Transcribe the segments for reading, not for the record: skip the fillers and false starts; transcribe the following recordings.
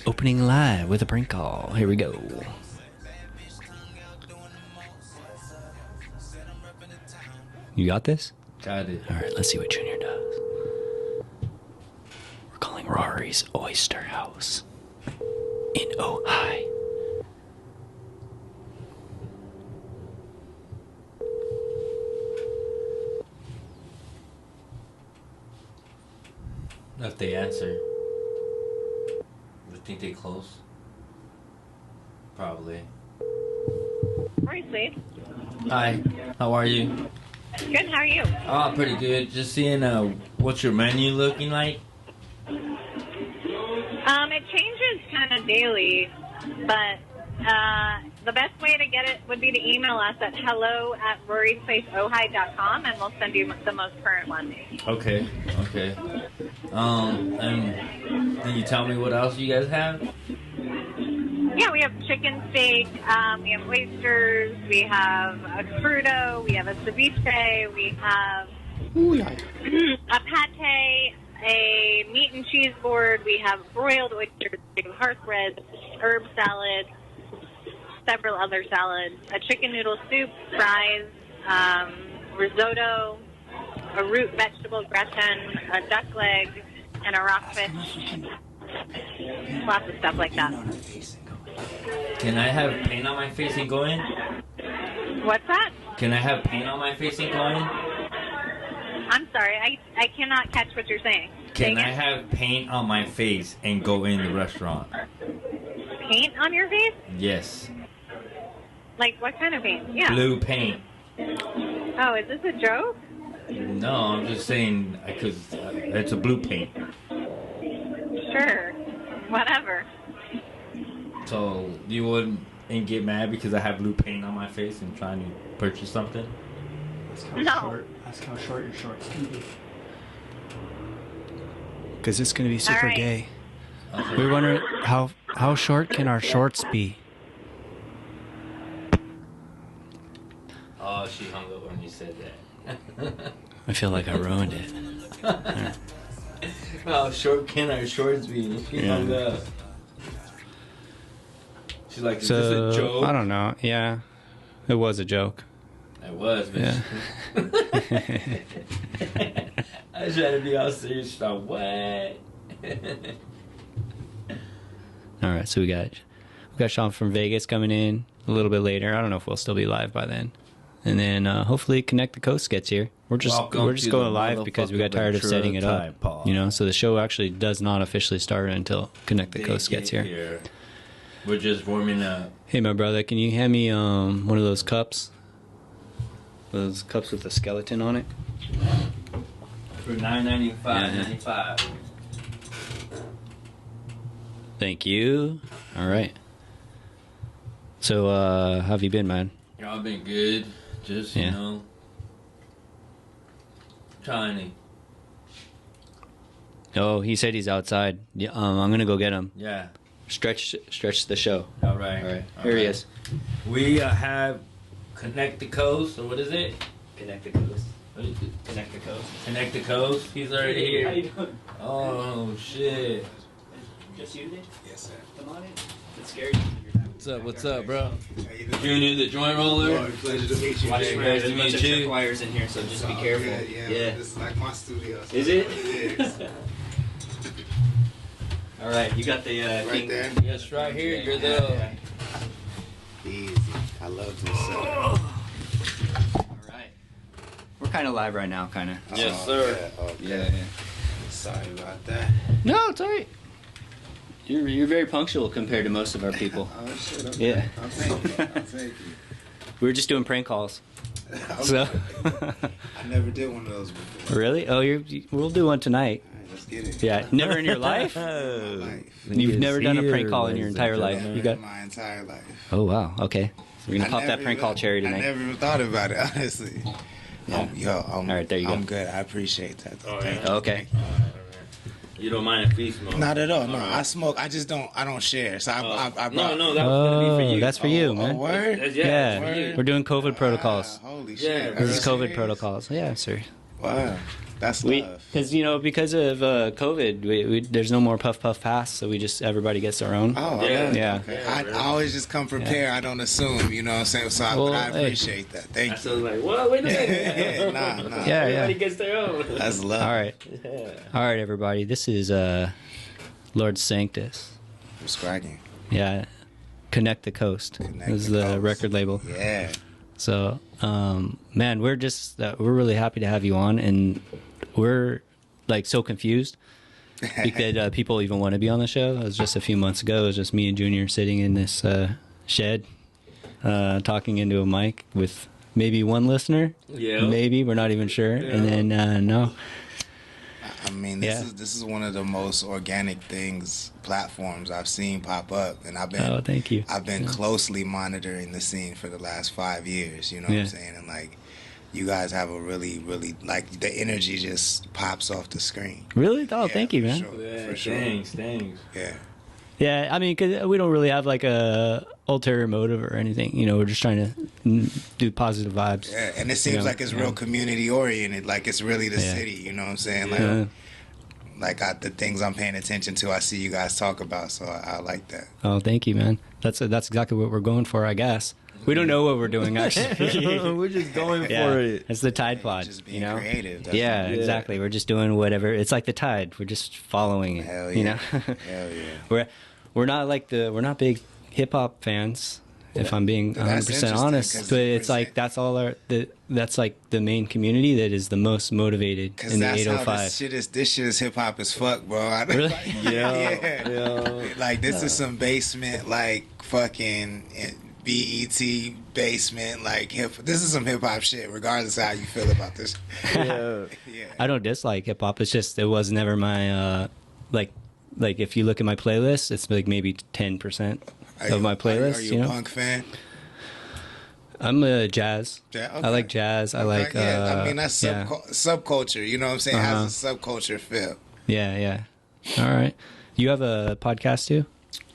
Opening live with a prank call. Here we go. You got this? Got it. All right, let's see what Junior does. We're calling Rory's Oyster House in Ojai. If they answer, you think they close? Probably. Right, please. Hi, how are you? Good, how are you? Oh, pretty good. Just seeing what's your menu looking like? It changes kind of daily, but the best way to get it would be to email us at hello@rorysplaceohio.com and we'll send you the most current one. Okay. And can you tell me what else you guys have? Yeah, we have chicken steak, we have oysters, we have a crudo, we have a ceviche, we have a pate, a meat and cheese board, we have broiled oysters, we have hearth bread, herb salad, several other salads, a chicken noodle soup, fries, risotto, a root vegetable gratin, a duck leg, and a rockfish. Lots of stuff like that. Can I have paint on my face and go in? What's that? Can I have paint on my face and go in? I'm sorry, I cannot catch what you're saying. Can I have paint on my face and go in the restaurant? Paint on your face? Yes. Like what kind of paint? Yeah. Blue paint. Oh, is this a joke? No, I'm just saying because it's a blue paint. Sure. Whatever. So you wouldn't get mad because I have blue paint on my face and trying to purchase something? Ask how short your shorts can be. Because it's going to be super right. gay. Okay. We were wondering how short can our shorts be? Oh, she hung up when you said that. I feel like I ruined it. How short can our shorts be? She hung up. She's like, is this a joke? I don't know. Yeah, it was a joke. It was, but Yeah. I was trying to be all serious. She's like, what? All right, so we got Sean from Vegas coming in a little bit later. I don't know if we'll still be live by then. And then hopefully Connect the Coast gets here. We're just going live because we got tired of setting it up. You know, so the show actually does not officially start until Connect the Coast gets here. We're just warming up. Hey, my brother, can you hand me one of those cups? Those cups with a skeleton on it? For $9.95. Thank you. All right. So, how have you been, man? Y'all been good. Just, you know, trying to. Oh, he said he's outside. Yeah, I'm gonna go get him. Yeah. Stretch the show. All right. All right. Here he is. We have Connect the Coast, or what is it? Connect the Coast. What is it? Connect the Coast. Connect the Coast. He's already here. How you doing? Oh shit. Just you, Nick? Yes, sir. Come on in. It's scary. What's up, bro? Junior, the joint roller. Pleasure to meet you. Watch Jay. your Nice to there's a bunch meet of you. tripwires in here, so just be careful. Yeah. This is like my studio. So Is it? It is. All right, you got the Right king. there. Yes, right here. You're the. Easy. I love this. All right. We're kind of live right now, kind of. Yes, sir. Yeah, okay. Yeah. Sorry about that. No, it's all right. You're very punctual compared to most of our people. Oh, shit. Okay. Yeah. I'll take it. I'll take it. We were just doing prank calls. Okay. So. I never did one of those before. Really? Oh, we'll do one tonight. All right, let's get it. Yeah, never in your life? My life. You've never done a prank call in your entire life. Never You got. in my entire life. Oh wow. Okay. So we're gonna pop that prank call cherry I tonight. never even thought about it, honestly. Yeah. All right, there you go. I'm good. I appreciate that. Oh, Thank yeah. you. Okay. You don't mind if we smoke? Not at all. No, All right. I smoke. I just don't. I don't share. So I brought. No, that was gonna be for you. That's for you, man. Word. Yeah, Word. we're doing COVID protocols. Holy Yeah, shit. This is Are you COVID serious? protocols. Yeah, sir. Wow. That's love. Because because of COVID, there's no more puff pass, so everybody gets their own. Oh, yeah. Okay. I always just come prepared. I don't assume, you know what I'm saying? So I appreciate that. Thank you. I was like, well, wait a minute. Nah. Yeah, Everybody gets their own. That's love. All right. Yeah. All right, everybody. This is Lord Sanctus. What's cracking? Yeah. Connect the Coast. This is the record label. Yeah. So, man, we're really happy to have you on, and we're like so confused because people even want to be on the show. It was just a few months ago. It was just me and Junior sitting in this shed, talking into a mic with maybe one listener. Yeah. Maybe, we're not even sure. Yeah. And then no. I mean, this is one of the most organic platforms I've seen pop up, and thank you. I've been closely monitoring the scene for the last 5 years. You know what I'm saying? And like, you guys have a really, really, like, the energy just pops off the screen. Really? Oh, thank you, man. For sure. Thanks. Yeah. Yeah, I mean, because we don't really have like a ulterior motive or anything. We're just trying to do positive vibes. Yeah, and it seems like it's real community oriented. Like, it's really the city. You know what I'm saying? Like, the things I'm paying attention to, I see you guys talk about. So I like that. Oh, thank you, man. That's exactly what we're going for, I guess. We don't know what we're doing, actually. We're just going for it. It's the Tide Pod. Just being creative. Exactly. We're just doing whatever. It's like the tide. We're just following it. Hell yeah. Hell yeah. We're not big hip hop fans, if I'm being 100% honest. But it's like that's like the main community that is the most motivated in the 805. This shit is hip hop as fuck, bro. Really? Yeah. Like, this is some basement, like, fucking BET basement, like, this is some hip hop shit, regardless of how you feel about this. Yeah. I don't dislike hip hop. It's just it was never my like if you look at my playlist, it's like maybe 10% of my playlist. Are you a punk fan? I'm a jazz. Okay. I like jazz. I like. I mean, that's subculture. You know what I'm saying? It has a subculture feel. Yeah. All right. You have a podcast too?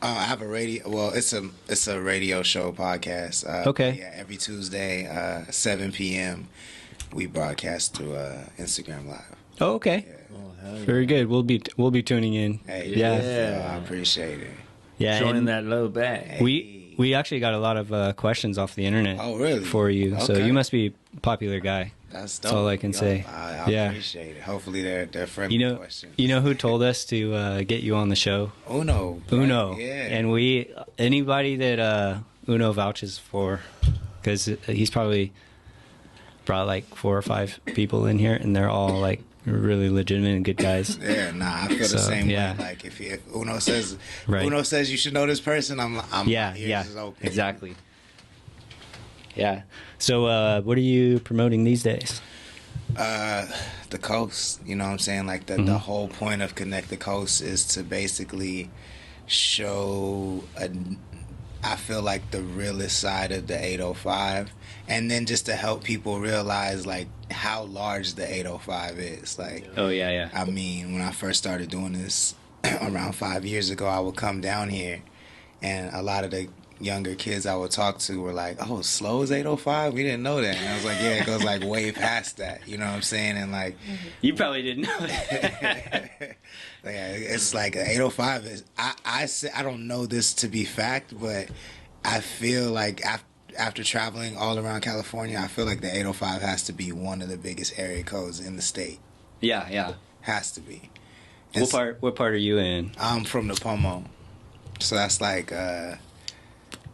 I have a radio. Well, it's a radio show podcast. Okay. Yeah, every Tuesday, 7 p.m. we broadcast through Instagram Live. Oh, okay. Yeah. Very good. We'll be tuning in. Hey, yeah. I appreciate it. Yeah, showing that love back. Hey. We actually got a lot of questions off the internet. Oh, really? For you. Okay. So you must be a popular guy. That's all I can say. I appreciate it. Hopefully they're friendly questions. You know who told us to get you on the show? Uno. Uno. Yeah. And anybody that Uno vouches for, because he's probably brought like 4 or 5 people in here, and they're all like really legitimate and good guys. Yeah, I feel the same way. Like, if Uno says you should know this person, I'm ears open. Exactly. Yeah. So what are you promoting these days? The coast. You know what I'm saying? Like, the whole point of Connect the Coast is to basically show I feel like the realest side of the 805, and then just to help people realize like how large the 805 is. Like, oh yeah. I mean, when I first started doing this around 5 years ago, I would come down here, and a lot of the younger kids I would talk to were like, "Oh, slow as 805? We didn't know that." And I was like, "Yeah, it goes like way past that." You know what I'm saying? And like, you probably didn't know that. Yeah, it's like 805 is. I don't know this to be fact, but I feel like after traveling all around California, I feel like the 805 has to be one of the biggest area codes in the state. Yeah. Has to be. What part are you in? I'm from the Pomo, so that's like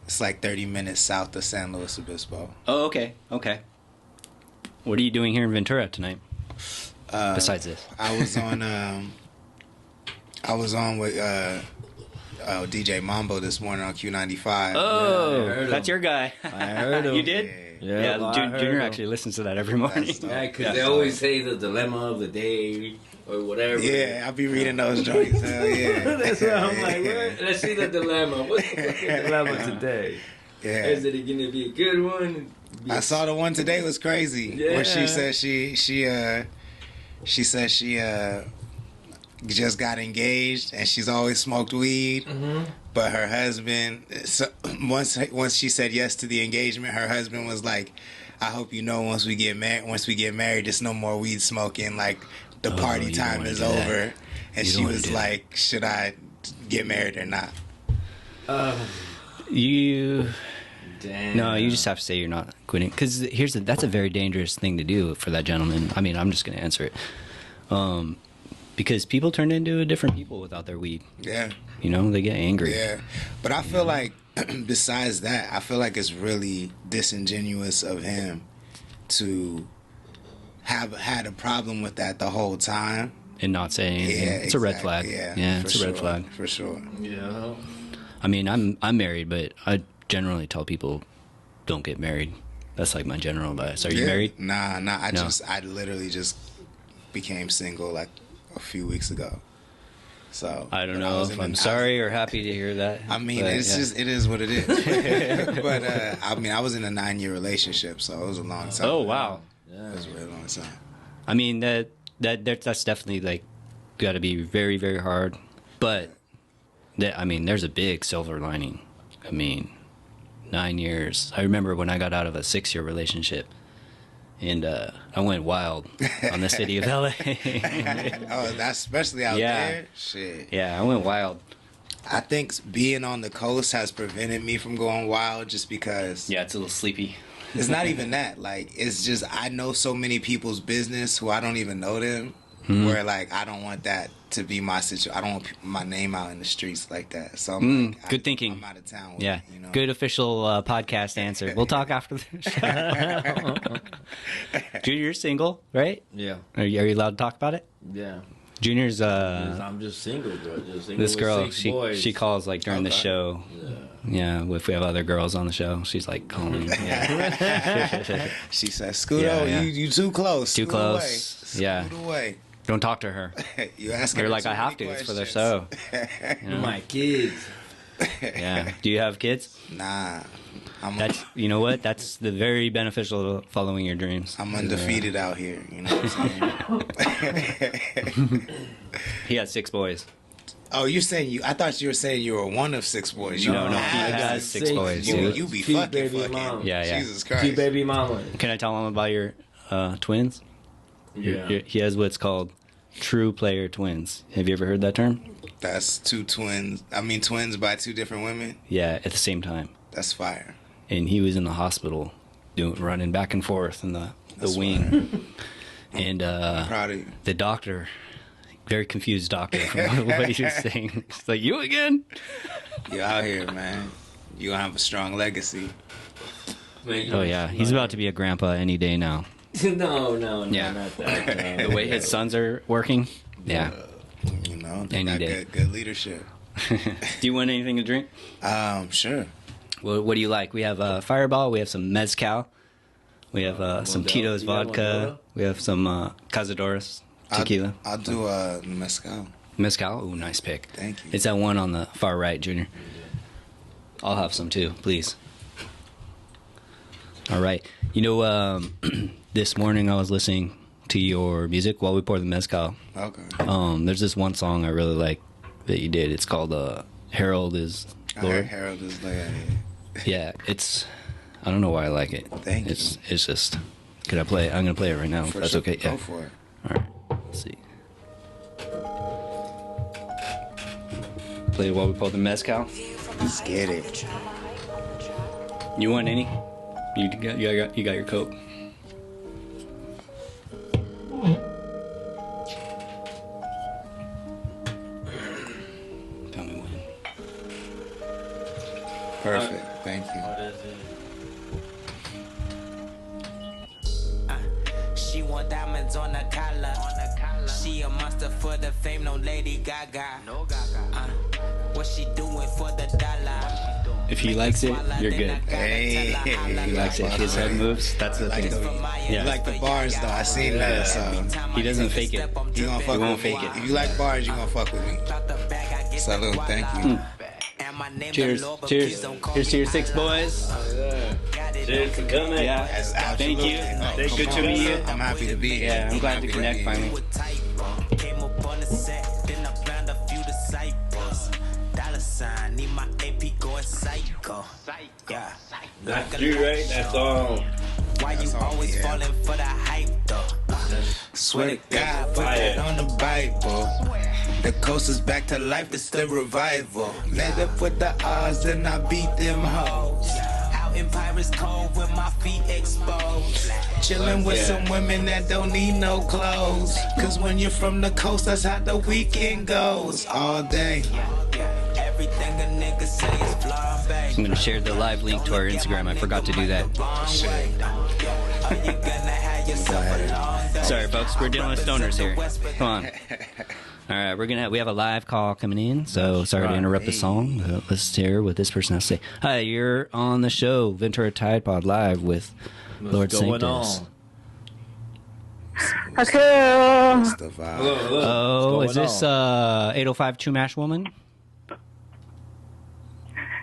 it's like 30 minutes south of San Luis Obispo. Oh, okay. What are you doing here in Ventura tonight? Besides this, I was on with DJ Mambo this morning on Q95. Oh, that's your guy. I heard him. You did? Yeah. Junior actually listens to that every morning. Yeah, because they always say the dilemma of the day or whatever. Yeah, I'll be reading those joints. Hell yeah. That's why I'm like, let's see the dilemma. What's the fucking dilemma today? Yeah. Is it going to be a good one? I saw the one today was crazy. Yeah. Where she said she just got engaged and she's always smoked weed. Mm-hmm. But her husband, once she said yes to the engagement, her husband was like, I hope you know once we get married, there's no more weed smoking. Like the party time is over. And she was like, should I get married or not? Damn. No, you just have to say you're not quitting. Because that's a very dangerous thing to do for that gentleman. I mean, I'm just going to answer it. Because people turn into different people without their weed. Yeah. You know, they get angry. Yeah. But I feel like, besides that, I feel like it's really disingenuous of him to have had a problem with that the whole time. And not say anything. Yeah, it's a red flag. Yeah, it's a red flag. For sure. Yeah. I mean, I'm married, but I generally tell people don't get married. That's like my general advice. Are you married? Nah. I literally just became single like a few weeks ago. So I don't know if I'm sorry or happy to hear that. I mean, it is what it is. But I mean, I was in a 9-year relationship, so it was a long time. Oh wow. Yeah. It was a really long time. I mean, that's definitely like got to be very, very hard. But there's a big silver lining. I mean, 9 years. I remember when I got out of a 6-year relationship, and I went wild on the city of LA. Oh, that's especially out there. Shit. Yeah, I went wild. I think being on the coast has prevented me from going wild, just because. Yeah, it's a little sleepy. It's not even that. Like, it's just I know so many people's business who I don't even know them. Mm-hmm. Where like I don't want that to be my situation. I don't want my name out in the streets like that. So I'm like, good thinking. I'm out of town. Yeah, you know? Good official podcast answer. We'll talk after the show. Junior, you're single, right? Yeah. Are you allowed to talk about it? Yeah. Junior's I'm just single, bro. Just single this girl, with 6 boys. she calls like during the show. Yeah, if we have other girls on the show, she's like calling. Yeah. She says, "Scoot, you too close. Too close. Scoot away. Don't talk to her." You ask her. You're like, I have to. It's for the show. You know? My kids. Yeah. Do you have kids? Nah. You know what? That's the very beneficial to following your dreams. I'm undefeated out here. You know what I'm saying? He has 6 boys. Oh, you're saying I thought you were saying you were one of 6 boys. No, he has 6 boys. You be fucking. Yeah. Jesus Christ. 2 baby mama. Can I tell him about your twins? Yeah. He has what's called true player twins. Have you ever heard that term? That's 2 twins. I mean, twins by 2 different women? Yeah, at the same time. That's fire. And he was in the hospital running back and forth in the wing. And I'm proud of you. The doctor, very confused doctor from what he was saying. It's like, you again? You out here, man. You gonna have a strong legacy. Oh, yeah. He's about to be a grandpa any day now. No, yeah. Not that. The way his sons are working. Yeah. You know, they got good leadership. Do you want anything to drink? Sure. Well, what do you like? We have Fireball. We have some Mezcal. We have some Tito's vodka. We have some Cazadores tequila. I'll do Mezcal. Mezcal? Ooh, nice pick. Thank you. It's that one on the far right, Junior. I'll have some too, please. All right. You know, this morning I was listening to your music while we poured the Mezcal. Okay. There's this one song I really like that you did. It's called Harold is Lorde. Harold is Lorde. Yeah, I don't know why I like it. Thank you. It's just, could I play it? I'm going to play it right now. That's okay. Yeah. Go for it. All right. Let's see. Play it while we pour the Mezcal. Let's get it. You want any? You got your Coke. Tell me when. Perfect. Thank you. She want diamonds on the collar. She a monster for the fame, no Lady Gaga. What she doing for the dollar? If he likes it, you're good. Hey. If he likes it, his head moves. That's the thing. You like the bars though. I seen that. So he doesn't fake it. You gonna fuck with me. If you like bars, you gonna fuck with me. Salute. Thank you. Cheers. Cheers. Here's to your 6 boys. Cheers for coming. Yeah. Thank you. Thank Good to meet you. I'm happy to be here. Yeah, I'm glad to connect finally. Came up on the set, then I found a few disciples. Dollar sign, need my AP going psycho. Yeah. That's you, right? That's all. Why you always falling for the hype though? Swear to God, put that on the Bible. The coast is back to life, it's the revival. Let up with the odds and I beat them hoes. Out in Pirates Cove with my feet exposed. Chilling with some women that don't need no clothes. Cause when you're from the coast, that's how the weekend goes. All day. Everything a nigga say is flambe. I'm gonna share the live link to our Instagram. I forgot to do that. Sorry, folks. We're dealing with stoners here. Come on. All right, we have a live call coming in. So sorry to interrupt the song. Let's hear what this person has to say. Hi, you're on the show, Ventura Tide Pod Live with Lord Sanctus. Okay. Oh, is this 805 Chumash woman?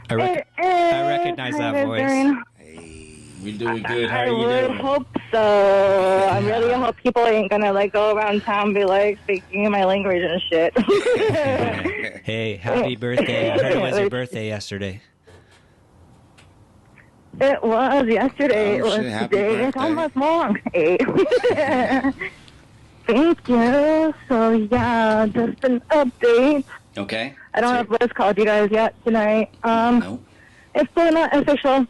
I recognize that voice. We're doing good. How are you I would doing? hope so. I really hope people ain't gonna like go around town and be like speaking my language and shit. Hey, happy birthday. I heard it was your birthday yesterday. It was yesterday. Oh, it was shit, happy today. birthday. It's almost long. Hey. Thank you. So yeah, just an update. Okay. I don't know if Liz called you guys yet tonight. No. It's still not official.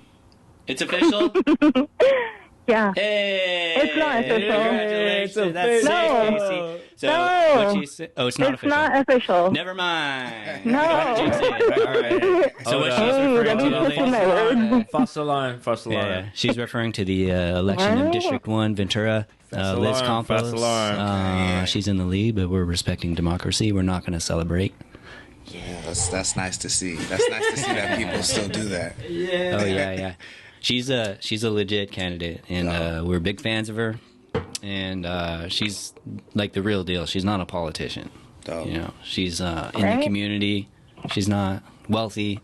It's official? Yeah. Hey! It's not official. Congratulations. That's No. sick, Casey. So, No. what she said? Oh, it's not It's official. not official. Never mind. No. Don't jinx it. All right. So what she's referring to, let me put my words. False alarm. yeah, she's referring to the election of District 1, Ventura. Liz alarm, false Campos. alarm. She's in the lead, but we're respecting democracy. We're not going to celebrate. Yeah, that's nice to see. That's nice to see that people still do that. Yeah. Oh yeah. She's a legit candidate, and we're big fans of her. And she's like the real deal. She's not a politician. Dope. You know, she's in the community. She's not wealthy,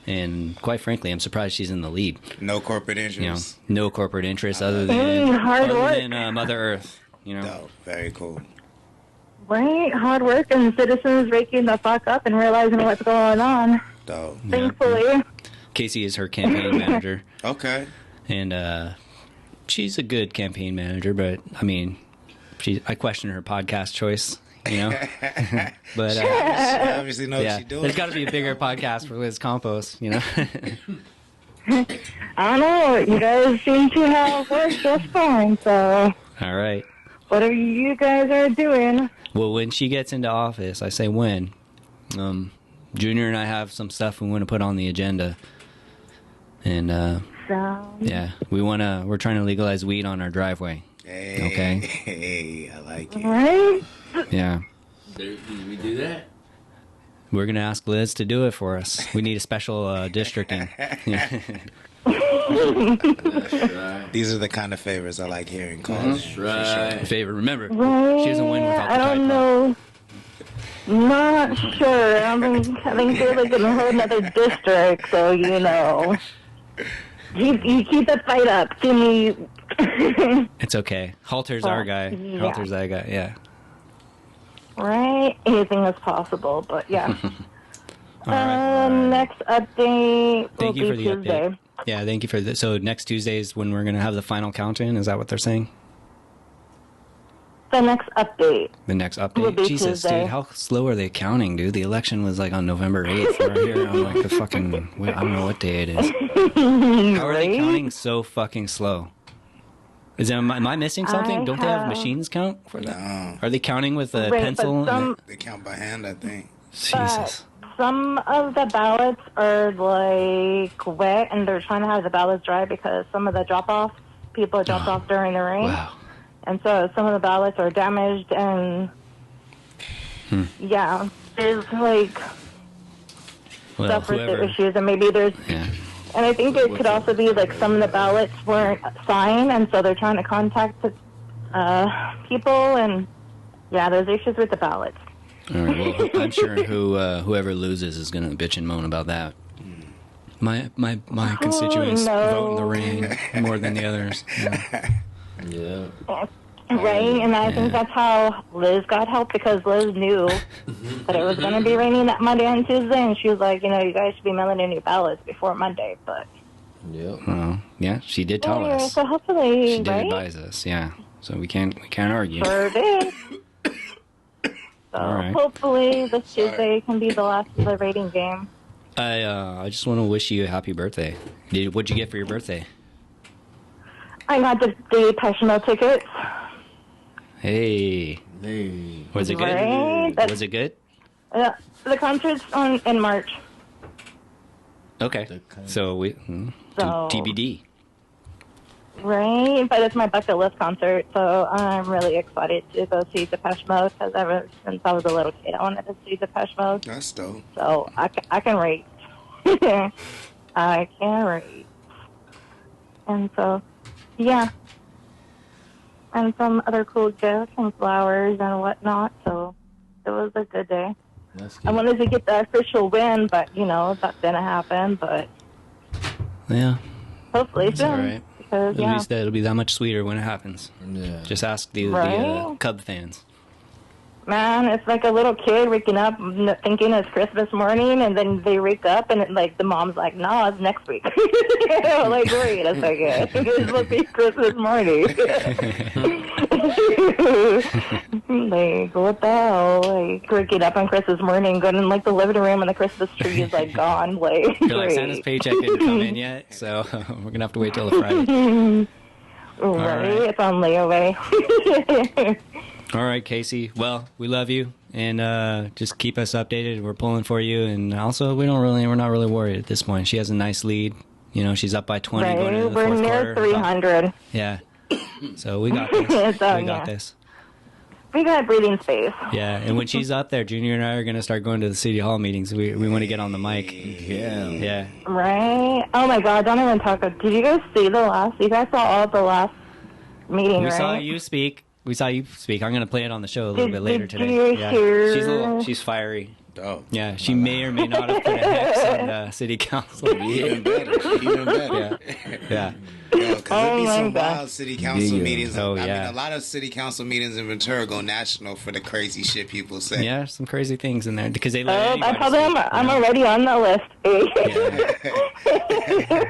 and quite frankly, I'm surprised she's in the lead. No corporate You know, interests. no corporate interests other than hard work. Mother Earth. You know, Dope. Very cool. Right, hard work and citizens waking the fuck up and realizing what's going on. Dope. Thankfully. Casey is her campaign manager, Okay. and she's a good campaign manager. But I mean, I question her podcast choice. You know, but She obviously knows what yeah, she's doing. there's got to be a bigger podcast for Liz Campos. You know. I don't know, you guys seem to have worked just fine, so All right. whatever you guys are doing. Well, when she gets into office, I say when. Junior and I have some stuff we want to put on the agenda, and So, yeah, we're trying to legalize weed on our driveway. Hey, Okay. Hey, I like it. right? Yeah, Did we do that? we're gonna ask Liz to do it for us. We need a special districting. That's right. These are the kind of favors I like hearing called. That's right. Favor, remember, Right. she doesn't win without the I don't Tide Pod. know. Not sure. I think they're like in a whole other district, so you know. You keep the fight up. Give me. It's okay. Halter's our guy. Yeah. Halter's that guy. Yeah. Right? Anything is possible, but yeah. All right. Next update Thank you will for be the Tuesday. update. Yeah, thank you for that. So next Tuesday is when we're gonna have the final count-in. Is that what they're saying? The next update. The next Will update. be Jesus, Tuesday. dude, how slow are they counting, dude? The election was like on November 8th. We're here on like the fucking, I don't know what day it is. How are they Right? counting so fucking slow? Am I missing something? I Don't they have have- machines count for that? No. Are they counting with a Right, pencil? but some, They count by hand, I think. Jesus. some of the ballots are like wet, and they're trying to have the ballots dry because some of the drop-offs, people dropped off during the rain. Wow. And so some of the ballots are damaged, and yeah, there's like Well, stuff with the whoever. issues, and maybe there's, Yeah. and I think it could also be like some of the ballots weren't signed, and so they're trying to contact the people, and yeah, there's issues with the ballots. All right. Well, I'm sure whoever loses is gonna bitch and moan about that. My constituents no. vote in the rain more than the others. Yeah. Yeah. Right, and I think that's how Liz got help, because Liz knew that it was going to be raining that Monday and Tuesday, and she was like, you know, you guys should be mailing in your ballots before Monday, but Yep. Yeah, she did tell us. So hopefully, She did right? advise us. Yeah. So we can't argue. Sure did. So right. hopefully this Tuesday can be the last of the rating game. I just want to wish you a happy birthday. What'd you get for your birthday? I got the Depeche Mode tickets. Hey. Was it good? Right? Was it good? The concert's in March. Okay. So TBD. Right, but it's my bucket list concert, so I'm really excited to go see Depeche Mode because ever since I was a little kid, I wanted to see Depeche Mode. That's dope. So I can rate. I can rate. And so, yeah. And some other cool gifts and flowers and whatnot, so it was a good day. That's good. I wanted to get the official win, but, that didn't happen, but Yeah. hopefully It's soon. all right. Because, At least it'll be that much sweeter when it happens. Yeah. Just ask the Right? Cub fans. Man, it's like a little kid waking up thinking it's Christmas morning, and then they wake up and the mom's like, "No, it's next week." Like, wait a second, it's supposed to be Christmas morning. Like, what the hell? Like, waking up on Christmas morning, going in the living room, and the Christmas tree is gone. Like, You're like, Santa's paycheck didn't come in yet, so we're gonna have to wait till the Friday. Right, it's on layaway. All right, Casey. Well, we love you, and just keep us updated. We're pulling for you, and also we're not really worried at this point. She has a nice lead. She's up by 20 Right, going into the we're fourth near quarter. 300. Yeah. So we got this. We got this. We got breathing space. Yeah, and when she's up there, Junior and I are gonna start going to the city hall meetings. We want to get on the mic. Yeah. Right? Oh my God! Don't even talk. Did you guys see the last? You guys saw all the last meeting, We right? saw you speak. I'm gonna play it on the show a little bit later did today. you Yeah. hear- She's fiery. Oh. Yeah, she may or may not have put a hex on city council. Even better. Yeah. Because there'd be some my God. wild city council meetings. Oh, I mean, yeah. a lot of city council meetings in Ventura go national for the crazy shit people say. Yeah, some crazy things in there because they let I anybody told them speak, I'm already on the list.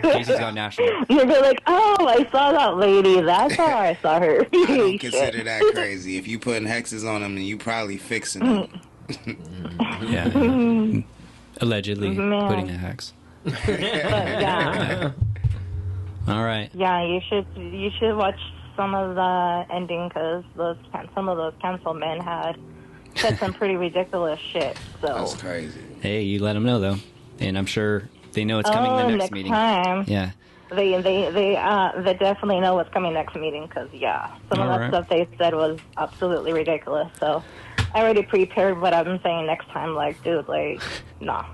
Casey's gone national. And they're like, "Oh, I saw that lady. That's how I saw her." I don't consider that crazy. If you putting hexes on them, then you probably fixing them. Yeah. Allegedly Man. putting a hex. Yeah. All right. Yeah, you should watch some of the ending because some of those council men had said some pretty ridiculous shit. So That's crazy. Hey, you let them know though, and I'm sure they know it's coming the next meeting. Time, Yeah. they definitely know what's coming next meeting because some of that stuff they said was absolutely ridiculous. So I already prepared what I'm saying next time. Like, dude, nah.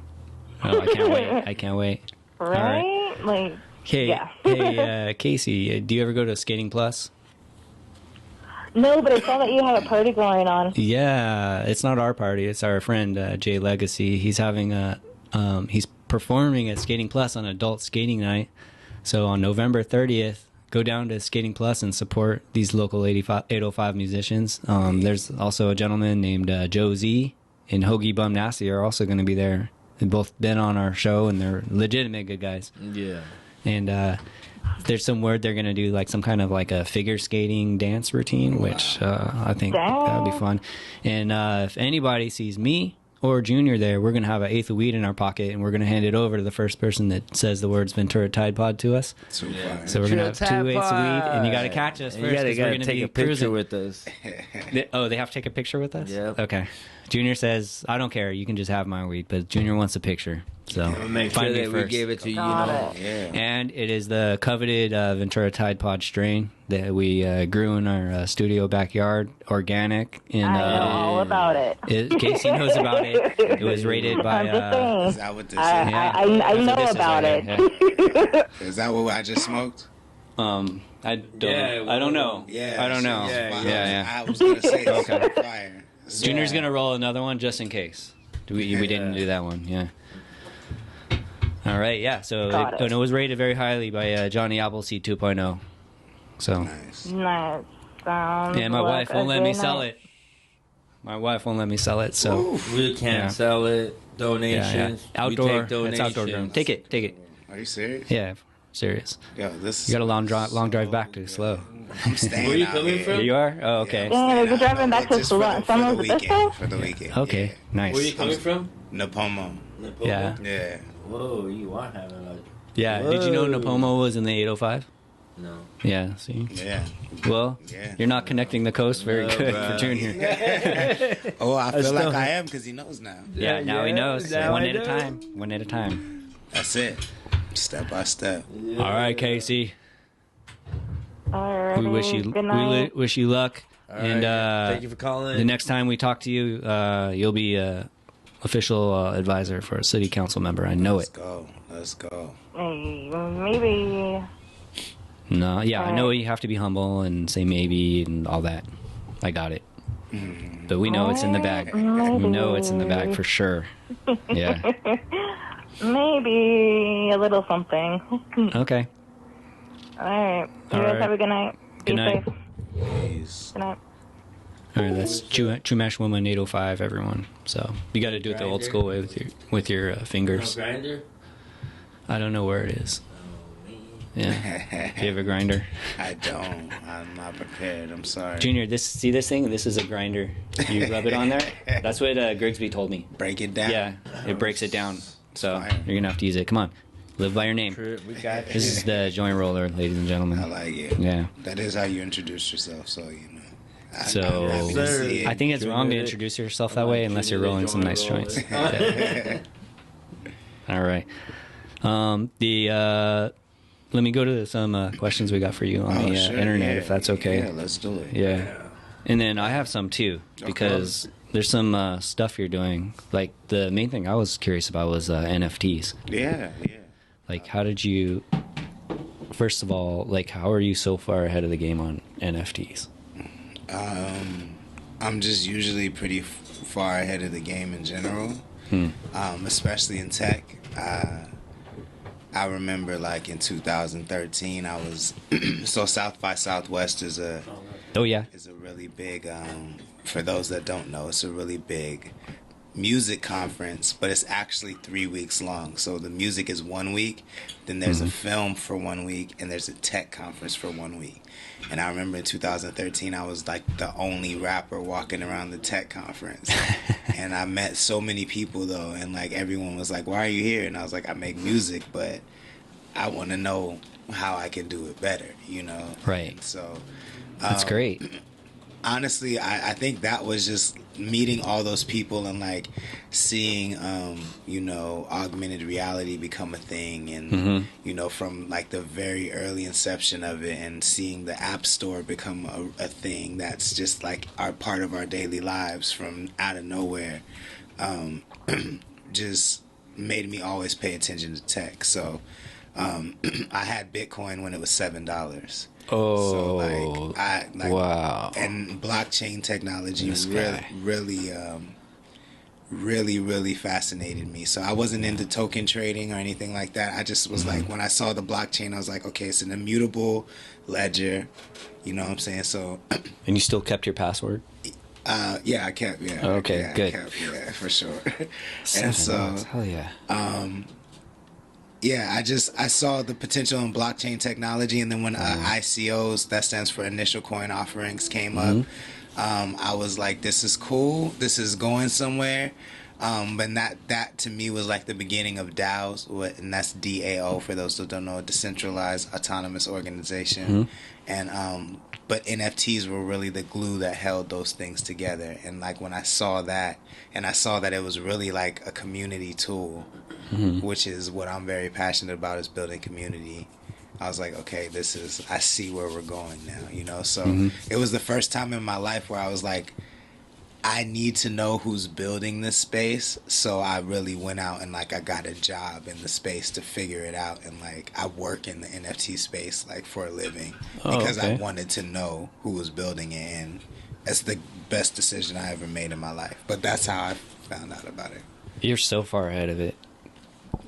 Oh, I can't wait. I can't wait. Right? Like. Hey, Yeah. hey, Casey, do you ever go to Skating Plus? No, but I saw that you have a party going on. Yeah, it's not our party. It's our friend Jay Legacy. He's having he's performing at Skating Plus on Adult Skating Night. So on November 30th, go down to Skating Plus and support these local 805 musicians. There's also a gentleman named Joe Z and Hoagie Bum Nasty are also going to be there. They've both been on our show, and they're legitimate good guys. Yeah. And there's some word they're going to do some kind of a figure skating dance routine, which I think that would be fun. And if anybody sees me or Junior there, we're going to have an eighth of weed in our pocket, and we're going to hand it over to the first person that says the words Ventura Tide Pod to us. So we're going to have 2 eighths of weed, and you got to catch us first. You got to take a picture cruising with us. They have to take a picture with us? Yep. Okay. Junior says, I don't care. You can just have my weed, but Junior wants a picture. So make find sure me that first. we gave it to you. Got it. Yeah. And it is the coveted Ventura Tide Pod strain that we grew in our studio backyard, organic. And I know all about it. Casey knows about it. It was rated by. I'm just saying. Is that what this is? I know This is about right it. here, Is that what I just smoked? I don't know. Yeah. I don't know. Yeah. I was going to say it's Okay. fire. Junior's gonna roll another one just in case. We didn't do that one. Yeah. All right. Yeah. So it was rated very highly by Johnny Appleseed 2.0. So. Nice. Nice. Yeah, my wife won't let me sell it. My wife won't let me sell it, so We can't sell it. Donations. Outdoor. We take donations. It's outdoor grown. Take it. Are you serious? Yeah. Serious. Yo, this You got a long drive back to Slow. I'm staying Where you out coming here. from? You are? Oh, okay. Yeah, we're driving back to Just for the Summer's the best weekend. day? For the weekend. Okay, Yeah. nice. Where you coming from? Napomo. Yeah. Yeah. Whoa, you are having like. Yeah. Did you know Napomo was in the 805? No. Yeah, see? Yeah. Well, Yeah. you're not connecting the coast very No, good bro. for Junior. Oh, I feel still- like I am because he knows now. Yeah, now he knows. now One I at a know. time. One at a time. That's it. Step by step. All right, Casey. Alrighty, We wish you good night. wish you luck. All And right. Thank you for calling. the next time we talk to you, you'll be official advisor for a city council member. I know Let's it. go. Let's go. Hey, maybe. No, yeah, I know you have to be humble and say maybe and all that. I got it. But we know it's in the bag. We know it's in the bag for sure. Yeah. Maybe a little something. Okay. All right. You All guys right. have a good night. Be Good night. safe. Peace. Good night. All right, that's True Mash Woman 805, everyone. So you got to do it the old school way with your fingers. No grinder? I don't know where it is. Yeah. Do you have a grinder? I don't. I'm not prepared. I'm sorry. Junior, see this thing? This is a grinder. You rub it on there. That's what Grigsby told me. Break it down. Yeah, it breaks it down. So Fine. you're gonna have to use it. Come on, live by your name. We got This is the joint roller, ladies and I gentlemen. like it. Yeah. That is how you introduce yourself, so you know. So I'm happy to see it. I think it's wrong to introduce yourself that way unless you're rolling some nice joints. Yeah. All right. Let me go to some questions we got for you on the Sure, internet, yeah. if that's okay. Yeah, let's do it. Yeah. And then I have some too, because there's some stuff you're doing. Like the main thing I was curious about was NFTs. Yeah, yeah. Like, how did you? First of all, like, how are you so far ahead of the game on NFTs? I'm just usually pretty far ahead of the game in general, especially in tech. I remember, like, in 2013, I was so South by Southwest is a really big. For those that don't know, it's a really big music conference, but it's actually 3 weeks long. So the music is 1 week, then there's a film for 1 week, and there's a tech conference for 1 week. And I remember in 2013, I was like the only rapper walking around the tech conference. And I met so many people though, and like everyone was like, "Why are you here?" And I was like, "I make music, but I want to know how I can do it better," you know? Right. And so That's great. honestly, I think that was just meeting all those people and like seeing you know, augmented reality become a thing, and you know, from like the very early inception of it, and seeing the app store become a thing that's just like our part of our daily lives from out of nowhere, just made me always pay attention to tech. So I had Bitcoin when it was $7. Oh, So like wow. And blockchain technology This guy. really fascinated me. So I wasn't into token trading or anything like that. I just was like, when I saw the blockchain, I was like, okay, it's an immutable ledger. You know what I'm saying? So And you still kept your password? yeah, I kept, yeah. Okay, yeah, good. Yeah, for sure. $7. And so Hell yeah. yeah, I saw the potential in blockchain technology, and then when ICOs, that stands for initial coin offerings, came up, I was like, this is cool, this is going somewhere. But that to me was like the beginning of DAOs, and that's DAO for those that don't know, decentralized autonomous organization. And but NFTs were really the glue that held those things together. And like when I saw that, and I saw that it was really like a community tool, which is what I'm very passionate about, is building community. I was like, okay, I see where we're going now, you know? So it was the first time in my life where I was like, I need to know who's building this space. So I really went out and like I got a job in the space to figure it out, and like I work in the NFT space like for a living because I wanted to know who was building it, and it's the best decision I ever made in my life. But that's how I found out about it. You're so far ahead of it.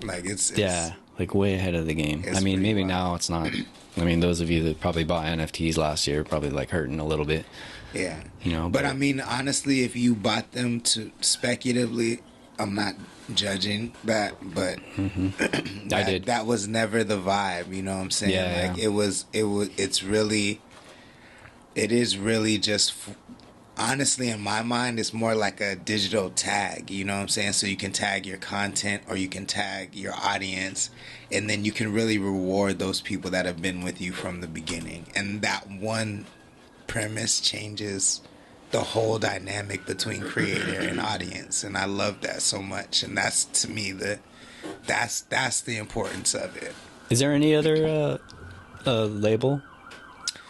Like it's Yeah, like way ahead of the game. It's I mean, pretty maybe wild. now it's not. I mean, those of you that probably bought NFTs last year are probably like hurting a little bit. Yeah. You know, But I mean, honestly, if you bought them to speculatively, I'm not judging that, but I did. That was never the vibe. You know what I'm saying? Yeah, it is really just. Honestly, in my mind, it's more like a digital tag, you know what I'm saying? So you can tag your content or you can tag your audience, and then you can really reward those people that have been with you from the beginning. And that one premise changes the whole dynamic between creator and audience. And I love that so much. And that's, to me, that's the importance of it. Is there any other label?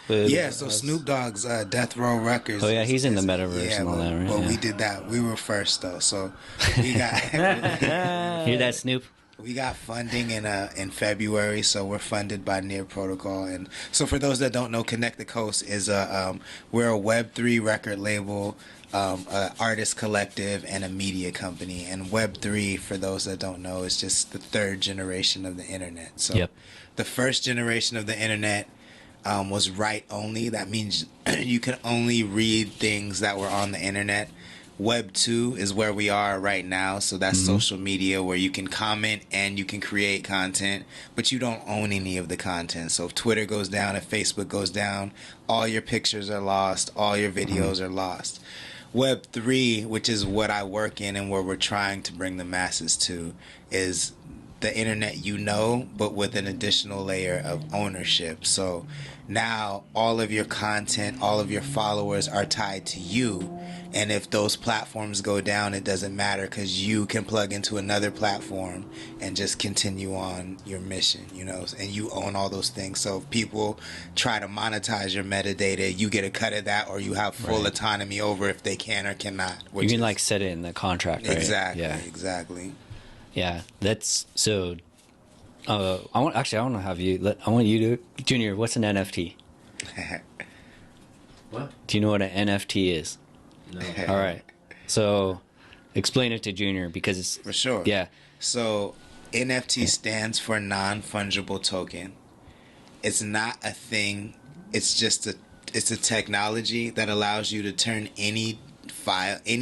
So Snoop Dogg's Death Row Records. Oh yeah, he's in the metaverse and all that, right? But we did that. We were first though, so we got. Hear that, Snoop? We got funding in February, so we're funded by Near Protocol. And so for those that don't know, Connect the Coast is we're a Web3 record label, a artist collective, and a media company. And Web3, for those that don't know, is just the third generation of the internet. So the first generation of the internet was write only. That means you can only read things that were on the internet. Web 2 is where we are right now. So that's social media where you can comment and you can create content, but you don't own any of the content. So if Twitter goes down, if Facebook goes down, all your pictures are lost, all your videos are lost. Web 3, which is what I work in and where we're trying to bring the masses to, is the internet, but with an additional layer of ownership. So now all of your content, all of your followers are tied to you. And if those platforms go down, it doesn't matter because you can plug into another platform and just continue on your mission, and you own all those things. So if people try to monetize your metadata, you get a cut of that, or you have full autonomy over if they can or cannot. You can set it in the contract, right? Exactly, exactly. Yeah, that's so. I want to have you. I want you to, Junior. What's an NFT? What? Do you know what an NFT is? No. All right. So, explain it to Junior because it's for sure. Yeah. So, NFT stands for non-fungible token. It's not a thing. It's just it's a technology that allows you to turn any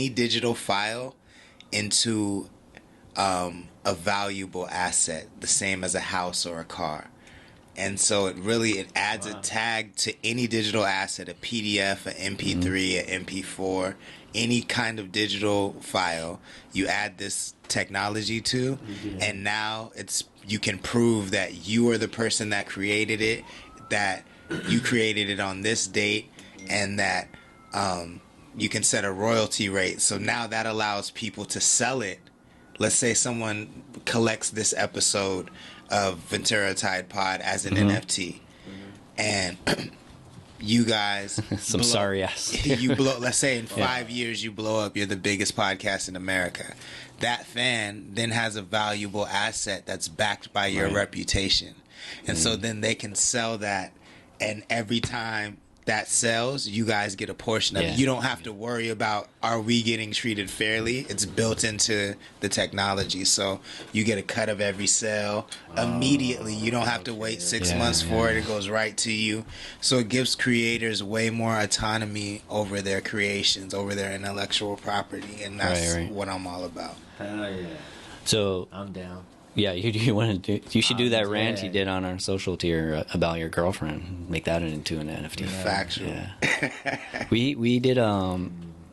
digital file into a valuable asset, the same as a house or a car. And so it adds a tag to any digital asset, a PDF, an MP3, an MP4, any kind of digital file. You add this technology to, and now you can prove that you are the person that created it, that you created it on this date, and that you can set a royalty rate. So now that allows people to sell it. Let's say someone collects this episode of Ventura Tide Pod as an NFT, and you guys sorry ass. You blow. Let's say in 5 years you blow up. You're the biggest podcast in America. That fan then has a valuable asset that's backed by your reputation, and so then they can sell that, and every time that sells, you guys get a portion of it. You don't have to worry about, are we getting treated fairly? It's built into the technology. So you get a cut of every sale immediately. You don't have to wait 6 months for it. It goes right to you. So it gives creators way more autonomy over their creations, over their intellectual property. And that's what I'm all about. Hell yeah. So I'm down. Yeah, you should do that rant you did on our social tier about your girlfriend. Make that into an NFT. Factual. Yeah. we did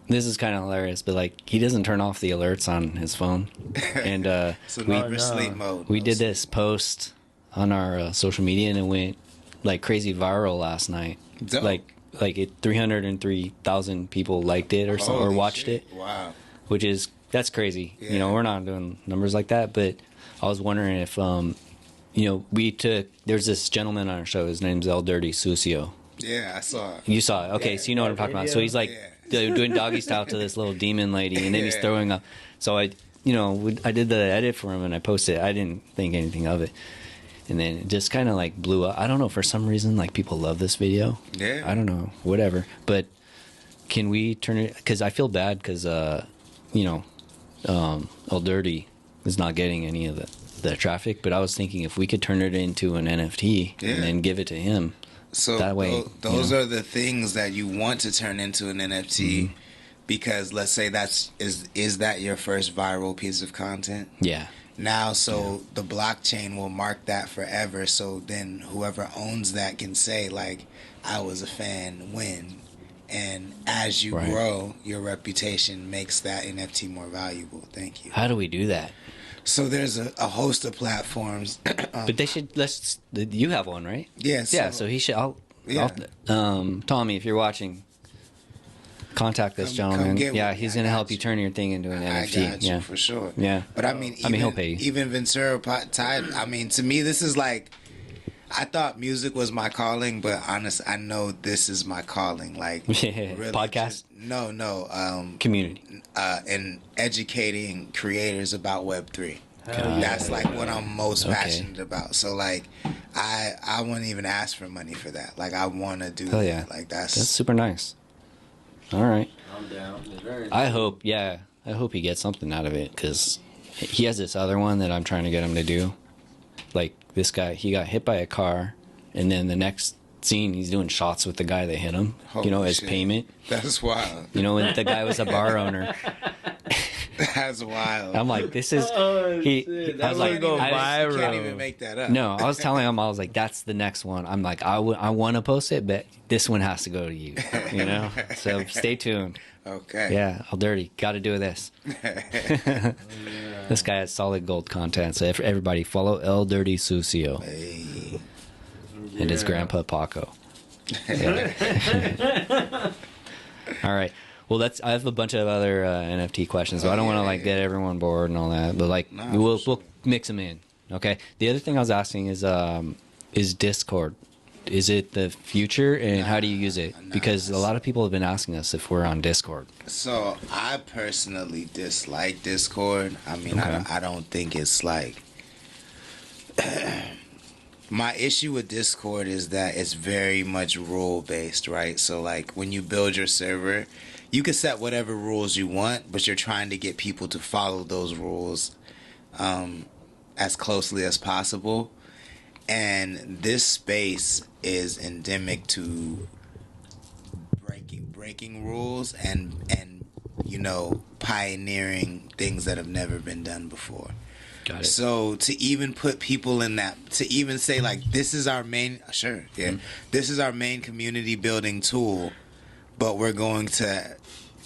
this is kind of hilarious, but he doesn't turn off the alerts on his phone. And so never sleep mode. We did this post on our social media and it went crazy viral last night. Dope. Like 303,000 people liked it or something, or watched it. Wow. That's crazy. Yeah. We're not doing numbers like that, but I was wondering if, there's this gentleman on our show. His name's El Dirty Sucio. Yeah, I saw it. You saw it. Okay, so you know what I'm talking about. So he's doing doggy style to this little demon lady, and then he's throwing up. So I did the edit for him, and I posted it. I didn't think anything of it. And then it just kind of blew up. I don't know, for some reason, people love this video. Yeah. I don't know, whatever. But can we turn it, because I feel bad because, El Dirty is not getting any of the traffic, but I was thinking if we could turn it into an NFT and then give it to him, so that way those are the things that you want to turn into an NFT. because let's say is that your first viral piece of content? Yeah. Now, so the blockchain will mark that forever. So then whoever owns that can say, like, I was a fan when. And as you grow, your reputation makes that NFT more valuable. Thank you. How do we do that? So there's a host of platforms. But they should, you have one, right? Yeah. So he should, Tommy, if you're watching, contact this gentleman. Yeah, he's going to help you turn your thing into an NFT. I got you, for sure. Yeah. But I mean, he'll pay you. Even Ventura tied, I mean, to me, this is like, I thought music was my calling, but honest, I know this is my calling. Like, really podcast? No. Community. And educating creators about Web3. That's like what I'm most passionate about. So like, I wouldn't even ask for money for that. Like, I want to do that. Yeah. Like that's super nice. All right. I'm down. I hope he gets something out of it, because he has this other one that I'm trying to get him to do. Like, this guy, he got hit by a car, and then the next scene, he's doing shots with the guy that hit him. Holy as shit. Payment. That's wild. When the guy was a bar owner. That's wild. I'm like, this is. I was like, go viral. You can't even make that up. No, I was telling him, I was like, that's the next one. I'm like, I want to post it, but this one has to go to you. So stay tuned. Okay. Yeah, I'll dirty. Got to do this. This guy has solid gold content. So everybody follow El Dirty Sucio. Hey. And his grandpa Paco. All right. Well, I have a bunch of other NFT questions, so I don't want to get everyone bored and all that. But we'll mix them in. Okay. The other thing I was asking is Discord. Is it the future, and how do you use it? Because a lot of people have been asking us if we're on Discord. So I personally dislike Discord. I mean, I don't think it's like. My issue with Discord is that it's very much rule based, right? So like when you build your server, you can set whatever rules you want, but you're trying to get people to follow those rules as closely as possible. And this space is endemic to breaking rules and pioneering things that have never been done before. Got it. So to even put people in that, to even say like, this is our main, this is our main community building tool, but we're going to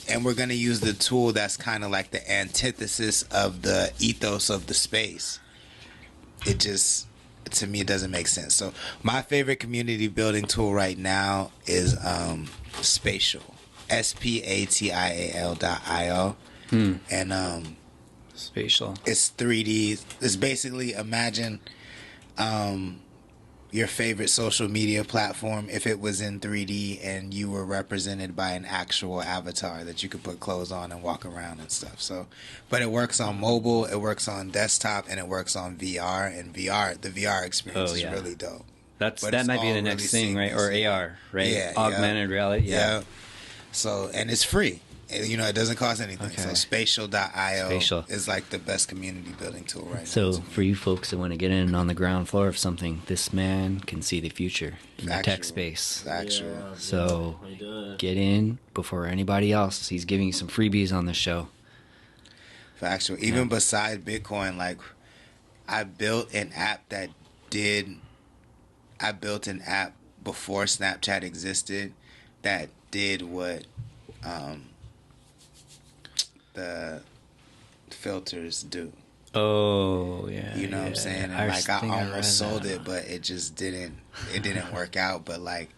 use the tool that's kind of like the antithesis of the ethos of the space. It just, to me, it doesn't make sense. So my favorite community building tool right now is Spatial, SPATIAL.io, and Spatial. It's 3D. It's basically, imagine your favorite social media platform if it was in 3D and you were represented by an actual avatar that you could put clothes on and walk around and stuff. So, but it works on mobile, it works on desktop, and it works on VR. And the VR experience is really dope. That might be the next thing, right? Or AR, right? Yeah, augmented reality. Yeah. So, and it's free. It doesn't cost anything. Okay. So Spatial.io is like the best community building tool right now. So for you folks that want to get in on the ground floor of something, this man can see the future in the tech space. Factual. So get in before anybody else. He's giving you some freebies on the show. Factual. Even beside Bitcoin, like I built an app before Snapchat existed that did what the filters do. Oh yeah. You know what I'm saying? And I almost sold it, but it just didn't work out. But like,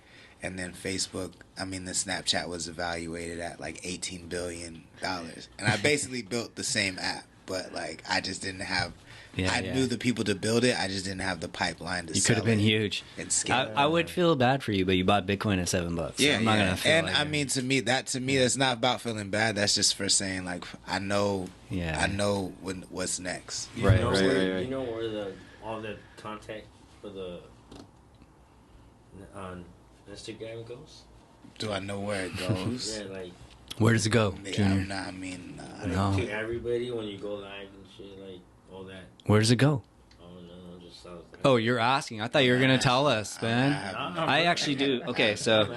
and then the Snapchat was evaluated at like $18 billion. And I basically built the same app, but like I just didn't have I knew the people to build it. I just didn't have the pipeline to sell it. You could have been huge. And scale I would feel bad for you, but you bought Bitcoin at $7. So I'm not gonna feel and I mean, to me, that's not about feeling bad. That's just for saying like I know what's next. Right. You know where all the contact for the on Instagram goes? Do I know where it goes? Yeah, like where does it go? Junior? To everybody when you go live and shit, like all that. Where does it go? I don't know, just So Oh, you're asking. I thought you were going to tell us, man. I actually do. Okay, so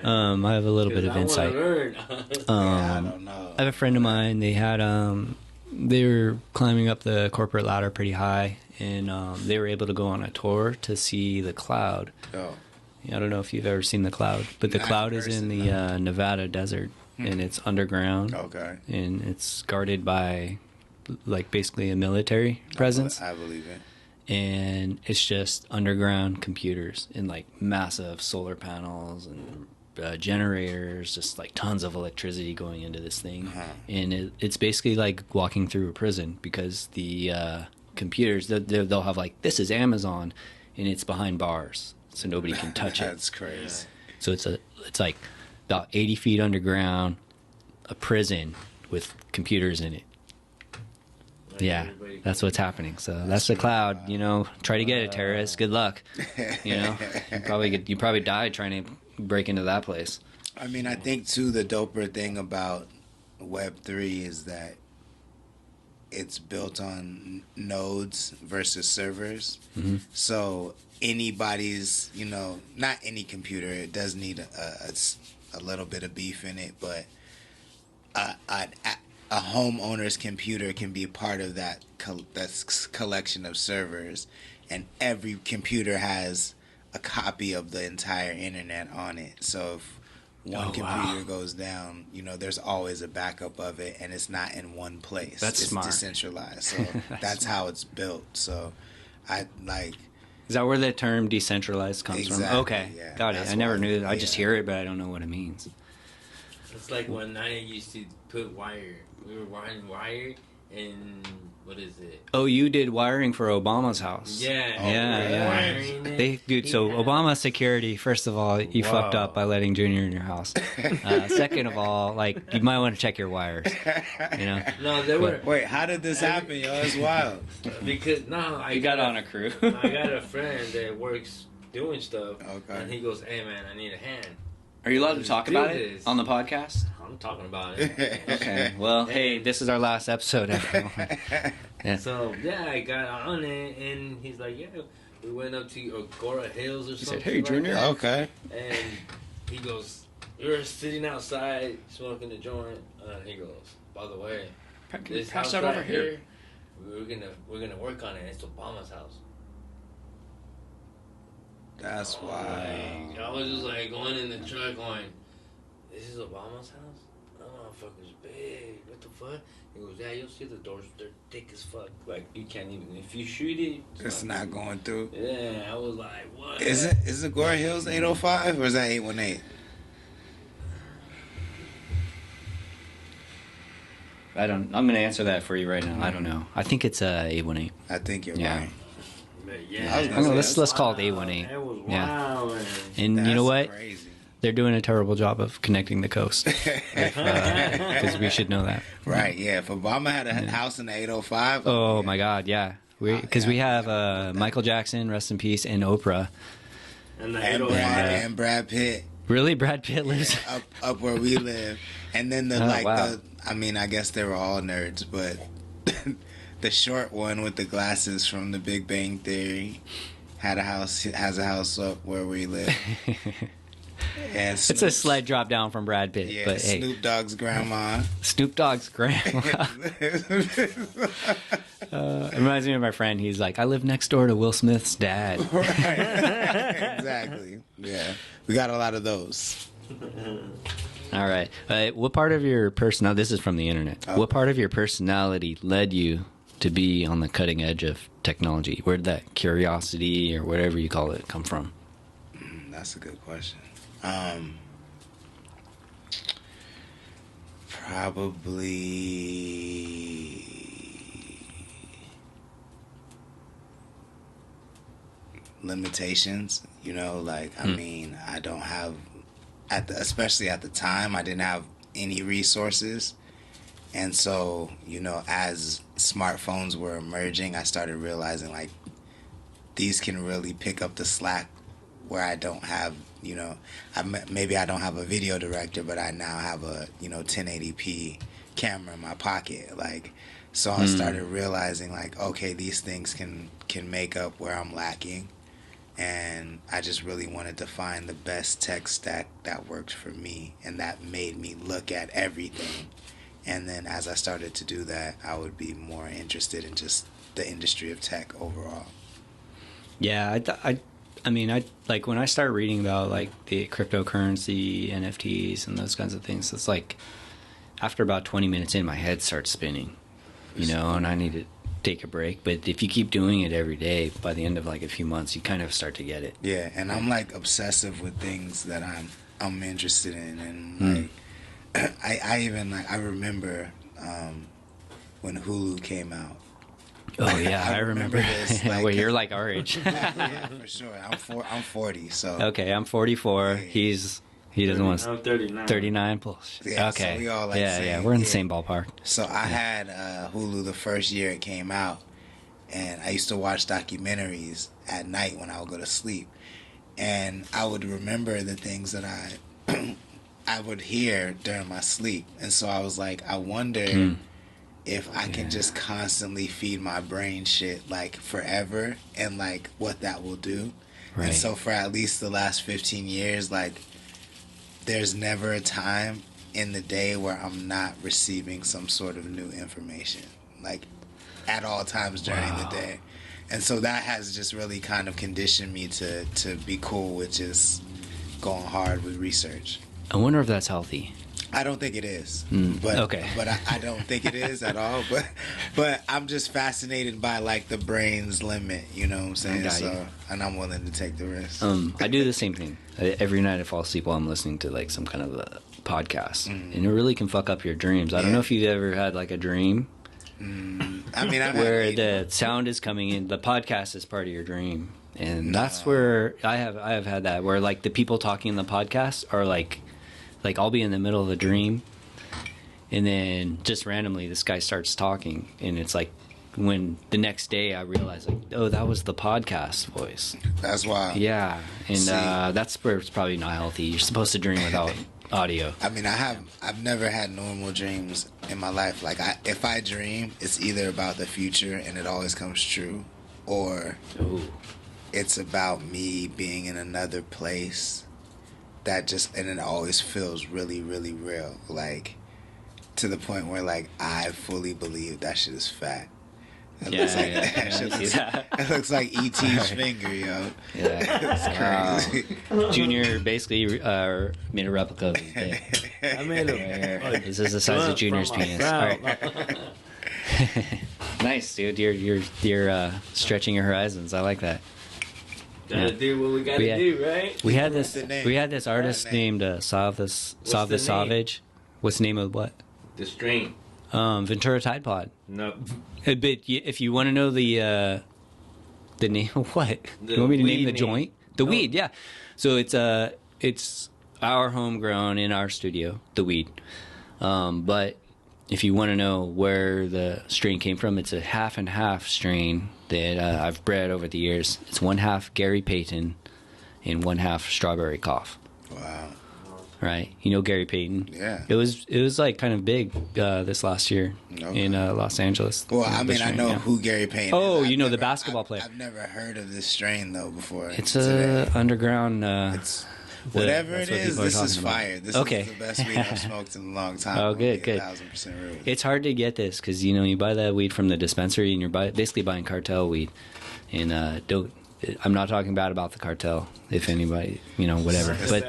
I have a little bit of insight. I don't know. I have a friend of mine. They were climbing up the corporate ladder pretty high, and they were able to go on a tour to see the cloud. Oh. I don't know if you've ever seen the cloud, but the cloud is in the Nevada desert, and it's underground. Okay. And it's guarded by, like, basically a military presence. I believe it. And it's just underground computers and, like, massive solar panels and generators, just, like, tons of electricity going into this thing. And it's basically like walking through a prison, because the computers, they'll have, like, this is Amazon, and it's behind bars, so nobody can touch it. That's crazy. So it's like about 80 feet underground, a prison with computers in it. Yeah, that's what's happening. So that's the cloud. Try to get it, terrorists. Good luck. You probably died trying to break into that place. I mean, I think too the doper thing about Web3 is that it's built on nodes versus servers. Mm-hmm. So anybody's, not any computer. It does need a little bit of beef in it, but a homeowner's computer can be part of that collection of servers, and every computer has a copy of the entire internet on it. So if one computer goes down, there's always a backup of it, and it's not in one place. That's it's smart. Decentralized. So that's how it's built. So I like. Is that where the term decentralized comes from? Okay, yeah, got it. I never knew that. I just hear it, but I don't know what it means. It's like when I used to put wire. We were wiring wire, and what is it? Oh, you did wiring for Obama's house. Yeah. So Obama's security, first of all, you fucked up by letting Junior in your house. Second of all, like, you might want to check your wires. No, they were. Wait, how did this happen, yo? It's wild. Because I got on a crew. I got a friend that works doing stuff, okay, and he goes, "Hey man, I need a hand." Are you allowed to talk about it on the podcast? I'm talking about it. Okay. Well, hey, this is our last episode, everyone. Yeah. So, I got on it, and he's like, yeah, we went up to Agora Hills or something. He said, hey, Junior. Like okay. And he goes, we were sitting outside smoking the joint, and he goes, by the way, this house right over here, we're gonna work on it. It's Obama's house. That's why. I was just like going in the truck going, this is Obama's house? That motherfucker's big. What the fuck? He goes, yeah, you'll see the doors. They're thick as fuck. Like, you can't even, if you shoot it. It's not going through. Yeah, I was like, what? Is it Agora Hills 805 or is that 818? I'm going to answer that for you right now. I don't know. I think it's 818. I think you're right. Yeah, let's call it 818. It was wild, and that's you know what? Crazy. They're doing a terrible job of connecting the coast. Because we should know that. Right, yeah. If Obama had a house in the 805. Oh, my God, yeah. Because we have Michael Jackson, rest in peace, and Oprah. And Brad Pitt. Really? Brad Pitt lives? Up where we live. And then I guess they were all nerds, but the short one with the glasses from The Big Bang Theory has a house up where we live. And it's a sled drop down from Brad Pitt. Yeah, but Snoop Dogg's grandma. Snoop Dogg's grandma. It reminds me of my friend. He's like, I live next door to Will Smith's dad. Right. Exactly. Yeah. We got a lot of those. All right. What part of your personality, this is from the internet, what part of your personality led you to be on the cutting edge of technology? Where did that curiosity or whatever you call it come from? That's a good question. Probably limitations, I mean, I don't have, especially at the time, I didn't have any resources. And so, as smartphones were emerging, I started realizing, these can really pick up the slack where I don't have, maybe I don't have a video director, but I now have a, 1080p camera in my pocket. So I started realizing, like, okay, these things can make up where I'm lacking. And I just really wanted to find the best tech stack that worked for me and that made me look at everything. And then as I started to do that, I would be more interested in just the industry of tech overall. Yeah, I mean, like when I started reading about like the cryptocurrency, NFTs, and those kinds of things, it's like after about 20 minutes in, my head starts spinning, you know, and I need to take a break. But if you keep doing it every day, by the end of like a few months, you kind of start to get it. Yeah, and I'm like obsessive with things that I'm interested in, and like I even like I remember when Hulu came out. Oh yeah, I remember this. Like, well, you're like our age. Yeah, for sure. I'm 40, so okay, I'm 44. Yeah. He doesn't want. I'm 39. 39 plus. Yeah, okay. So we all like yeah, we're in the same ballpark. So I had Hulu the first year it came out, and I used to watch documentaries at night when I would go to sleep, and I would remember the things that I would hear during my sleep, and so I was like, I wonder if I can just constantly feed my brain shit like forever, and like what that will do. Right. And so for at least the last 15 years, like, there's never a time in the day where I'm not receiving some sort of new information, like at all times during the day. And so that has just really kind of conditioned me to be cool with just going hard with research. I wonder if that's healthy. I don't think it is, but I don't think it is at all. But I'm just fascinated by like the brain's limit, you know what I'm saying? So, and I'm willing to take the risk. I do the same thing every night. I fall asleep while I'm listening to like some kind of a podcast, and it really can fuck up your dreams. I don't know if you've ever had like a dream. I mean, where the sound is coming in, the podcast is part of your dream, and that's where I have had that where like the people talking in the podcast are like I'll be in the middle of a dream, and then just randomly this guy starts talking, and it's like when the next day I realize like, oh, that was the podcast voice. That's wild. Yeah, and that's where it's probably not healthy. You're supposed to dream without audio. I mean, I've never had normal dreams in my life. Like if I dream, it's either about the future and it always comes true, or it's about me being in another place. And it always feels really, really real, like to the point where like I fully believe that shit is fat. It looks like E.T.'s finger, yo. Yeah, it's crazy. Junior basically made a replica of his dick. I made it. This is the size of Junior's penis. All right. Nice, dude. You're stretching your horizons. I like that. Gotta do what we gotta do, right? We had this artist named Sav Savage. What's the name of what? The strain. Ventura Tide Pod. No. But if you want to know the name of what? You want me to name the joint? The weed, yeah. So it's our homegrown in our studio, the weed. But if you want to know where the strain came from, it's a half and half strain that I've bred over the years. It's 1/2 Gary Payton and 1/2 Strawberry Cough. Wow. Right, you know Gary Payton. Yeah. It was like kind of big this last year in Los Angeles. Well, I mean, I know who Gary Payton is. Oh, you know the basketball player. I've never heard of this strain though before. It's a underground. Whatever it is, this is fire. This okay. is the best weed I've smoked in a long time. Oh, good. 1,000% real. It's hard to get this because you buy that weed from the dispensary and you're basically buying cartel weed, and I'm not talking bad about the cartel. If anybody, whatever. But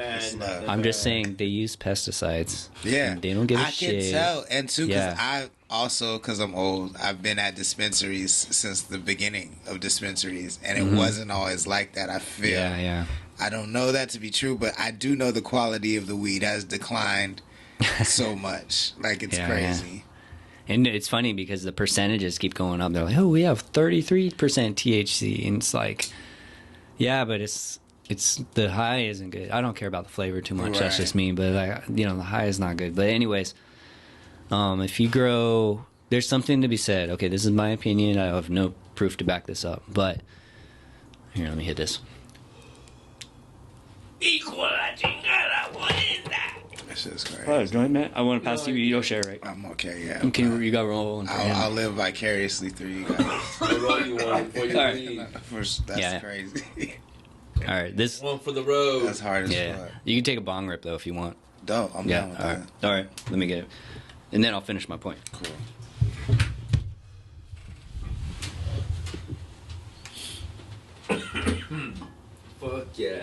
I'm just saying they use pesticides. Yeah, they don't give a shit. I can tell, and too, because I'm old, I've been at dispensaries since the beginning of dispensaries, and it wasn't always like that. I feel. Yeah. I don't know that to be true, but I do know the quality of the weed has declined so much. Like, it's crazy. Yeah. And it's funny because the percentages keep going up. They're like, oh, we have 33% THC. And it's like, yeah, but it's the high isn't good. I don't care about the flavor too much. Right. That's just me. But, the high is not good. But anyways, if you grow, there's something to be said. Okay, this is my opinion. I have no proof to back this up. But here, let me hit this. Hijo de la chingada, what is that? That's just crazy. Oh, joint, man. I want to pass you. You don't share, right? I'm okay, yeah. You got roll. I'll live vicariously through you guys. I'll roll you one before you leave. That's crazy. All right, this one for the road. That's hard as fuck. You can take a bong rip though if you want. Dope. I'm down with that. All right, let me get it, and then I'll finish my point. Cool. Fuck yeah.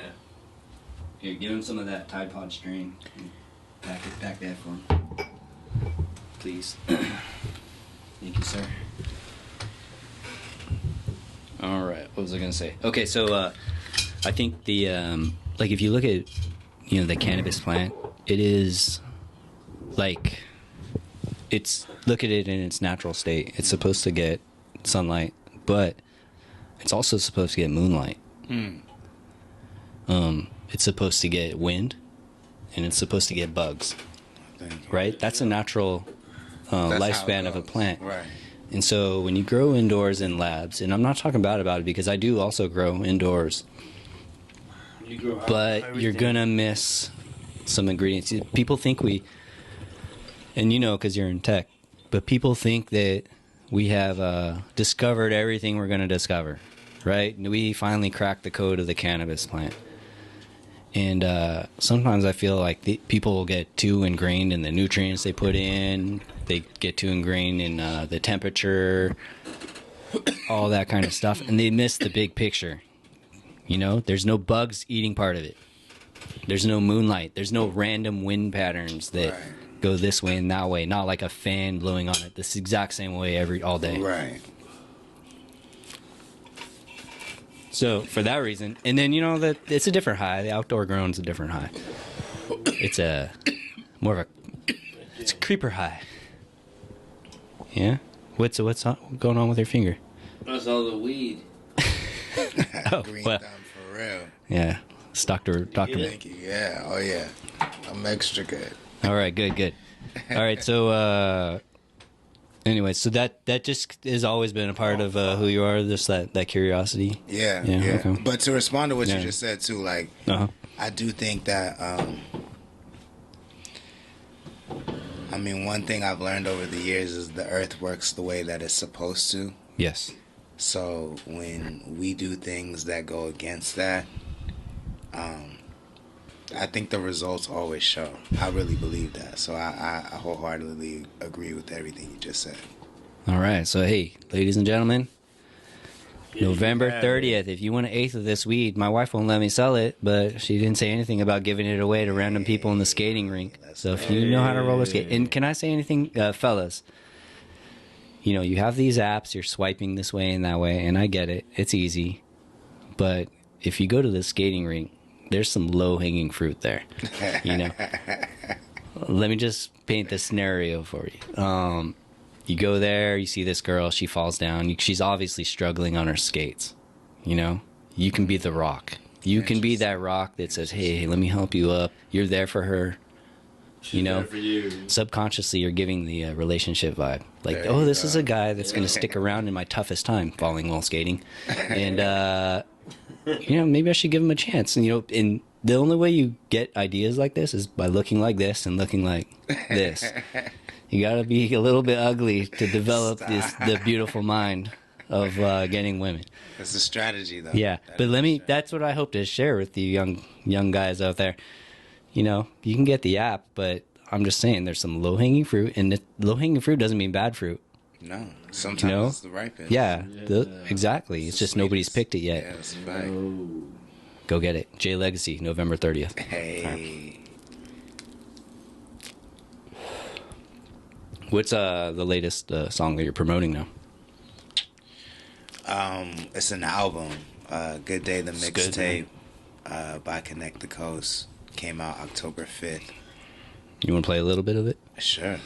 Here, give him some of that Tide Pod string. Pack that for him, please. Thank you, sir. All right, what was I gonna say? Okay, so I think the like if you look at the cannabis plant, it is like look at it in its natural state. It's supposed to get sunlight, but it's also supposed to get moonlight. It's supposed to get wind, and it's supposed to get bugs. Right? That's a natural lifespan of a plant. Right. And so when you grow indoors in labs, and I'm not talking bad about it because I do also grow indoors, but you're gonna miss some ingredients. People think and because you're in tech, but people think that we have discovered everything we're gonna discover, right? We finally cracked the code of the cannabis plant. And sometimes I feel like people will get too ingrained in the nutrients they put in. They get too ingrained in the temperature, all that kind of stuff, and they miss the big picture. There's no bugs eating part of it. There's no moonlight. There's no random wind patterns that go this way and that way. Not like a fan blowing on it this exact same way all day. Right. So for that reason, and then that it's a different high. The outdoor grown is a different high. It's a creeper high. Yeah. What's going on with your finger? That's all the weed. Green thumb for real. Yeah. It's Dr. Thank you. Yeah. Oh yeah. I'm extra good. All right. Good. All right. So. Anyway, so that just has always been a part of who you are, just that curiosity. Yeah. Okay. But to respond to what you just said too, like I do think that one thing I've learned over the years is the earth works the way that it's supposed to. Yes. So when we do things that go against that, I think the results always show. I really believe that. So I wholeheartedly agree with everything you just said. All right. So, hey, ladies and gentlemen, November 30th, if you want an eighth of this weed, my wife won't let me sell it, but she didn't say anything about giving it away to random people in the skating rink. So if you know how to roller skate, and can I say anything, fellas? You have these apps, you're swiping this way and that way, and I get it. It's easy. But if you go to the skating rink, there's some low-hanging fruit there, Let me just paint the scenario for you. You go there, you see this girl, she falls down. She's obviously struggling on her skates, You can be the rock. You can be that rock that says, hey, let me help you up. You're there for her. She's there for you. Subconsciously, you're giving the relationship vibe. Like, this is a guy that's going to stick around in my toughest time, falling while skating. And... maybe I should give him a chance. And the only way you get ideas like this is by looking like this and looking like this. You got to be a little bit ugly to develop the beautiful mind of getting women. It's a strategy, though. Yeah, but that's what I hope to share with you young guys out there. You can get the app, but I'm just saying there's some low-hanging fruit, and low-hanging fruit doesn't mean bad fruit. No, sometimes it's the ripest. Yeah, exactly. It's just nobody's picked it yet. Yeah, that's right. Go get it. J Legacy, November 30th. Hey. What's the latest song that you're promoting now? It's an album. Good Day, the mixtape by Connect the Coast. Came out October 5th. You want to play a little bit of it? Sure.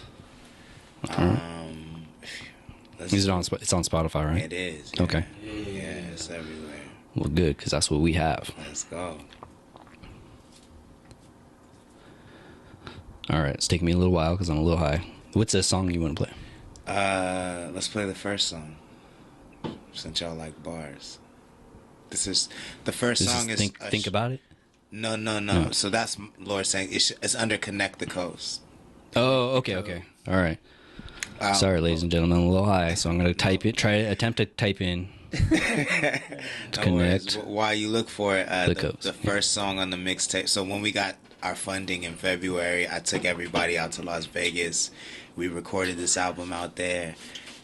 Is it on? It's on Spotify, right? It is. Yeah. Okay. Yeah, it's everywhere. Well, good, because that's what we have. Let's go. All right, it's taking me a little while because I'm a little high. What's a song you want to play? Let's play the first song. Since y'all like bars. The first song is Think About It? No. So that's Lorde saying it's under Connect the Coast. Oh, okay. All right. Sorry, ladies and gentlemen, I'm a little high, so I'm going to attempt to type in to connect. While you look for it, the first song on the mixtape. So when we got our funding in February, I took everybody out to Las Vegas. We recorded this album out there.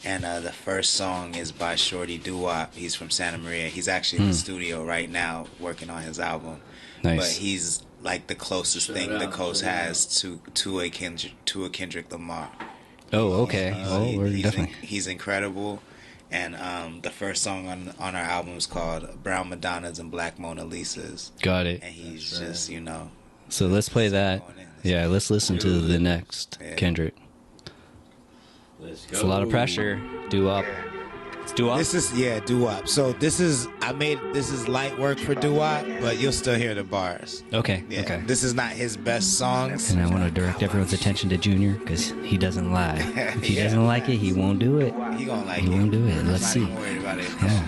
And the first song is by Shorty Doo-Wop. He's from Santa Maria. He's actually in the studio right now working on his album. Nice. But he's like the closest thing the coast has to a Kendrick Lamar. Oh, okay. Definitely. He's incredible. And the first song on our album is called Brown Madonnas and Black Mona Lisas. Got it. And he's just, you know. So let's play that. Yeah, let's listen to the next Kendrick. Let's go. It's a lot of pressure. Doo-Wop. It's Doo-Wop? This is, Doo-Wop. So this is light work for Doo-Wop, but you'll still hear the bars. Okay, Yeah. okay. This is not his best songs. And I want to direct everyone's attention to Junior, because he doesn't lie. If he doesn't like it, he won't do it. He gonna like He it. won't do it. Let's see. I'm not even worried about it. Yeah.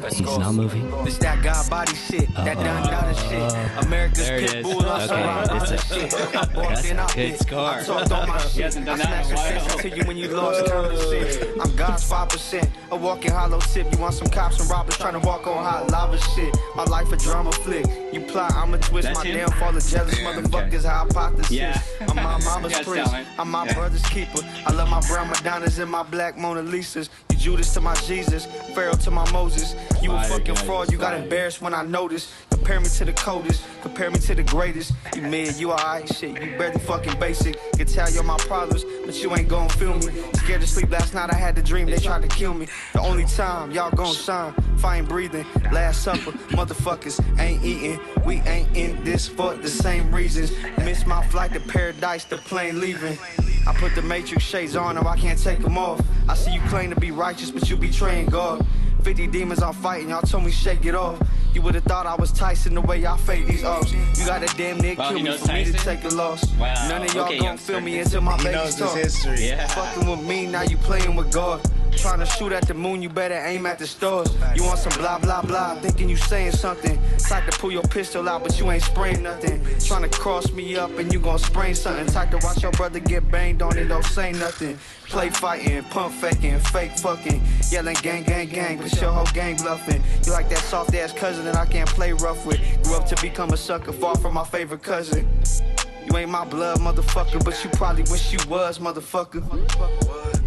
He's not moving. This that God body shit, that Don shit. America's There it pit is. bull on Okay, some it's a- shit. that's a good score. I talked on my shit. hasn't done that in a I smashed while. your sense to you when you lost consciousness. I'm God's 5%, a walking hollow tip. You want some cops and robbers trying to walk on hot lava shit. My life a drama flick. You plot, I'ma twist That's my him? downfall of jealous motherfuckers. Hypothesis. Yeah. I'm my mama's Yes, priest. talent. I'm my brother's keeper. I love my brown Madonnas and my black Mona Lisas. You Judas to my Jesus, Pharaoh to my Moses. You a fucking fraud, you got embarrassed when I noticed. Compare me to the coldest, compare me to the greatest. You mid, you alright, shit, you barely fucking basic. Can tell you're my problems, but you ain't gon' feel me. Scared to sleep last night, I had the dream, they tried to kill me. The only time y'all gon' shine, if I ain't breathing. Last supper, motherfuckers ain't eating. We ain't in this for the same reasons. Miss my flight to paradise, the plane leaving. I put the Matrix shades on, or I can't take them off. I see you claim to be righteous, but you betraying God. 50 demons I'm fighting, y'all told me shake it off. You would've thought I was Tyson the way I fade these offs. You gotta damn near kill me for me to take a loss. Wow. None of y'all Okay, gon' youngster. feel me until my He babies knows talk. this history. Yeah. Fucking with me, now you playing with God. Trying to shoot at the moon, you better aim at the stars. You want some blah blah blah, thinking you saying something. Type to pull your pistol out, but you ain't spraying nothing. Trying to cross me up and you gon' sprain something. Type to watch your brother get banged on and don't say nothing. Play fighting, pump faking, fake fucking, yelling gang gang gang, but your whole gang bluffing. You like that soft ass cousin that I can't play rough with. Grew up to become a sucker, far from my favorite cousin. You ain't my blood, motherfucker, but you probably wish you was, motherfucker.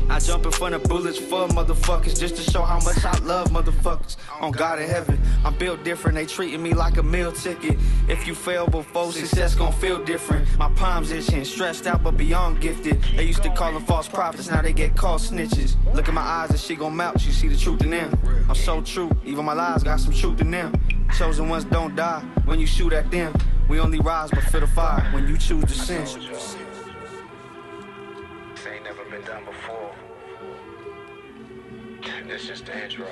I jump in front of bullets for motherfuckers just to show how much I love motherfuckers. On God in heaven, I'm built different, they treating me like a meal ticket. If you fail before, success gon' feel different. My palms itching, stressed out but beyond gifted. They used to call them false prophets, now they get called snitches. Look in my eyes and she gon' melt, you see the truth in them. I'm so true, even my lies got some truth in them. Chosen ones don't die when you shoot at them. We only rise but feel the fire when you choose to sin. This ain't never been done before. It's just the intro.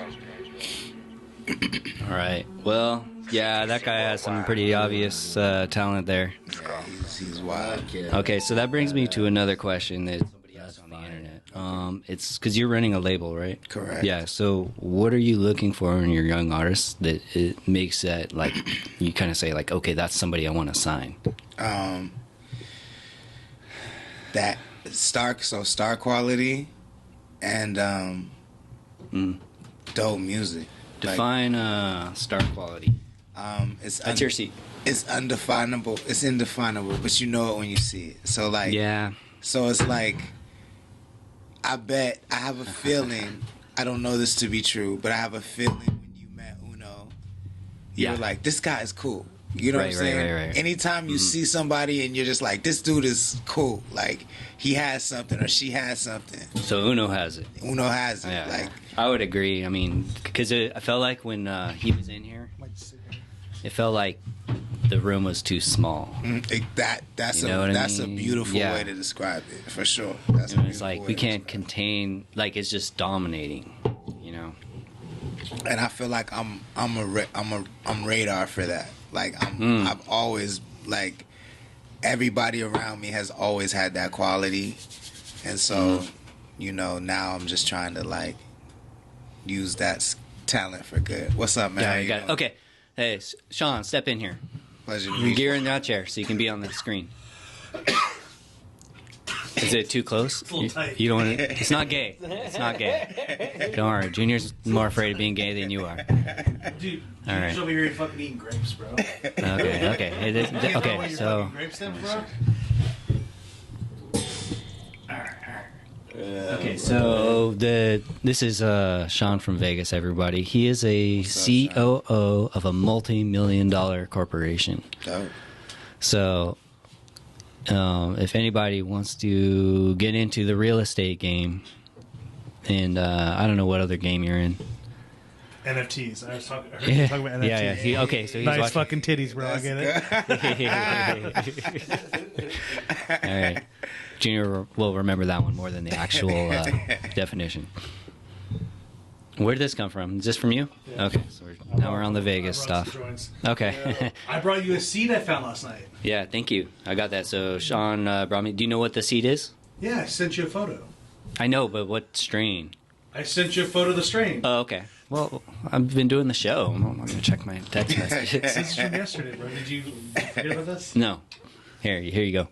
All right. Well, yeah, that guy has some pretty obvious talent there. Yeah, he's wild. Okay, so that brings me to another question that somebody asked on the internet. It's because you're running a label, right? Correct. Yeah. So, what are you looking for in your young artists that it makes that like you kind of say like, okay, that's somebody I want to sign? That star quality and dope music. Define star quality. It's your seat. It's undefinable. It's indefinable, but you know it when you see it. So like, Yeah. So it's like, I have a feeling. I don't know this to be true, but I have a feeling when you met Uno, you were like, this guy is cool. You know what I'm saying? Right. Anytime you see somebody and you're just like, this dude is cool. Like, he has something or she has something. So Uno has it. Uno has it. Yeah. Like, I would agree. I mean, because I felt like when he was in here, it felt like the room was too small. that's You know what I that's a mean? beautiful Yeah. way to describe it, for sure. That's a It's beautiful like way we to can't describe contain. Like it's just dominating. You know. it. And I feel like I'm radar for that. Like I've always, like, everybody around me has always had that quality, and so you know, now I'm just trying to like use that talent for good. What's up, man? Yeah, you got it. Okay. Hey, Sean, step in here. Pleasure to You meet gear in that chair so you can be on the screen. Is it too close? You don't want to... It's not gay. It's not gay. Don't worry. Junior's more afraid of being gay than you are. Dude, all right. Junior's over here fucking eating grapes, bro. Okay. Okay, so... Grapes then, bro? Okay, so this is Sean from Vegas, everybody. He is a COO of a multi-million-dollar corporation. Oh. So, if anybody wants to get into the real estate game, and I don't know what other game you're in. NFTs. I heard you talking about NFTs. Yeah. Okay, so he's nice watching. Fucking titties, bro. I get it. All right. Junior will remember that one more than the actual definition. Where did this come from? Is this from you? Yeah. Okay, so now we're on the Vegas stuff. Okay. I brought you a seed I found last night. Yeah, thank you. I got that. So Sean brought me... Do you know what the seed is? Yeah, I sent you a photo. I know, but what strain? I sent you a photo of the strain. Oh, okay. Well, I've been doing the show. I'm not going to check my text messages. This is from yesterday, bro. Did you forget about this? No. Here you go.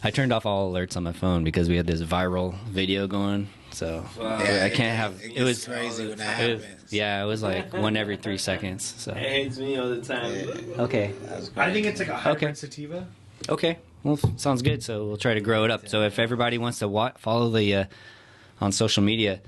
I turned off all alerts on my phone because we had this viral video going. So I can't have... It was crazy when that happens. It was like one every 3 seconds. So. It hates me all the time. Yeah. Okay. I think it's like a hybrid sativa. Okay. Well, sounds good. So we'll try to grow it up. So if everybody wants to follow the... on social media,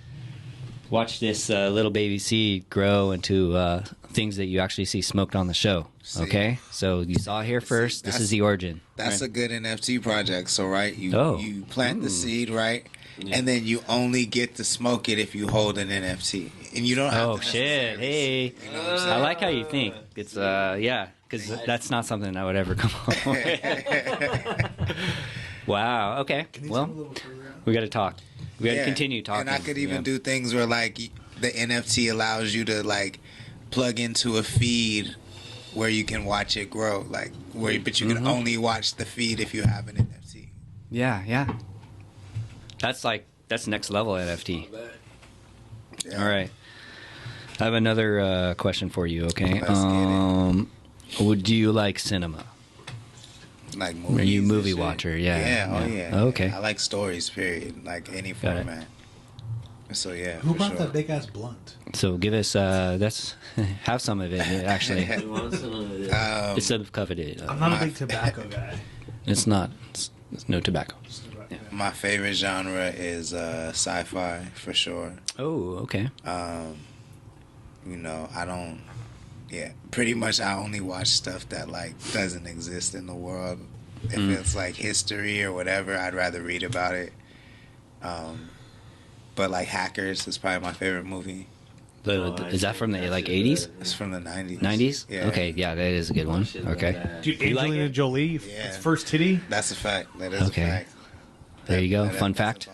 watch this little baby seed grow into things that you actually see smoked on the show. Okay, so you saw it here first. This is the origin. That's right? A good NFT project. So you plant the seed, right? Yeah. And then you only get to smoke it if you hold an NFT, and you don't have. Oh shit! Hey, you know I like how you think. It's because that's not something I would ever come up with. Wow. Okay. Well, we got to talk. We got to continue talking. And I could even do things where like the NFT allows you to like plug into a feed where you can watch it grow, like but you can only watch the feed if you have an NFT. Yeah. That's next level NFT. Yeah. All right. I have another question for you. Okay. Would you like cinema? Like movies? Are you a movie watcher? Yeah. Yeah. Okay. I like stories. Period. Like any format. So yeah. Who bought that big ass blunt? So give us have some of it actually. It's a coveted. I'm not a big tobacco guy. It's not. It's no tobacco. Yeah. My favorite genre is sci-fi for sure. Oh, okay. Pretty much I only watch stuff that like doesn't exist in the world. If it's like history or whatever, I'd rather read about it. But like Hackers is probably my favorite movie. Is that from the 80s? It's from the 90s. 90s? Yeah. Okay, yeah, that is a good one. Okay. Dude, Angelina Jolie, first titty? That's a fact. That is a fact. There you go. Fun fact.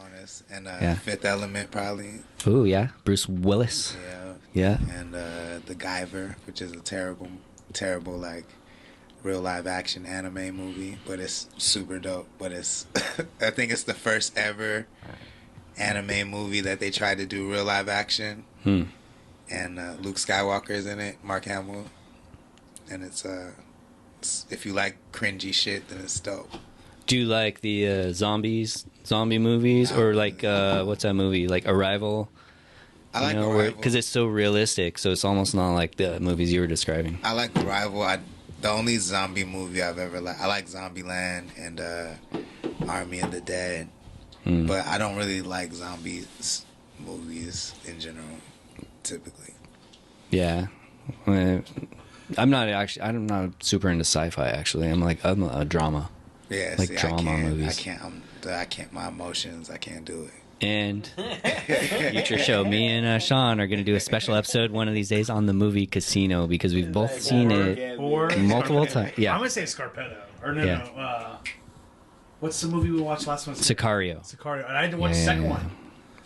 And Fifth Element probably. Ooh, yeah. Bruce Willis. Yeah. And The Guyver, which is a terrible like real live action anime movie, but it's super dope. But it's I think it's the first ever anime movie that they tried to do real live action. And Luke Skywalker's in it, Mark Hamill. And it's if you like cringy shit, then it's dope. Do you like the zombie movies, or like what's that movie, like Arrival? I like Arrival because it's so realistic, so it's almost not like the movies you were describing. I like Arrival. The only zombie movie I've ever liked, I like Zombieland and Army of the Dead, but I don't really like zombies movies in general, typically. Yeah, I'm not super into sci-fi actually. I'm a drama. Yeah, like drama movies. I can't. My emotions. I can't do it. And future show, me and Sean are going to do a special episode one of these days on the movie Casino because we've both seen it multiple times. Yeah, I'm going to say Scarpetto. Or no. What's the movie we watched last one? Sicario. And I had to watch the second one.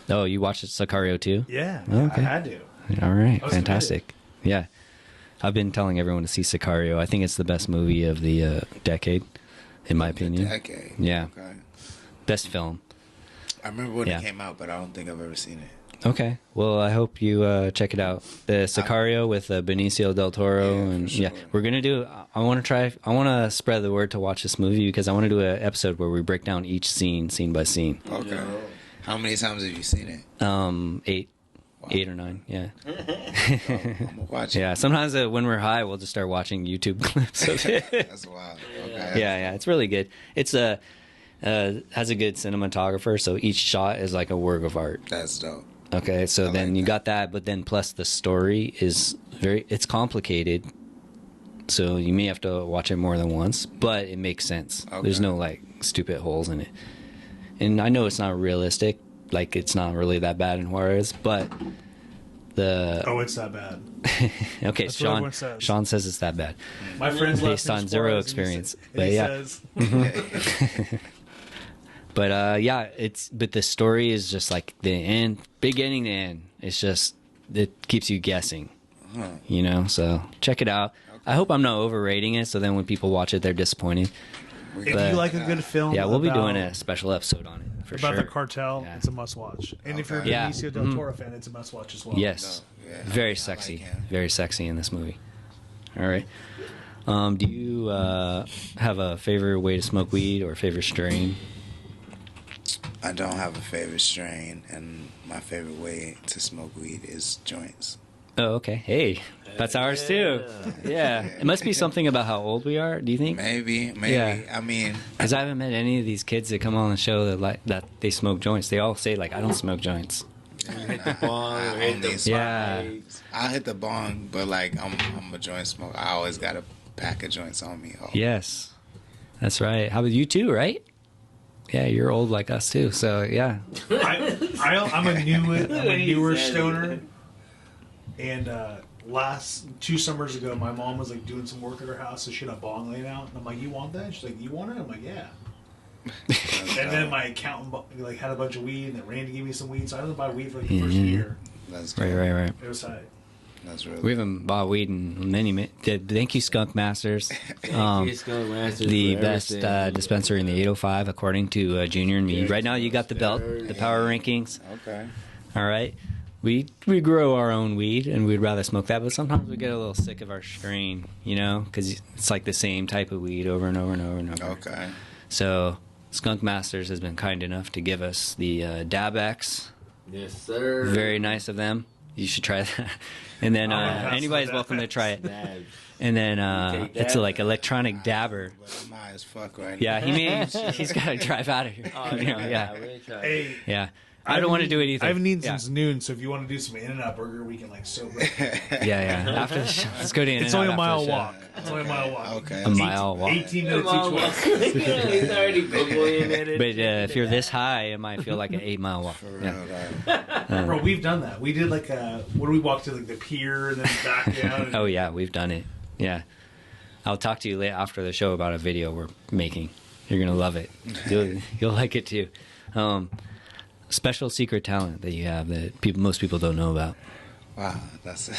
Oh, you watched Sicario too? Yeah. Okay. I had to. All right. Fantastic. Yeah. I've been telling everyone to see Sicario. I think it's the best movie of the decade, in my opinion. Decade. Yeah. Okay. Best film. I remember when it came out, but I don't think I've ever seen it. Okay. Well, I hope you check it out. The Sicario with Benicio del Toro, and sure. We're gonna do. I want to spread the word to watch this movie because I want to do an episode where we break down each scene by scene. Okay. Yeah. How many times have you seen it? 8. Wow. 8 or 9. Yeah. I'm gonna watch it. Yeah. Sometimes when we're high, we'll just start watching YouTube clips of it. That's wild. Okay. Yeah. It's really good. It's has a good cinematographer, so each shot is like a work of art. That's dope. Okay, so then you got that, but then plus the story is it's complicated, so you may have to watch it more than once, but it makes sense. Okay. There's no like stupid holes in it. And I know it's not realistic, like it's not really that bad in Juarez, but it's that bad. Okay, Sean says it's that bad. My friend's based on zero experience. But yeah. But but the story is just like the end, beginning to end. It's just it keeps you guessing, you know. So check it out. Okay. I hope I'm not overrating it, so then when people watch it, they're disappointed. If you like a good film, we'll be doing a special episode on it for sure. About the cartel, it's a must-watch. And if you're a Benicio del Toro fan, it's a must-watch as well. Yes, very sexy, very sexy in this movie. All right. Do you have a favorite way to smoke weed or favorite strain? I don't have a favorite strain, and my favorite way to smoke weed is joints. Oh, okay. Hey, that's ours too. Yeah. It must be something about how old we are, do you think? Maybe. Yeah. I mean... Because I haven't met any of these kids that come on the show that they smoke joints. They all say, like, I don't smoke joints. Hit the bong, I'll hit the bong, but, like, I'm a joint smoker. I always got a pack of joints on me. Yes. That's right. How about you too, right? Yeah, you're old like us too, so yeah. I'm a newer stoner, and last 2 summers ago, my mom was like doing some work at her house, so she had a bong laying out, and I'm like, "You want that?" She's like, "You want it?" I'm like, "Yeah." And then my accountant like had a bunch of weed, and then Randy gave me some weed, so I didn't buy weed for like the first year. That's cool. Right. It was tight. We haven't bought weed in many. Thank you, Skunk Masters. Thank you, Skunk Masters. The best dispensary in the 805, according to Junior and me. Right now, you got the belt, the power rankings. Okay. All right. We grow our own weed, and we'd rather smoke that, but sometimes we get a little sick of our strain, you know, because it's like the same type of weed over and over and over and over. Okay. So Skunk Masters has been kind enough to give us the Dabex. Yes, sir. Very nice of them. You should try that. And then anybody's welcome to try it. And then it's like electronic dabber. I'm high as fuck right now. Yeah, he's got to drive out of here. Yeah. I don't want to do it either. I haven't eaten since noon, so if you want to do some In-N-Out Burger, we can like sober. Yeah. After the show, let's go to In-N-Out. It's only a mile walk. Okay. A mile walk. 18 minutes each way. He's already big. But if you're this high, it might feel like an 8-mile walk. Bro, we've done that. We did like what do we walk to, like the pier and then back down? Oh yeah, we've done it. Yeah. I'll talk to you later after the show about a video we're making. You're gonna love it. You'll like it too. Special secret talent that you have that most people don't know about. Wow, that's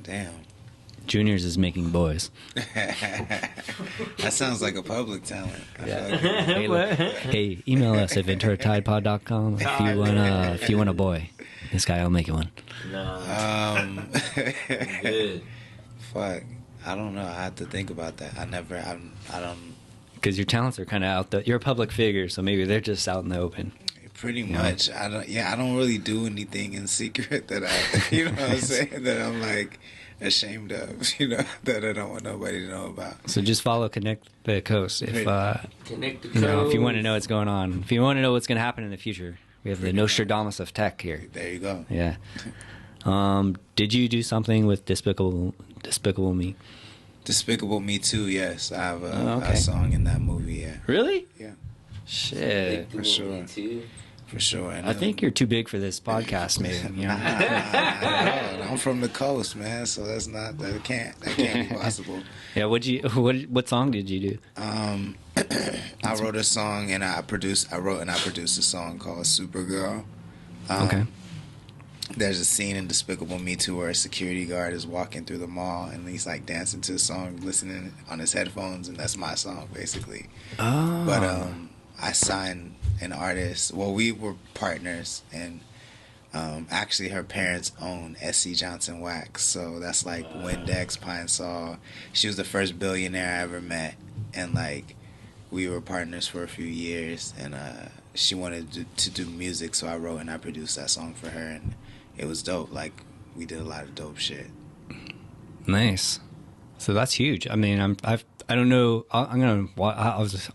damn. Juniors is making boys. That sounds like a public talent. Hey, email us at venturatidepod.com if you want a boy. This guy will make you one. No. Good. Fuck. I don't know. I have to think about that. I don't. Because your talents are kind of out there. You're a public figure, so maybe they're just out in the open. Pretty much. I don't really do anything in secret that you know what I'm saying, that I'm like ashamed of, you know, that I don't want nobody to know about. So just follow Connect the Coast if Connect the Coast. If you want to know what's going on, if you want to know what's going to happen in the future, we have the Nostradamus of tech here. There you go. Yeah. Did you do something with Despicable Me? Despicable Me 2, yes. I have a song in that movie. Yeah. Really? Yeah. Shit. For sure. For sure. I think you're too big for this podcast, maybe. You know? I'm from the coast, man. So that can't be possible. Yeah. What song did you do? I wrote a song and I produced a song called Supergirl. Okay. There's a scene in Despicable Me 2 where a security guard is walking through the mall and he's like dancing to a song, listening on his headphones, and that's my song basically. Oh. But I signed an artist. Well, we were partners, and Actually, her parents own SC Johnson Wax, so that's like Windex, Pine Sol. She was the first billionaire I ever met, and like we were partners for a few years, and she wanted to do music, so I wrote and I produced that song for her, and it was dope. Like we did a lot of dope shit. Nice. So that's huge. I mean, I don't know. I'm gonna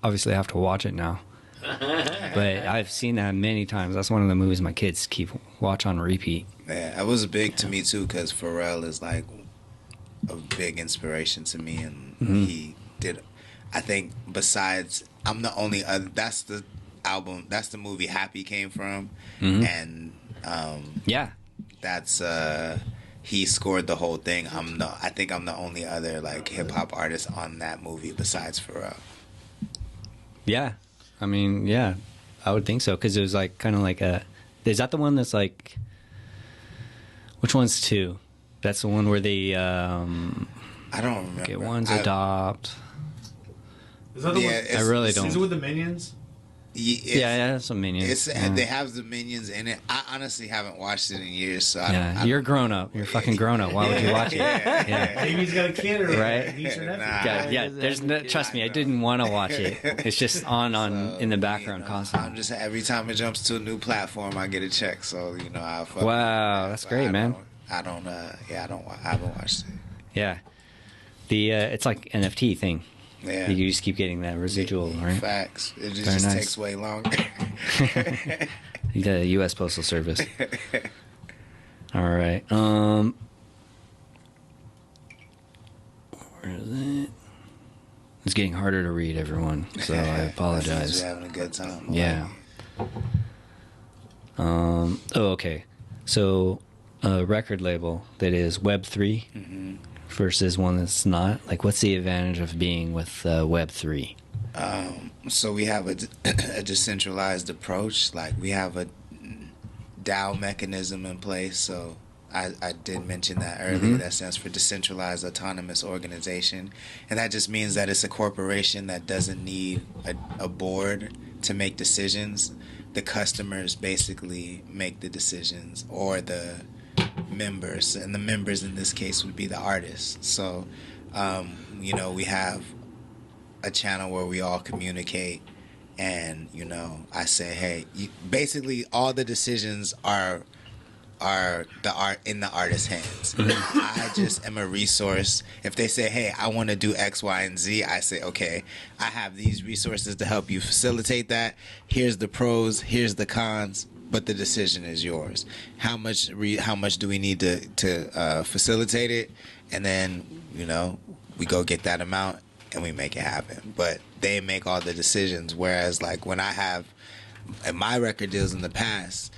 obviously have to watch it now. But I've seen that many times. That's one of the movies my kids keep watch on repeat. Yeah, it was big to me too, because Pharrell is like a big inspiration to me, and he did. I think besides, I'm the only other. That's the album. That's the movie Happy came from, and yeah, that's he scored the whole thing. I think I'm the only other like hip hop artist on that movie besides Pharrell. Yeah. I mean, yeah, I would think so, because it was like kind of like a. Is that the one that's like? Which one's 2? That's the one where they. I don't remember. Get one's adopt. Is that the one? I really don't. Is it with the Minions? Yeah, some Minions. They have the Minions in it. I honestly haven't watched it in years, so I don't. You're grown up. You're fucking grown up. Why would you watch it? Yeah. Maybe he's got a kid or right? Niece or nephew. Yeah. There's no, trust me, I didn't want to watch it. It's just on in the background constantly. I'm just every time it jumps to a new platform, I get a check. So I. Wow, that's great, man. I haven't watched it. Yeah, it's like NFT thing. Yeah. You just keep getting that residual, right? Facts. It just takes way longer. The U.S. Postal Service. All right. Where is it? It's getting harder to read, everyone. So I apologize. You're having a good time. Yeah. Okay. So a record label that is Web3 versus one that's not. Like, what's the advantage of being with Web3? So we have a decentralized approach. Like, we have a DAO mechanism in place. So I did mention that earlier. That stands for Decentralized Autonomous Organization. And that just means that it's a corporation that doesn't need a board to make decisions. The customers basically make the decisions, or the members, and the members in this case would be the artists. So we have a channel where we all communicate, and I say, hey, basically all the decisions are in the artist's hands. I just am a resource. If they say, hey, I want to do X, Y, and Z, I say, okay, I have these resources to help you facilitate that. Here's the pros, here's the cons, but the decision is yours. How much do we need to facilitate it? And then, we go get that amount and we make it happen. But they make all the decisions, whereas like when I have in my record deals in the past,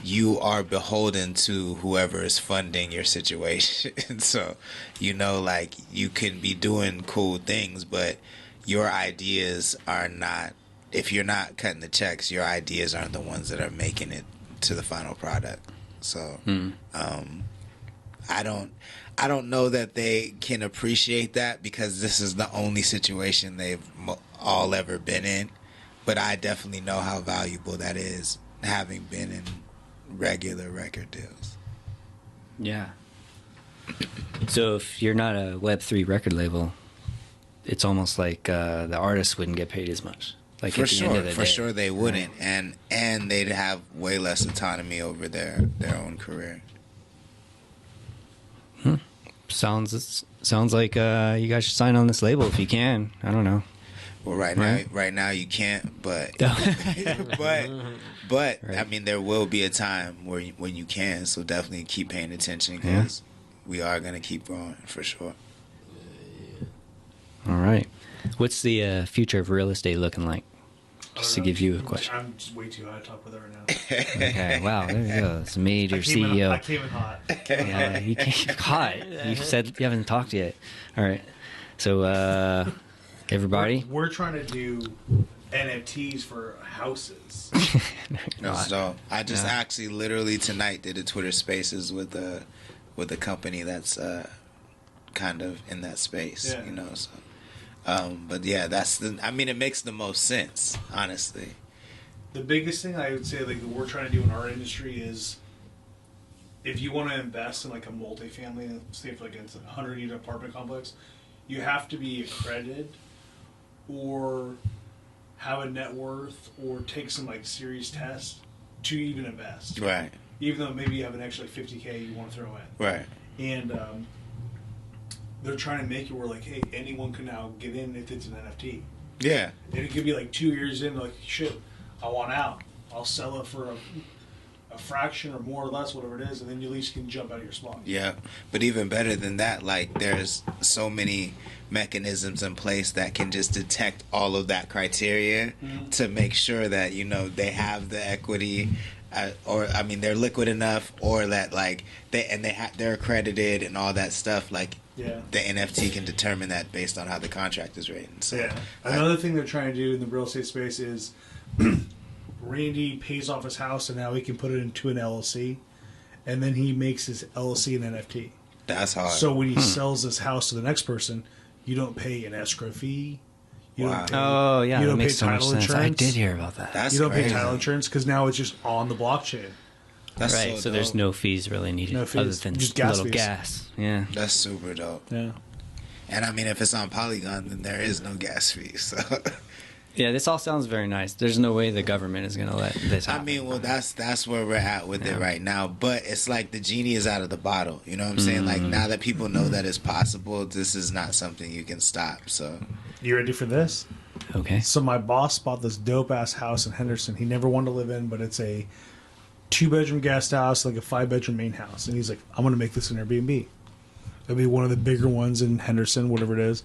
you are beholden to whoever is funding your situation. So, like you can be doing cool things, but your ideas are not, if you're not cutting the checks, your ideas aren't the ones that are making it to the final product. So, I don't know that they can appreciate that, because this is the only situation they've all ever been in. But I definitely know how valuable that is, having been in regular record deals. Yeah. So if you're not a Web3 record label, it's almost like the artists wouldn't get paid as much. Like for at the end of the day. sure they wouldn't, and they'd have way less autonomy over their own career. Sounds like you guys should sign on this label if you can. I don't know. Well, right now you can't, but right. I mean, there will be a time when you can. So definitely keep paying attention, because we are gonna keep growing for sure. All right. What's the future of real estate looking like? Just to give you a question. I'm just way too high to talk with her right now. Okay, wow, there you go. It's a major CEO. I came in hot. Yeah, you came hot. You said you haven't talked yet. All right. So, everybody? We're trying to do NFTs for houses. So I just actually literally tonight did a Twitter Spaces with a company that's kind of in that space, So, but yeah, it makes the most sense, honestly. the biggest thing I would say, like, we're trying to do in our industry is, if you want to invest in like a multifamily, say for like a 100-unit apartment complex, you have to be accredited or have a net worth or take some like serious tests to even invest. Right. Even though maybe you have an extra like $50K you want to throw in. Right. And they're trying to make it where like, hey, anyone can now get in if it's an NFT. Yeah. And it could be like 2 years in, like, shit, I want out. I'll sell it for a fraction or more or less, whatever it is, and then you at least can jump out of your spot. Yeah, but even better than that, like, there's so many mechanisms in place that can just detect all of that criteria to make sure that, you know, they have the equity, or I mean, they're liquid enough, or that like they're accredited and all that stuff. Like, the NFT can determine that based on how the contract is written. So, another thing they're trying to do in the real estate space is. Randy pays off his house, and now he can put it into an LLC, and then he makes his LLC an NFT. That's hard. So when he sells this house to the next person, you don't pay an escrow fee. You don't pay, you don't pay title insurance. I did hear about that. You don't pay title insurance because now it's just on the blockchain. That's right. So there's no fees really needed, other than just gas little fees. Gas. Yeah, that's super dope. Yeah, and I mean, if it's on Polygon, then there is no gas fees. So. Yeah, this all sounds very nice. There's no way the government is going to let this happen. I mean, well, that's where we're at with it right now. But it's like the genie is out of the bottle. You know what I'm saying? Like, now that people know that it's possible, this is not something you can stop. So, you ready for this? Okay. So my boss bought this dope-ass house in Henderson. He never wanted to live in, but it's a 2-bedroom guest house, like a 5-bedroom main house. And he's like, I'm going to make this an Airbnb. It'll be one of the bigger ones in Henderson, whatever it is.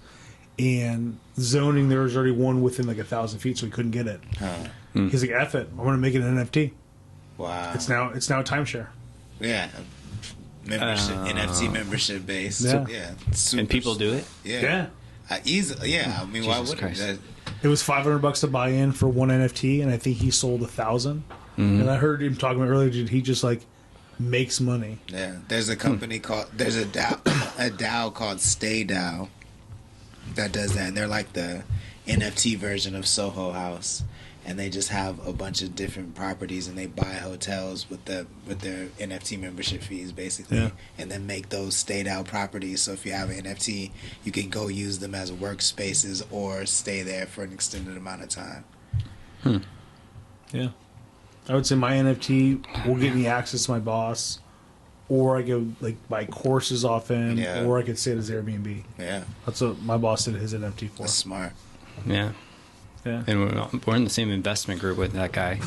And zoning, there was already one within like 1,000 feet, so he couldn't get it. He's like, "F it, I'm gonna make it an NFT." Wow! It's now timeshare. Yeah, membership, NFT membership based. Yeah. And people do it. Yeah. Easily. Yeah. I mean, why wouldn't it? It was $500 to buy in for one NFT, and I think he sold 1,000. And I heard him talking about earlier. He just like makes money. Yeah. There's a company called a DAO called Stay DAO. That does that, and they're like the NFT version of Soho House, and they just have a bunch of different properties, and they buy hotels with their NFT membership fees, basically, and then make those stayed out properties. So if you have an NFT, you can go use them as workspaces or stay there for an extended amount of time. Yeah, I would say my NFT will give me access to my boss. Or I could like buy courses off him, or I could stay at his Airbnb. Yeah, that's what my boss did his NFT for. That's smart. Yeah. And we're in the same investment group with that guy.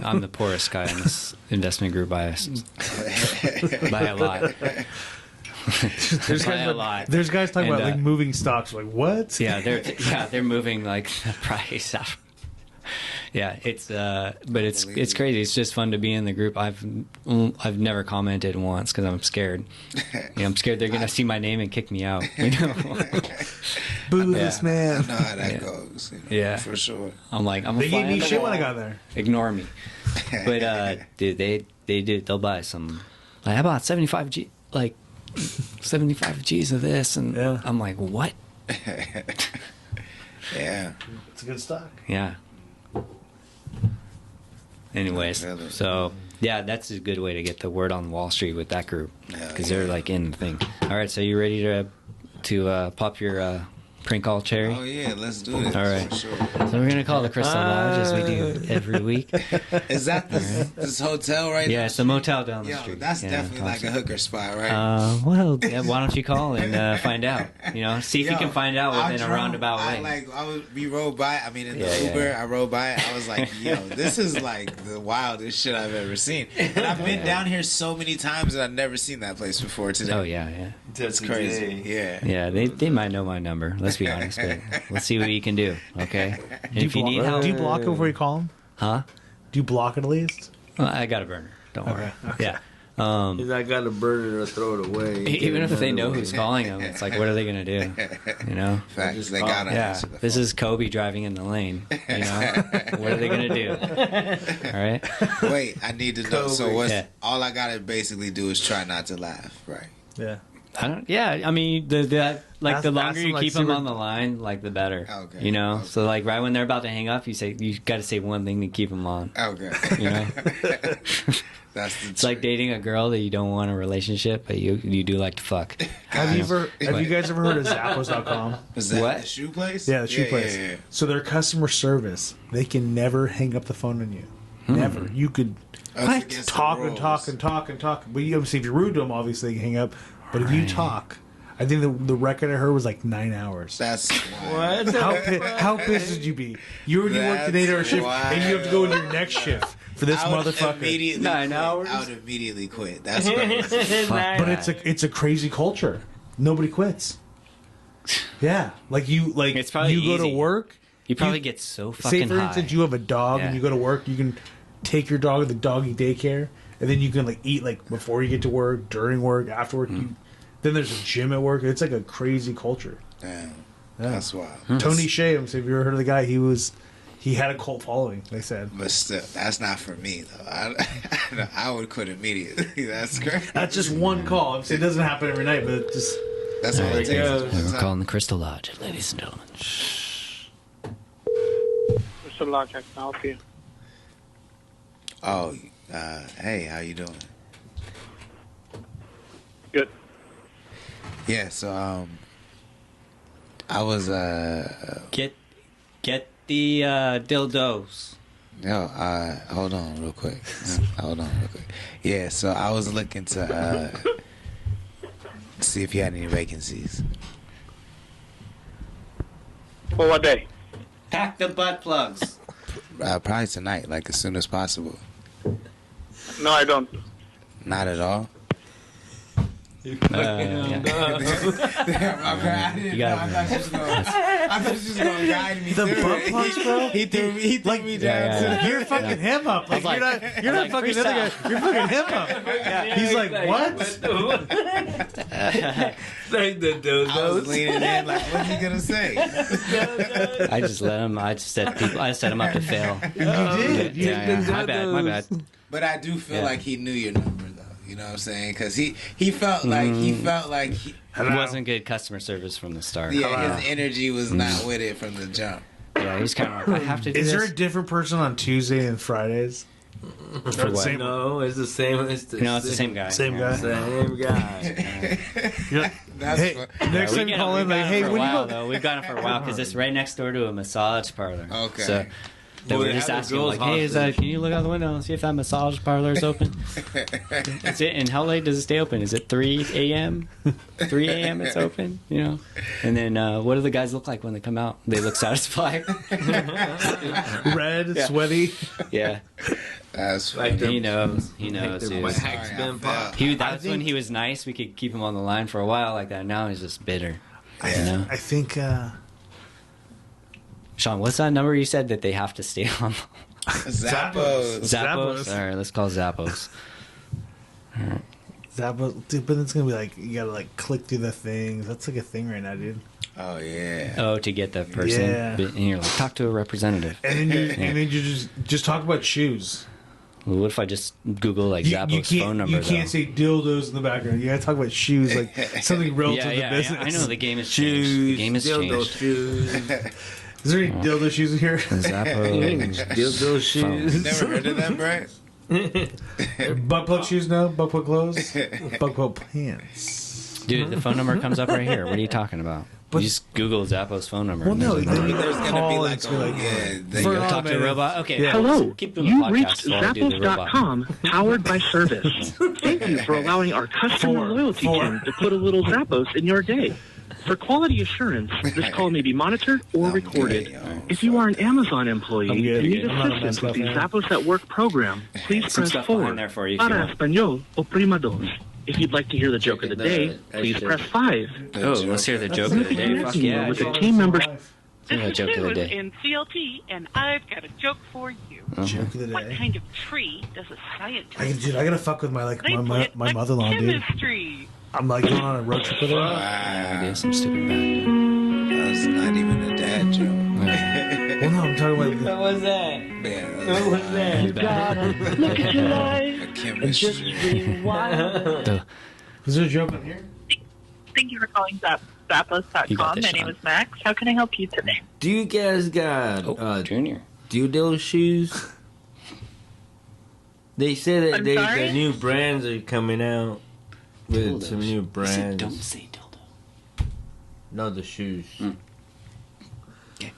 I'm the poorest guy in this investment group by a lot. There's guys talking about like moving stocks. Like what? Yeah, they're moving like the price. Yeah, but it's crazy. It's just fun to be in the group. I've never commented once because I'm scared. I'm scared they're gonna see my name and kick me out. You know? Boo this man. I know how that goes. You know, for sure. They gave me shit when I got there. Ignore me. But dude, they do. They'll buy some. Like I bought 75 G's of this, and I'm like, what? Yeah, it's a good stock. Yeah. Anyways, so that's a good way to get the word on Wall Street with that group because they're like in the thing. All right, so you ready to pop your prank call cherry? Oh yeah, let's do it. All right, sure. So we're gonna call the Crystal Lodge as we do every week. Is that this hotel right? Yeah, it's the motel down the street. That's definitely like a hooker spot, right? Well, why don't you call and find out? See if you can find out within a roundabout way. We rode by. I mean, in the Uber, I rode by. I was like, yo, this is like the wildest shit I've ever seen. And I've been down here so many times and I've never seen that place before today. Oh yeah. That's crazy. Yeah. Yeah, they might know my number. Let's be honest, but let's see what you can do. Okay. And if you need help, do you block it before you call them? Huh? Do you block it at least? Well, I got a burner. Don't worry. Okay. Yeah. I got a burner to throw it away. Even if they know who's calling them, it's like, what are they gonna do? You know? Facts. They gotta answer the phone. This is Kobe driving in the lane. You know? What are they gonna do? All right. Wait, I need to know. So all I gotta basically do is try not to laugh, right? Yeah. I mean, the longer you keep them on the line, like the better. Okay. You know, so like right when they're about to hang up, you got to say one thing to keep them on. Okay. You know, it's like dating a girl that you don't want a relationship, but you do like to fuck. Have you guys ever heard of Zappos.com? Is that a shoe place? Yeah, the shoe place. Yeah. So their customer service, they can never hang up the phone on you. Never. You could talk and talk and talk and talk, but obviously if you're rude to them, obviously they can hang up. But if you talk, I think the record I heard was like 9 hours. That's what? How pissed would you be? You already worked an 8-hour shift, and you have to go into your next shift for this motherfucker. 9 hours. I would immediately quit. That's crazy. But it's a crazy culture. Nobody quits. Yeah, it's probably you go to work. You probably get so fucking high. Say for instance, you have a dog and you go to work. You can take your dog to the doggy daycare. And then you can eat before you get to work, during work, after work. Then there's a gym at work. It's like a crazy culture. Damn, that's wild. Tony Shea, have you ever heard of the guy? He had a cult following. They said, but still, that's not for me though. I would quit immediately. That's crazy. That's just one call. It doesn't happen every night, but it just that's all it takes. We're calling the Crystal Lodge, ladies and gentlemen. Crystal Lodge, I can help you. Oh. Hey, how you doing? Good. Yeah, so I was get the dildos. No, hold on real quick. Yeah, so I was looking to see if you had any vacancies. For what day? Pack the butt plugs. Probably tonight, as soon as possible. No, I don't. Not at all. Yeah. Damn, my bad. I thought you was just going to guide me. The butt punch, bro. He threw me down. Yeah. You're fucking him up. You're not fucking the other guy. You're fucking him up. He's like, what? I was leaning in what's he gonna say? I just let him. I set him up to fail. You did. Yeah. My bad. But I do feel like he knew your number, though. You know what I'm saying? Because he felt like he wasn't good customer service from the start. Yeah, his energy was not with it from the jump. Yeah, he's kind of like, I have to do Is this. there a different person on Tuesday and Fridays? For what? No, it's the same. It's the same guy. Same guy. Same guy. Hey, next time you call in, hey, when you go? We've got it for a while because it's right next door to a massage parlor. Okay. So we're just asking, hey, can you look out the window and see if that massage parlor is open? That's it. And how late does it stay open? Is it 3 a.m.? 3 a.m. it's open, you know? And then what do the guys look like when they come out? They look satisfied. Red, sweaty. Yeah. That's he knows. He knows. That's when he was nice. We could keep him on the line for a while like that. Now he's just bitter. You know? I think... Sean, what's that number you said that they have to stay on? Zappos. All right, let's call Zappos. All right. Zappos, dude, but it's gonna be you gotta click through the things. That's a thing right now, dude. Oh yeah. Oh, to get the person. Yeah. And you're like, talk to a representative. And then you just talk about shoes. Well, what if I just Google Zappos phone number? You can't say dildos in the background. You gotta talk about shoes, something relative to business. Yeah. I know the game has changed. The game has changed. Shoes. Is there any dildo shoes in here? Zappos. Dildo shoes. Never heard of that, Brett? Butt plug shoes, no. Butt plug clothes. Butt plug pants. Dude, the phone number comes up right here. What are you talking about? You just Google Zappos phone number. Well, no, there's gonna be talk to a robot. Okay. Yeah. Hello, you reached Zappos.com, powered by service. Thank you for allowing our customer loyalty team to put a little Zappos in your day. For quality assurance, this call may be monitored or recorded. If you are an Amazon employee and need assistance with the Zappos at Work program, please press 4. Para Español, oprima dos. If you'd like to hear the joke of the day, please press 5. Oh, let's hear the joke of the day. Fuck yeah. With a team member. This is Susan in CLT, and I've got a joke for you. Joke of the day. What kind of tree does a scientist? I gotta fuck with my mother-in-law, dude. Chemistry. I'm going on a road trip with her. I did some stupid bad. That's not even a dad joke. Well, no, I'm talking about. What was that? Man, what was that? You gotta look at your life and just rewind. Is there a joke on here? Thank you for calling Zappos.com. My name is Max. How can I help you today? Do you guys got Junior dildo shoes? They say that the new brands are coming out with some new brands. Don't say dildo. No, the shoes. Okay.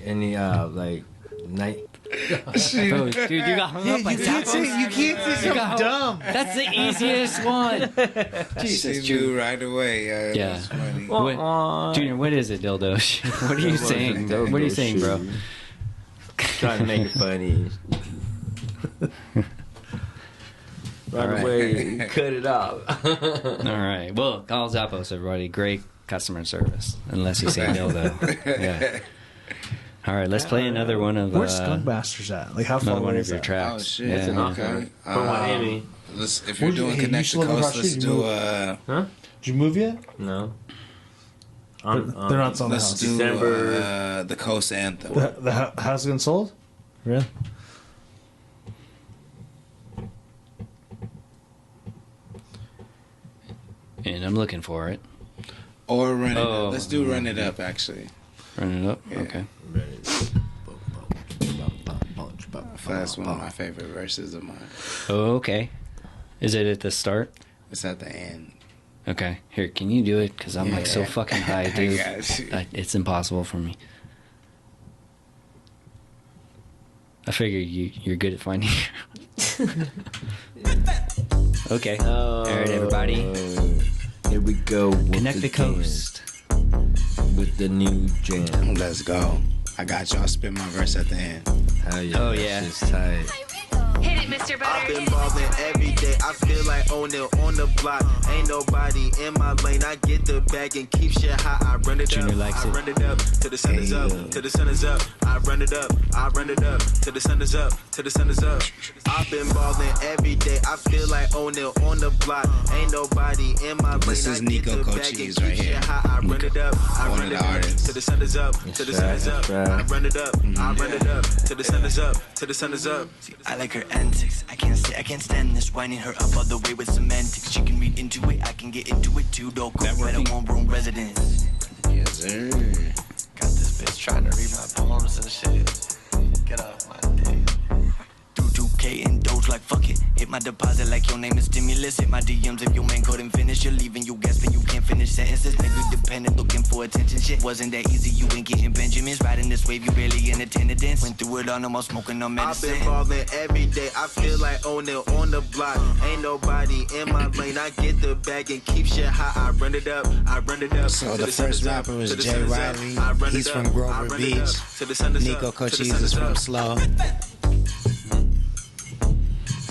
Any like night. Dude, you got hung up by Zappos. You can't say something dumb. That's the easiest one. She knew right away. Yeah. That's funny. Junior, what is it, dildo? What are you saying? What are you saying, bro? Trying to make it funny. Right away, cut it off. All right. Well, call Zappos, everybody. Great customer service. Unless you say dildo. Yeah. All right, let's play another one of... Where's Skunkmaster's at? Like, how far away is your that? tracks. Oh, shit. Yeah. That's an okay. From Miami. If you're doing Connect the Coast, let's do... Did you move yet? No. They're not selling the house. Let's do the Coast Anthem. The house has been sold? Really? And I'm looking for it. Or Run It Up. Let's do Run It Up, actually. Run It Up? Yeah. Okay. That's one of my favorite verses of mine. Oh, okay. Is it at the start? It's at the end. Okay. Here, can you do it? Because I'm like so fucking high, dude. It's impossible for me. I figure you're good at finding. Okay. All right, everybody. Here we go. Connect the Coast with the new jam. Let's go. I got y'all spin my verse at the end. Hell yeah. Oh yeah. It's tight. Hit it, Mr. Butter. I've been ballin' every day. I feel like O'Neal on the block. Ain't nobody in my lane. I get the bag and keep shit hot. I run it Junior up. likes I it. run it up to the sun is up. To the sun is up. I run it up. I run it up to the sun is up. To the sun is up. I've been ballin' every day. I feel like O'Neal on the block. Ain't nobody in my lane. This is Nico Cochise right here. I run it up. I One run of it the up artists. to the sun is up. To the sun is up. I run it up. I run it up to the sun is up. To the sun is up. I like her antics. I can't stand this, winding her up all the way with semantics. She can read into it, I can get into it too. Don't go better one-room residence. Yes, sir. Got this bitch trying to read my poems and shit. Get off my dick. Do 2K and Doge like fuck it. Hit my deposit like your name is stimulus. Hit my DMs if your man couldn't finish. You're leaving, you gasping, you can't finish sentences. Nigga dependent, looking for attention. Shit wasn't that easy, you ain't getting Benjamins. Riding this wave, you barely in attendance. Went through it all, no more smoking, no medicine. I've been ballin' every day. I feel like O'Neal on the block. Ain't nobody in my lane. I get the bag and keep shit hot. I run it up. I run it up. So the first rapper was Jay Riley. He's from Grover Beach. Nico Cochise is from Slow.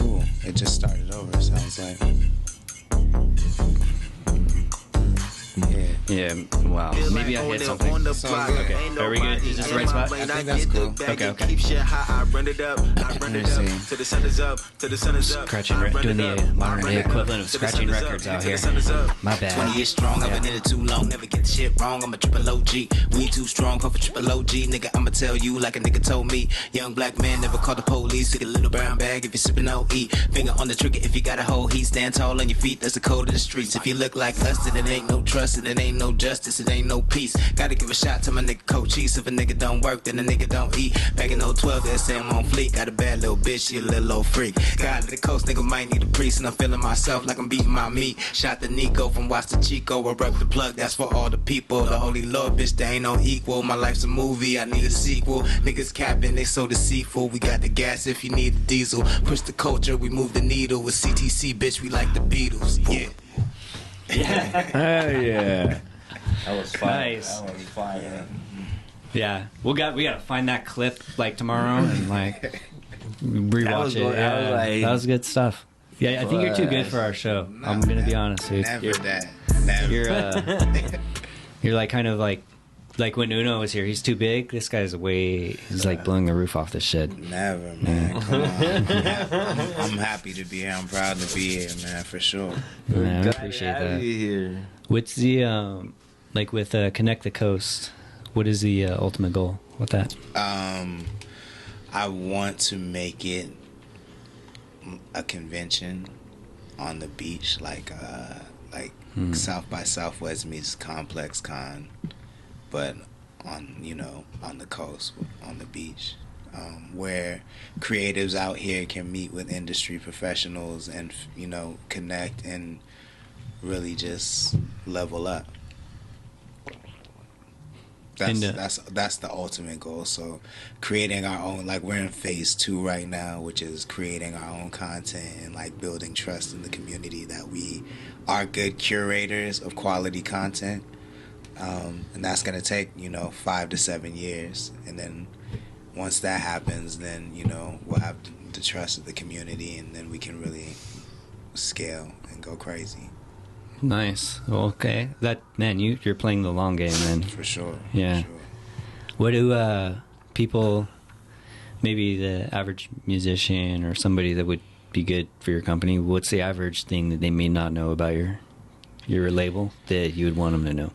Ooh, it just started over, sounds like. Yeah, wow. Maybe I hit something. Okay, are we good? Is this the right spot? I think that's cool. Okay. I run it up. I run it up to the sun is up. To the sun is up. Doing the modern day equivalent of scratching records out here. My bad. 20 years strong, I've been in it too long. Never get the shit wrong. I'm a triple OG. We too strong, for triple OG. Nigga, I'ma tell you like a nigga told me. Young black man never called the police. Take a little brown bag if you're sipping OE. Finger on the trigger if you got a whole heat. Stand tall on your feet, that's the code of the streets. If you look like us, then it ain't no trust and it ain't no justice, it ain't no peace. Gotta give a shot to my nigga Cochise. If a nigga don't work, then a nigga don't eat. Back in 012, they say I'm on fleek. Got a bad little bitch, she a little old freak. God of the coast, nigga might need a priest. And I'm feeling myself like I'm beating my meat. Shot the Nico from Watch the Chico. I rep the plug, that's for all the people. The holy Lord, bitch, they ain't no equal. My life's a movie, I need a sequel. Niggas capping, they so deceitful. We got the gas if you need the diesel. Push the culture, we move the needle. With CTC, bitch, we like the Beatles. Yeah. Hell yeah. That was fire. Nice. That was fire. Yeah, we gotta find that clip like tomorrow and like rewatch it. That was good stuff. Yeah, I think you're too good for our show. No, I'm gonna be honest, dude. Never that. Never. You're like kind of like when Uno was here. He's too big. This guy's he's like blowing the roof off this shit. Never, man. Come on. I'm happy to be here. I'm proud to be here, man, for sure. Man, I appreciate that. Here. What's the like with Connect the Coast? What is the ultimate goal with that? I want to make it a convention on the beach, like like South by Southwest meets Complex Con, but on the coast, on the beach, where creatives out here can meet with industry professionals and connect and really just level up. That's the ultimate goal. So creating our own, like we're in phase 2 right now, which is creating our own content and like building trust in the community that we are good curators of quality content. And that's going to take 5 to 7 years, and then once that happens, then we'll have the trust of the community, and then we can really scale and go crazy. Nice. Okay. You're playing the long game then. For sure. Yeah. For sure. What do people, maybe the average musician or somebody that would be good for your company, what's the average thing that they may not know about your label that you would want them to know?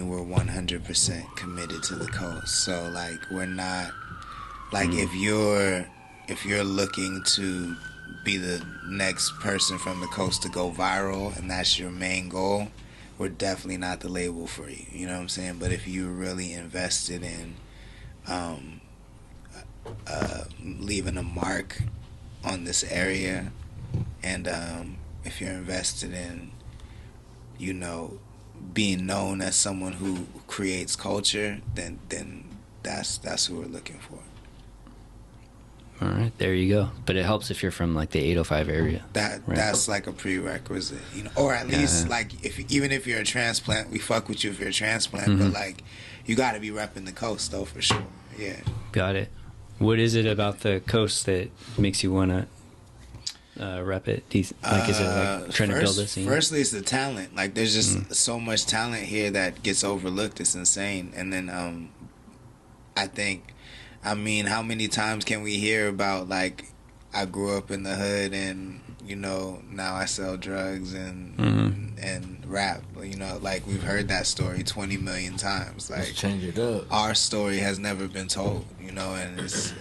We're 100% committed to the coast. So like we're not like if you're looking to be the next person from the coast to go viral and that's your main goal, we're definitely not the label for you. You know what I'm saying? But if you're really invested in leaving a mark on this area, and if you're invested in being known as someone who creates culture, then that's who we're looking for. All right, there you go. But it helps if you're from like the 805 area. That's like a prerequisite, or at least like even if you're a transplant, we fuck with you if you're a transplant. But like you got to be repping the coast though, for sure. Yeah. Got it. What is it about the coast that makes you want to rep it? Is it like trying to build a scene? Firstly, it's the talent. Like there's just so much talent here that gets overlooked. It's insane. And then how many times can we hear about like I grew up in the hood and now I sell drugs and rap. Like we've heard that story 20 million times. Like let's change it up. Our story has never been told. And it's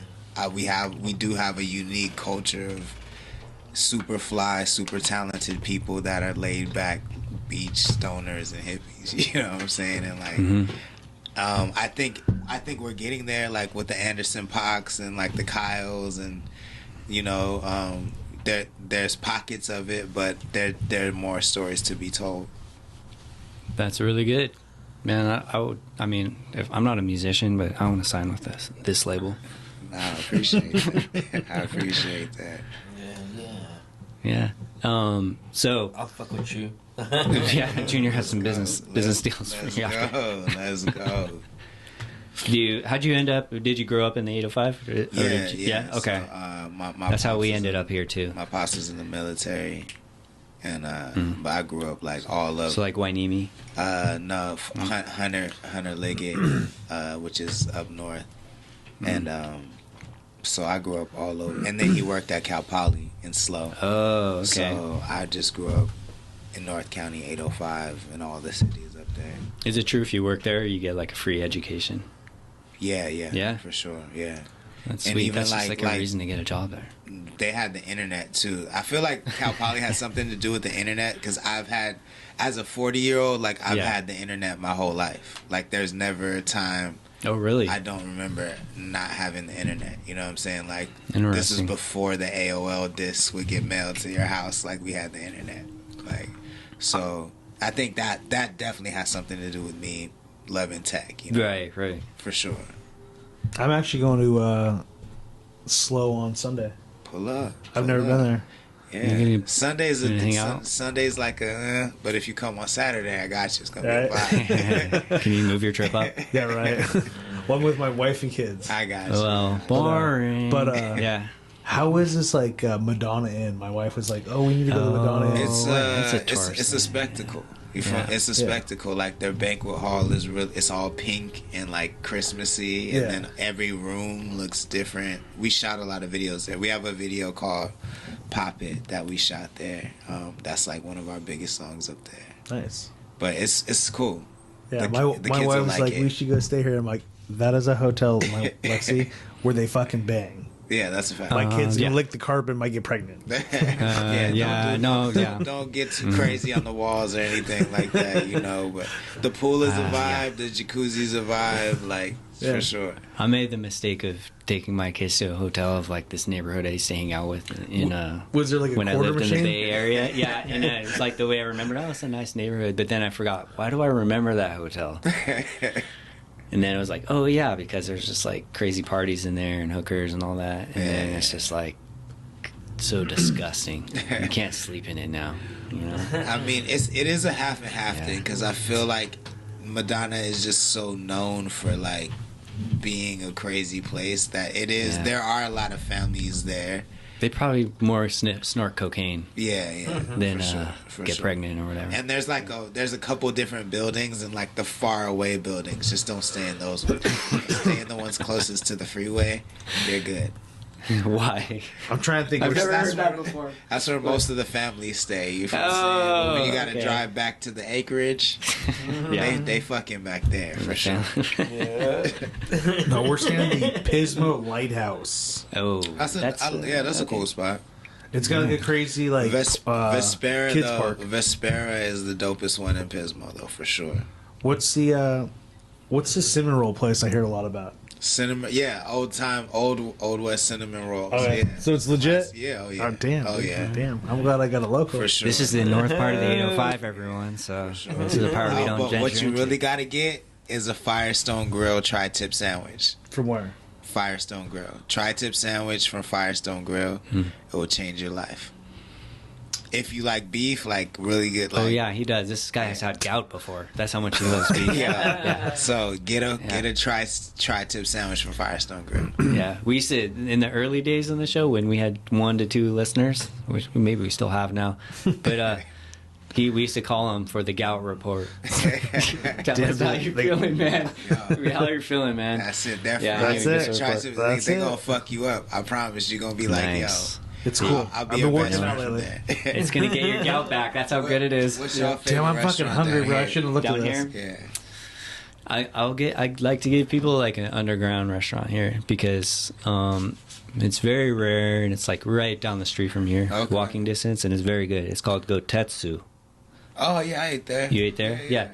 we do have a unique culture of super fly, super talented people that are laid back beach stoners and hippies. You know what I'm saying? And like I think we're getting there, like with the Anderson Paaks and like the Kyles, and there's pockets of it, but there are more stories to be told. That's really good, man. If I'm not a musician, but I want to sign with this label. I appreciate that. I appreciate that. Yeah. So I'll fuck with you. Yeah, Junior has some business deals for you. Let's go. How'd you end up? Did you grow up in the 805? Yeah. Okay. So, my that's how we ended up here too. My pops was in the military, and but I grew up like all of. So like Wainimi? No, Hunter Liggett, which is up north, and so I grew up all over. And then he worked at Cal Poly in SLO. Oh, okay. So I just grew up in North County 805 and all the cities up there. Is it true if you work there, you get like a free education? Yeah, for sure. Yeah, that's sweet. That's just like a reason to get a job there. They had the internet too. I feel like Cal Poly has something to do with the internet, because I've had, as a 40-year-old, like I've had the internet my whole life. Like there's never a time. Oh, really? I don't remember not having the internet. You know what I'm saying? Like this is before the AOL discs would get mailed to your house. Like we had the internet. Like, so I think that definitely has something to do with me loving tech. Right. For sure. I'm actually going to SLO on Sunday. Pull up. I've never been there. Yeah, Sunday's like a, but if you come on Saturday, I got you. It's gonna be a vibe. Can you move your trip up? Yeah, right. One with my wife and kids. I got you. Well, boring. But yeah. How is this like Madonna Inn? My wife was like, "Oh, we need to go to Madonna Inn." It's a spectacle. It's a spectacle. Like their banquet hall is real. It's all pink and like Christmassy, and then every room looks different. We shot a lot of videos there. We have a video called "Pop It" that we shot there. That's like one of our biggest songs up there. Nice. But it's cool. Yeah, my wife was like, "We should go stay here." I'm like, that is a hotel, Lexi, where they fucking bang. Yeah, that's a fact. My kids can lick the carpet and might get pregnant. Don't get too crazy on the walls or anything like that, you know. But the pool is a vibe, the jacuzzi's a vibe, like for sure. I made the mistake of taking my kids to a hotel of like this neighborhood I used to hang out with was there like a when I lived machine? in the Bay Area. Yeah, and it's like the way I remembered. Oh, it's a nice neighborhood, but then I forgot. Why do I remember that hotel? And then it was like, oh yeah, because there's just like crazy parties in there and hookers and all that. And then it's just like so disgusting. You can't sleep in it now. You know? I mean, it is a half and half thing because I feel like Madonna is just so known for like being a crazy place that it is. There are a lot of families there. They probably more snort cocaine. Than get pregnant or whatever. And there's like there's a couple different buildings and like the far away buildings. Just don't stay in those ones. Stay in the ones closest to the freeway. They're good. Why? I'm trying to think. I've never heard that before. That's where most of the families stay. You feel what I'm saying? When you got to drive back to the acreage, they fucking back there for sure. No, we're staying at the Pismo Lighthouse. Oh, that's a cool spot. It's got like a crazy like Vespera. kids park. Vespera is the dopest one in Pismo though for sure. What's the cinnamon roll place I hear a lot about? Cinnamon, old West cinnamon rolls. Oh, yeah. So it's legit. Oh yeah. Oh damn. Oh yeah. Damn. I'm glad I got a local. For sure. This is the north part of the 805, everyone. So this is the part we don't. But what you really got to get is a Firestone Grill tri-tip sandwich. From where? Firestone Grill. Tri-tip sandwich from Firestone Grill. It will change your life. If you like beef, like really good. Like, oh yeah, he does. This guy has had gout before. That's how much he loves beef. So get a tri-tip sandwich from Firestone Grill. Yeah, we used to in the early days on the show when we had 1 to 2 listeners, which maybe we still have now, but we used to call him for the gout report. Tell us how you're feeling, man. How you're feeling, man. That's it. They're gonna fuck you up. I promise. You're gonna be like, yo. It's cool. I've been working out lately. It's gonna get your gout back. That's how good it is. Damn, I'm fucking hungry, bro. I shouldn't look at this. Here? Yeah. I'd like to give people like an underground restaurant here because it's very rare and it's like right down the street from here, walking distance, and it's very good. It's called Gotetsu. Oh yeah, I ate there. You ate there? Yeah.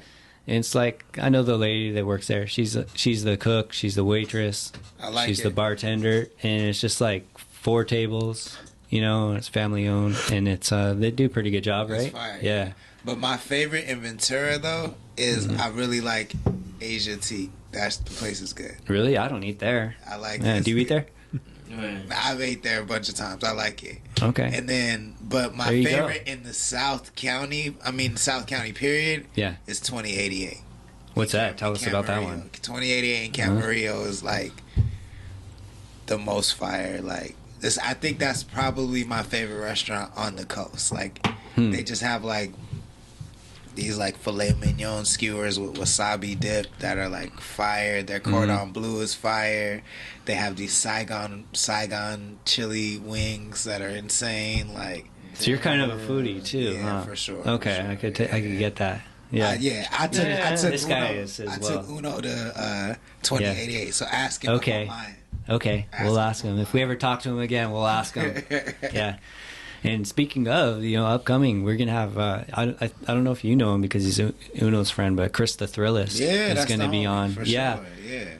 And it's like I know the lady that works there. She's the cook. She's the waitress. She's the bartender, and it's just like 4 tables. You know, it's family owned, and it's they do a pretty good job, right? Fire. Yeah. But my favorite in Ventura though is I really like Asia Tea. The place is good. Really, I don't eat there. I like. Do you eat there? I've ate there a bunch of times. I like it. Okay. And then, but my favorite in the South County period, is 2088. What's that? Tell us about that one. 2088 in Camarillo is like the most fire. Like this, I think that's probably my favorite restaurant on the coast. Like they just have like these like filet mignon skewers with wasabi dip that are like fire. Their cordon bleu is fire. They have these Saigon chili wings that are insane. Like, so you're kind of a foodie too, for sure. Okay, for sure. I could get that. Yeah, I took this guy is as well. I took Uno to 2088. So ask him about mine. Okay, we'll ask him. If we ever talk to him again, we'll ask him. Yeah. And speaking of, upcoming, we're gonna have. I don't know if you know him because he's Uno's friend, but Chris the Thrillist is gonna be on. For sure. Yeah.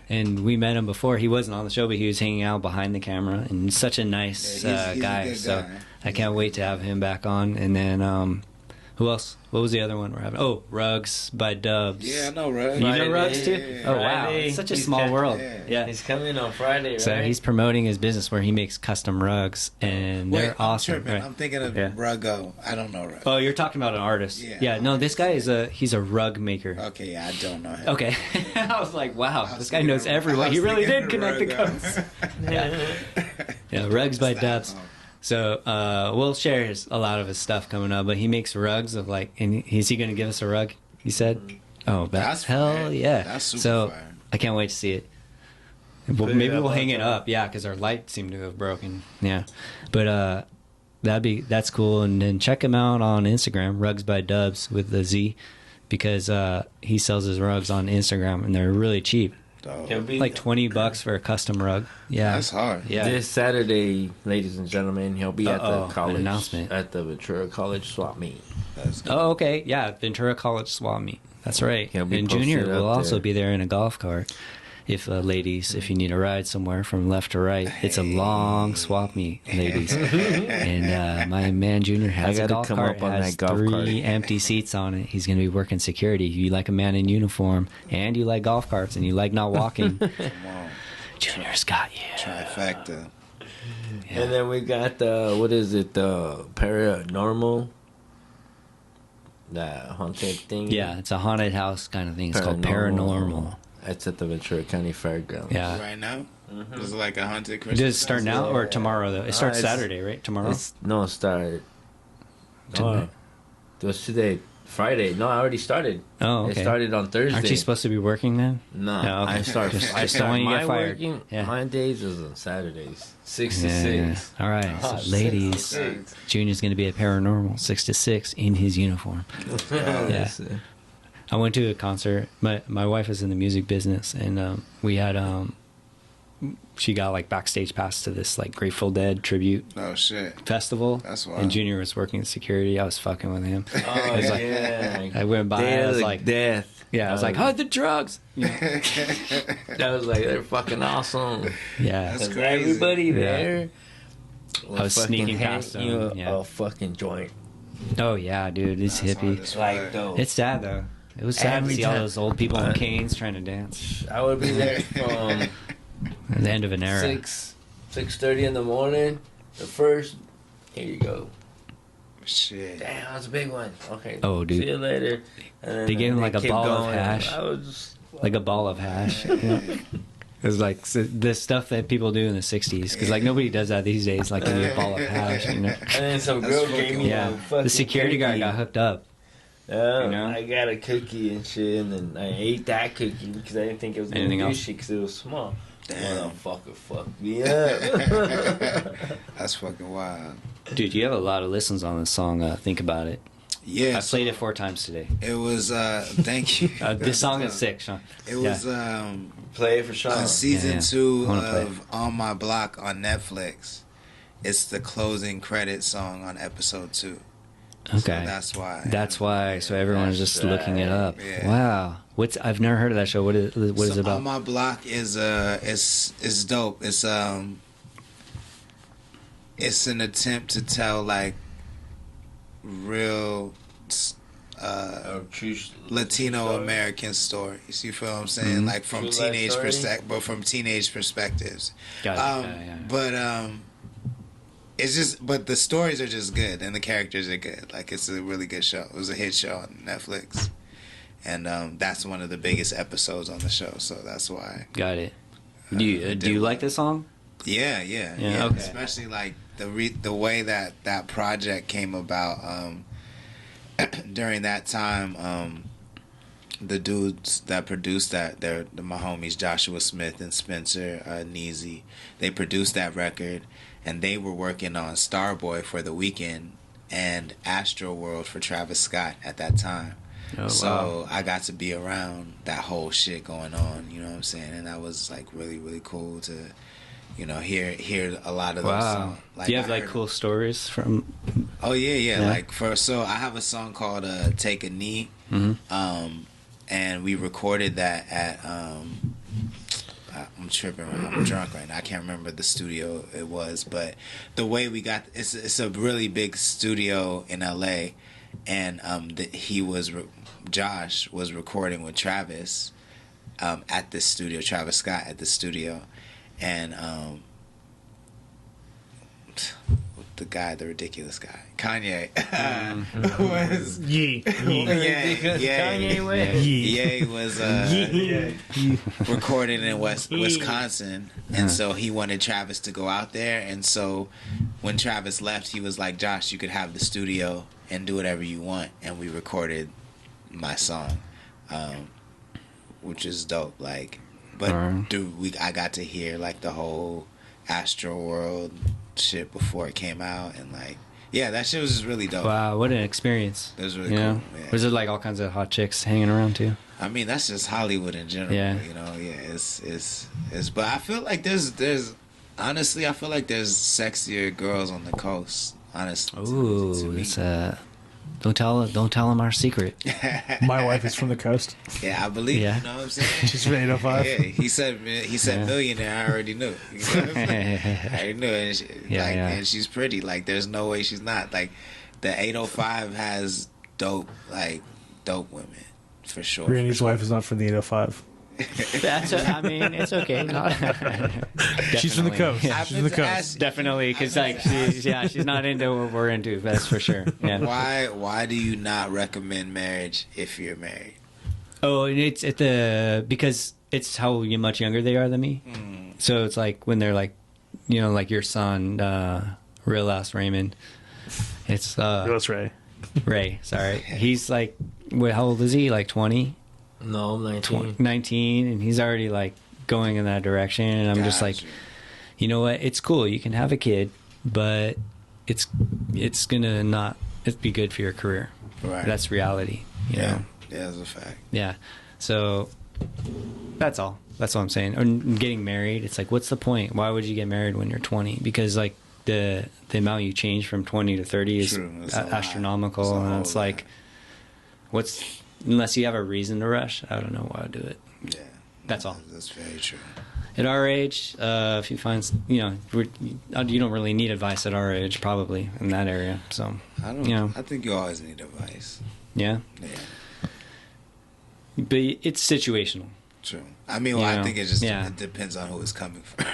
And we met him before. He wasn't on the show, but he was hanging out behind the camera, and such a nice guy. He's so guy. I can't wait to have him back on. And then who else? What was the other one we're having? Oh, Rugs by Dubs. Yeah, I know Rugs. You know Rugs too? Yeah. Oh wow, it's such a small world. Yeah, he's coming on Friday, right? So he's promoting his business where he makes custom rugs, and they're awesome. Right? I'm thinking of Ruggo. I don't know Ruggo. Oh, you're talking about an artist. Yeah. No, this guy he's a rug maker. Okay, yeah, I don't know him. Okay. I was like, wow, this guy knows everyone. He really did connect the coast. Yeah, Rugs by Dubs. So we'll share a lot of his stuff coming up, but he makes rugs of like, and is he going to give us a rug? He said, "Oh, that's hell fire. Yeah!" That's super fire. I can't wait to see it. Maybe we'll hang it up, because our light seemed to have broken. Yeah, but that's cool. And then check him out on Instagram, Rugs by Dubs with the Z, because he sells his rugs on Instagram and they're really cheap. Like $20 for a custom rug. Yeah, that's hard. Yeah, this Saturday, ladies and gentlemen, he'll be at the college announcement at the Ventura College swap meet. Oh, okay, yeah, Ventura College swap meet. That's right. And Junior will also be there in a golf cart. If ladies, if you need a ride somewhere from left to right, it's a long swap meet, ladies. And my man Junior has a golf cart. Has three empty seats on it. He's going to be working security. You like a man in uniform, and you like golf carts, and you like not walking. Junior's got you. Trifecta. Yeah. And then we got the paranormal, the haunted thing. Yeah, it's a haunted house kind of thing. It's called Paranormal. It's at the Ventura County Fairgrounds. Yeah. Right now? Mm-hmm. Is it like a haunted Christmas? Does it start now or tomorrow, though? It starts Saturday, right? Tomorrow? It started. It was today. Friday. No, I already started. Oh, okay. It started on Thursday. Aren't you supposed to be working then? No, okay. I start when you get fired. Working, my days is on Saturdays, 6 to 6. All right, so ladies, Junior's going to be at Paranormal 6 to 6 in his uniform. Yeah. I went to a concert. My wife is in the music business, and we had she got like backstage pass to this like Grateful Dead tribute festival. That's wild. And Junior was working security. I was fucking with him. Oh, I went by. I was like, death. Yeah, I was like, hide the drugs. That was like, they're fucking awesome. Yeah, that's crazy. Everybody there. I was sneaking past them. A fucking joint. Oh yeah, dude, it's hippie. It's sad though. It was sad to see all those old people in canes trying to dance. I would be there from the end of an era. 6:30 in the morning. The first. Here you go. Shit. Damn, that's a big one. Okay. Oh, dude. See you later. And they gave him like a ball of hash. I was just, like a ball of hash. It was like the stuff that people do in the 60s. Because like nobody does that these days. Like give you a ball of hash. You know? And then some girl gave me a fucking the security guard got hooked up. Yeah, you know? I got a cookie and shit, and then I ate that cookie because I didn't think it was going to do shit because it was small. Motherfucker fucked me up. That's fucking wild. Dude, you have a lot of listens on this song, Think About It. Yeah. I played it 4 times today. It was, thank you. This song is sick, Sean. It was, play it for Sean. On season 2 of On My Block on Netflix. It's the closing credit song on episode 2. Okay, so that's why. So everyone's just looking it up. Yeah. Wow, I've never heard of that show. What is it about? On My Block is it's dope. It's an attempt to tell like real Latino American stories. You feel what I'm saying? Mm-hmm. Like from teenage perspective, but from teenage perspectives. Got it. But it's just, but the stories are just good and the characters are good. Like it's a really good show. It was a hit show on Netflix, and that's one of the biggest episodes on the show. So that's why. Got it. Do you like this song? Yeah. Okay. Especially like the way that project came about. During that time, the dudes that produced that, they're my homies Joshua Smith and Spencer Neasy. They produced that record. And they were working on Starboy for The Weeknd and Astro World for Travis Scott at that time. Oh, so I got to be around that whole shit going on, you know what I'm saying? And that was like really, really cool to, you know, hear a lot of those songs. Like, do you have like cool stories from? Oh yeah. Like so I have a song called Take a Knee. Mm-hmm. And we recorded that at I'm tripping. I'm drunk right now. I can't remember the studio it was, but the way we got it's a really big studio in LA, and Josh was recording with Travis at this studio. Travis Scott at the studio, and the guy, the ridiculous guy, Kanye, was Kanye was recording in Wisconsin, and so he wanted Travis to go out there, and so when Travis left, he was like, Josh, you could have the studio and do whatever you want, and we recorded my song, which is dope. Like, but I got to hear like the whole Astro World shit before it came out, and like that shit was just really dope. Wow, what an experience. It was really cool. Yeah. Was it like all kinds of hot chicks hanging around too? I mean, that's just Hollywood in general. Yeah. You know, it's. But I feel like there's honestly, I feel like there's sexier girls on the coast. Honestly. Ooh, it's Don't tell them our secret. My wife is from the coast. Yeah, I believe. Yeah. You know what I'm saying? She's from 805. Yeah, he said millionaire. I already knew. You know what I'm saying? I already knew, and she's pretty. Like, there's no way she's not. Like, the 805 has dope women for sure. Randy's wife is not from the 805. I mean, it's okay. She's from the coast. Yeah. She's from the coast. Definitely, because like she's not into what we're into. That's for sure. Yeah. Why do you not recommend marriage if you're married? Oh, it's because it's how much younger they are than me. So it's like when they're like, you know, like your son, real last Raymond. It's that's Ray. Ray, sorry. He's like, how old is he? Like 20? No, 19. 19, and he's already like going in that direction, and I'm just like, you know what? It's cool. You can have a kid, but it's gonna not be good for your career. Right. That's reality. You know? Yeah, that's a fact. Yeah. So that's all. That's all I'm saying. Or getting married. It's like, what's the point? Why would you get married when you're 20? Because like the amount you change from 20 to 30 is astronomical, and it's like, unless you have a reason to rush, I don't know why I'd do it. Yeah. That's all. That's very true. At our age, if you find, you don't really need advice at our age, probably, in that area. So, I think you always need advice. Yeah? Yeah. But it's situational. True. I mean, I think it just it depends on who it's coming from.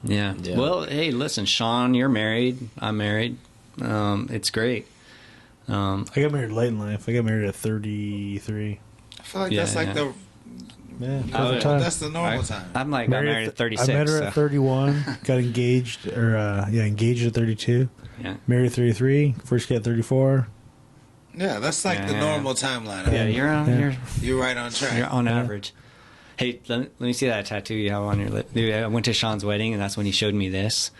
Yeah. Well, hey, listen, Sean, you're married. I'm married. It's great. I got married late in life. I got married at 33. I feel like that's like the that's the normal time. I'm like married at 36. I met her at 31. Got engaged engaged at 32. Yeah. Married at 33. First kid at 34. Yeah, that's like the normal timeline. Yeah, you're right on track. You're on average. Hey, let me see that tattoo you have on your lip. Dude, I went to Sean's wedding, and that's when he showed me this.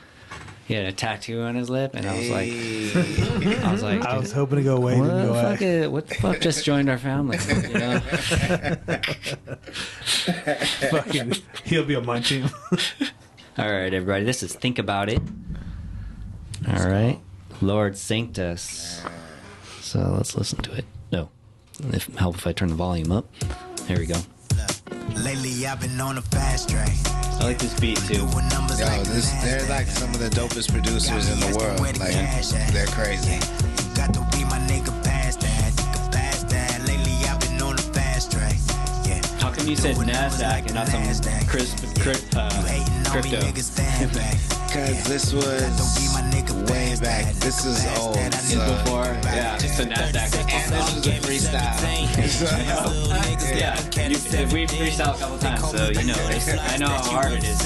He had a tattoo on his lip, and I was like, I was hoping to go away. What the fuck just joined our family? You know? Fucking, he'll be on my team. All right, everybody, this is Think About It. All right, Lorde Sanctus. So let's listen to it. No, help if I turn the volume up. There we go. Lately I've been on a fast track. I like this beat too. They're like some of the dopest producers in the world. Like, they're crazy. Got to be my nigga past that. Lately I've been on a fast track. Yeah. How come you said NASDAQ and not some crypto? Because this was way back. This is old. Before, just the NASDAQ. And this was a freestyle. If we freestyle a couple times, so you know, I know how hard it is.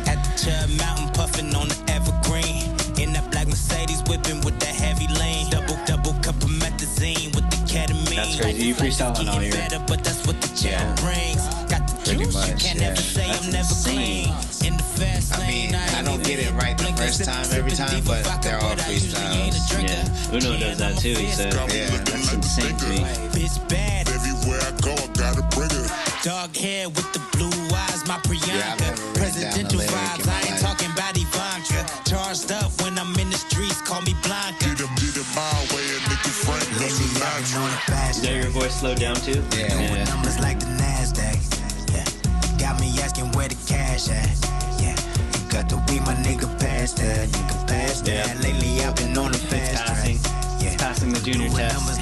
At the Chub Mountain, puffing on the evergreen. In that black Mercedes, whipping with that heavy lane. Double cup of methazine with the ketamine. That's crazy. You freestyle on all your. But that's what the chill brings. Got the juice, you can't ever say I'm never clean. In the fast lane, I don't get it right the first time, every time, but they're all freestyles. Yeah, Uno does that too. He said, that's insane to me. Bitch bad. Everywhere I go, I gotta bring it. Dog hair with the blue eyes, my Priyanka. Presidential vibes, I ain't talking about Ivanka. Charged up when I'm in the streets, call me Blanca. Get him my way, a nigga Frank. Lately I've been on the fast. Is that your voice slowed down too? Yeah. Numbers like the NASDAQ. Yeah. Got me asking where the cash at. Yeah. You got to be my nigga past that. Lately I've been on the fast track. Passing the junior test.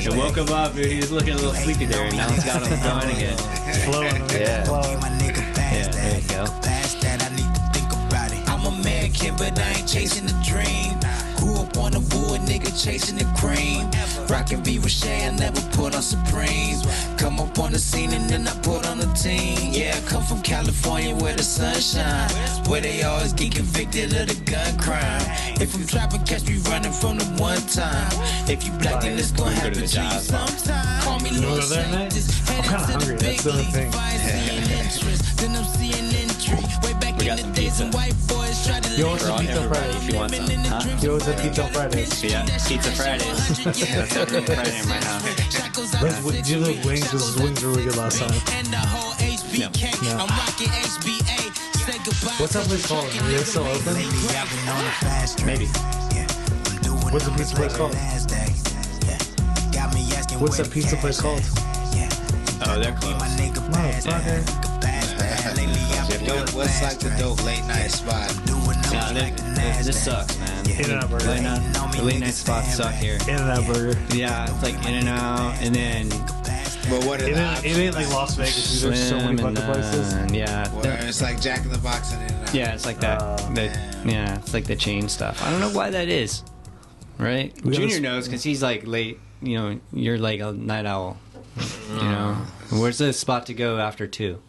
It woke him up, dude. He was looking a little sleepy there, and now he's got him going again. Flowing. Yeah. There you go. I need to think about it. I'm American, but I ain't chasing the dream. Grew up on the wood, nigga chasing the cream. Rockin' B. Rocher, I never put on Supremes. Come up on the scene and then I put on the team. Yeah, I come from California where the sun shine, where they always get convicted of the gun crime. If I'm trapping, catch me running from the one time. If you black, then it's gonna happen to you sometime. Call me Lorde Sanctus. I'm kind of hungry. That's the other thing. Then I'm seeing entry way back We got some pizza. You always have Pizza Fridays. If you want some. Huh? You always have Pizza Fridays. Yeah, Pizza Fridays. That's every Friday in my house. Do you have wings? Because the wings were really good last time. No. What's that place called? Is it still open? Maybe. What's the pizza place called? What's that pizza place called? Oh, they're closed. No, it's not here. What's like the dope late night spot? No, this sucks, man. In-N-Out Burger. The late night spots suck here. In-N-Out Burger. Yeah, it's like In-N-Out, and then... But what are it ain't like Las Vegas. There's so many fucking places. Yeah. It's like Jack in the Box and In-N-Out. Yeah, it's like that. Yeah, it's like the chain stuff. I don't know why that is. Right? Junior knows because he's like late. You know, you're like a night owl. You know? Where's the spot to go after 2?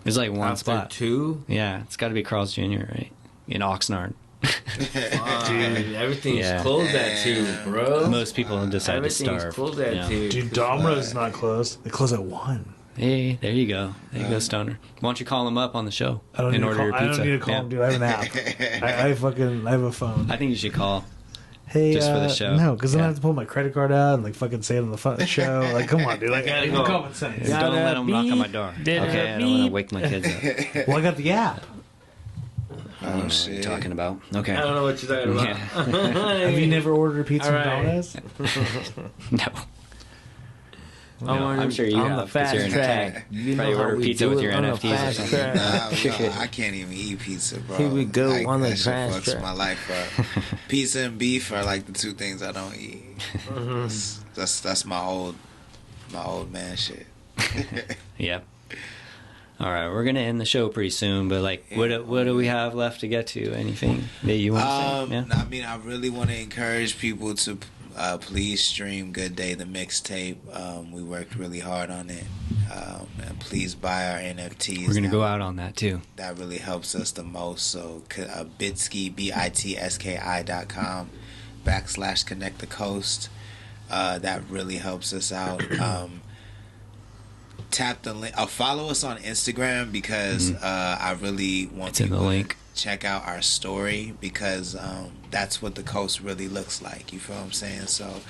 There's like one after spot. 2? Yeah, it's got to be Carl's Jr., right? In Oxnard. Dude, everything's closed at 2, bro. Most people decide to starve. Everything's closed at 2. Dude, Domino's is not closed. They close at 1. Hey, there you go. There you go, Stoner. Why don't you call him up on the show and order your pizza? I don't need to call him, dude. I have an app. I have a phone. I think you should call. Hey, just for the show. No, because then I have to pull my credit card out and like fucking say it on the show. Like, come on, dude. Like, common sense. Don't let them knock on my door. Okay, I don't want to wake my kids up. Well, I got the app. I don't know what you're talking about. Okay. I don't know what you're talking about. Have you never ordered a pizza from Domino's? No. No, I'm sure you have. Fast you're in track. You probably order pizza with your NFTs or something. No, I can't even eat pizza, bro. Here we go on the fast track. My life up. Pizza and beef are like the 2 things I don't eat. That's my old man shit. Yep. All right, we're gonna end the show pretty soon, but like, what do we have left to get to? Anything that you want to say? Yeah? I mean, I really want to encourage people to please stream Good Day the mixtape. We worked really hard on it, and please buy our NFTs. We're gonna go out on that too. That really helps us the most. So Bitski BITSKI.com/connect the coast. That really helps us out. Tap the link. Follow us on Instagram because I really want it's in the link. Check out our story because that's what the coast really looks like. You feel what I'm saying? So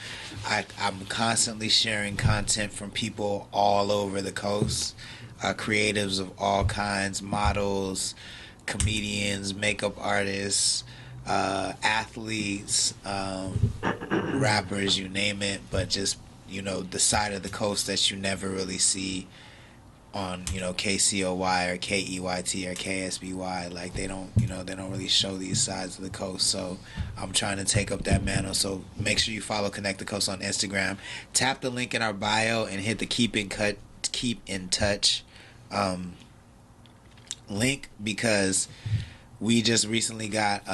I'm constantly sharing content from people all over the coast, creatives of all kinds, models, comedians, makeup artists, athletes, rappers, you name it, but just the side of the coast that you never really see on KCOY or KEYT or KSBY. Like they don't really show these sides of the coast. So I'm trying to take up that mantle. So make sure you follow Connect the Coast on Instagram. Tap the link in our bio and hit the keep in touch link because we just recently got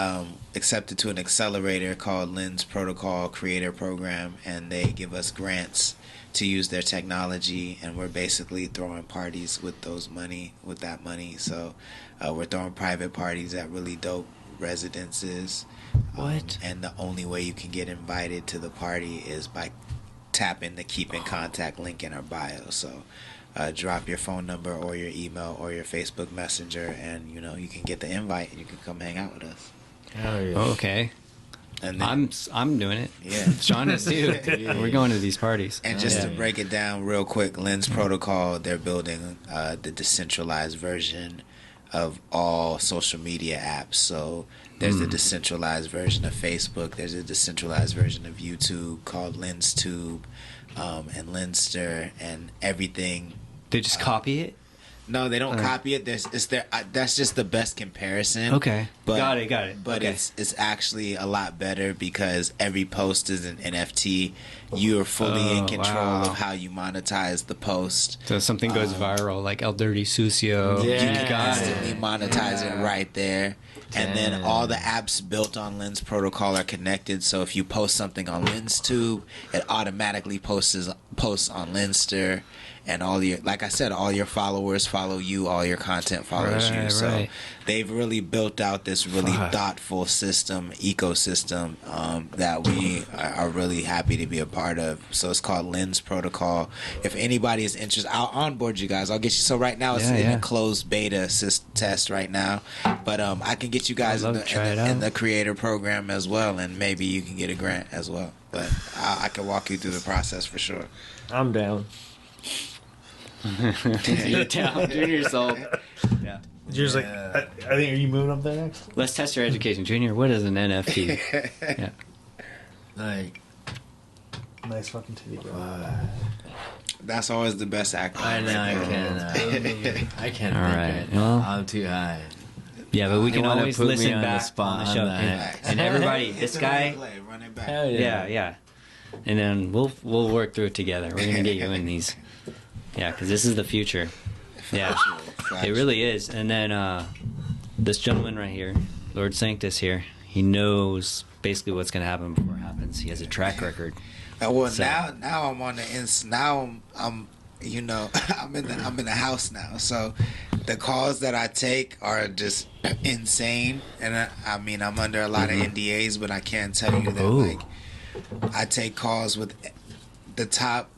accepted to an accelerator called Lens Protocol Creator Program, and they give us grants to use their technology, and we're basically throwing parties with that money. So we're throwing private parties at really dope residences. And the only way you can get invited to the party is by tapping the keep in contact link in our bio. So drop your phone number or your email or your Facebook Messenger, and you can get the invite and you can come hang out with us. Oh, yeah. Okay. And then, I'm doing it. Yeah, Sean is too. We're going to these parties. And just to break it down real quick, Lens Protocol, they're building the decentralized version of all social media apps. So there's a decentralized version of Facebook. There's a decentralized version of YouTube called LensTube and Lenster and everything. They just copy it? No, they don't copy it. That's just the best comparison. Okay, but, got it. But it's actually a lot better because every post is an NFT. You are fully in control of how you monetize the post. So if something goes viral, like El Dirty Sucio, you can instantly monetize it right there. And then all the apps built on Lens Protocol are connected. So if you post something on LensTube, it automatically posts posts on Linster, and all your, like I said, all your followers follow you, all your content follows you. So they've really built out this really thoughtful ecosystem that we are really happy to be a part of. So it's called Lens Protocol. If anybody is interested, I'll onboard you guys. I'll get you. So right now it's in a closed beta test right now, but I can get you guys in the creator program as well, and maybe you can get a grant as well. But I can walk you through the process for sure. I'm down. You're down. Junior's sold. Yeah. Junior's like, I think, are you moving up there next? Let's test your education. Junior, what is an NFT? Yeah. Like, nice fucking titty, bro. That's always the best actor. I know, I can't. All right. Well, I'm too high. Yeah, but we can always listen back on the show. And everybody, this guy. Run it back. Yeah. And then we'll work through it together. We're gonna get you in these. Yeah, because this is the future. Yeah, it really is. And then this gentleman right here, Lord Sanctus here, he knows basically what's going to happen before it happens. He has a track record. Well, so, now I'm on the now I'm you know I'm in the house now. So the calls that I take are just insane, and I mean I'm under a lot of NDAs, but I can't tell you that like I take calls with the top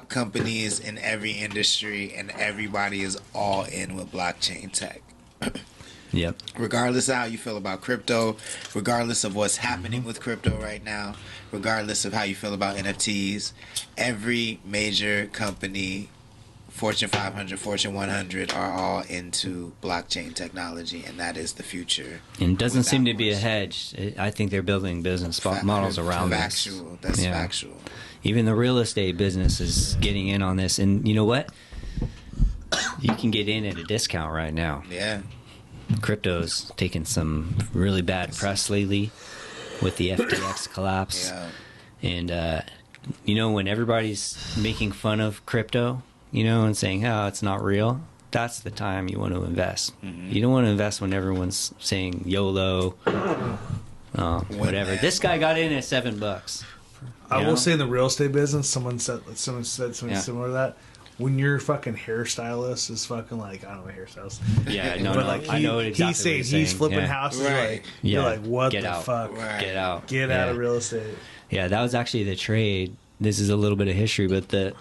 companies in every industry, and everybody is all in with blockchain tech. Yep. Regardless of how you feel about crypto, regardless of what's happening with crypto right now, regardless of how you feel about NFTs, every major company, Fortune 500, Fortune 100, are all into blockchain technology, and that is the future. And it doesn't seem to be a hedge. I think they're building business models around this. That's factual. Even the real estate business is getting in on this. And you know what? You can get in at a discount right now. Yeah. Crypto's taken some really bad press lately with the FTX collapse. Yeah. And, you know, when everybody's making fun of crypto, you know, and saying, oh, it's not real, that's the time you want to invest. You don't want to invest when everyone's saying YOLO, whatever. This guy got in at $7. I will say in the real estate business, someone said something similar to that. When your fucking hairstylist is fucking like, I don't know, hairstylist. Yeah, no, like, I know exactly he's saying he's flipping houses. Right. You're like, what the fuck? Right. Get out. Get out of real estate. Yeah, that was actually the trade. This is a little bit of history, but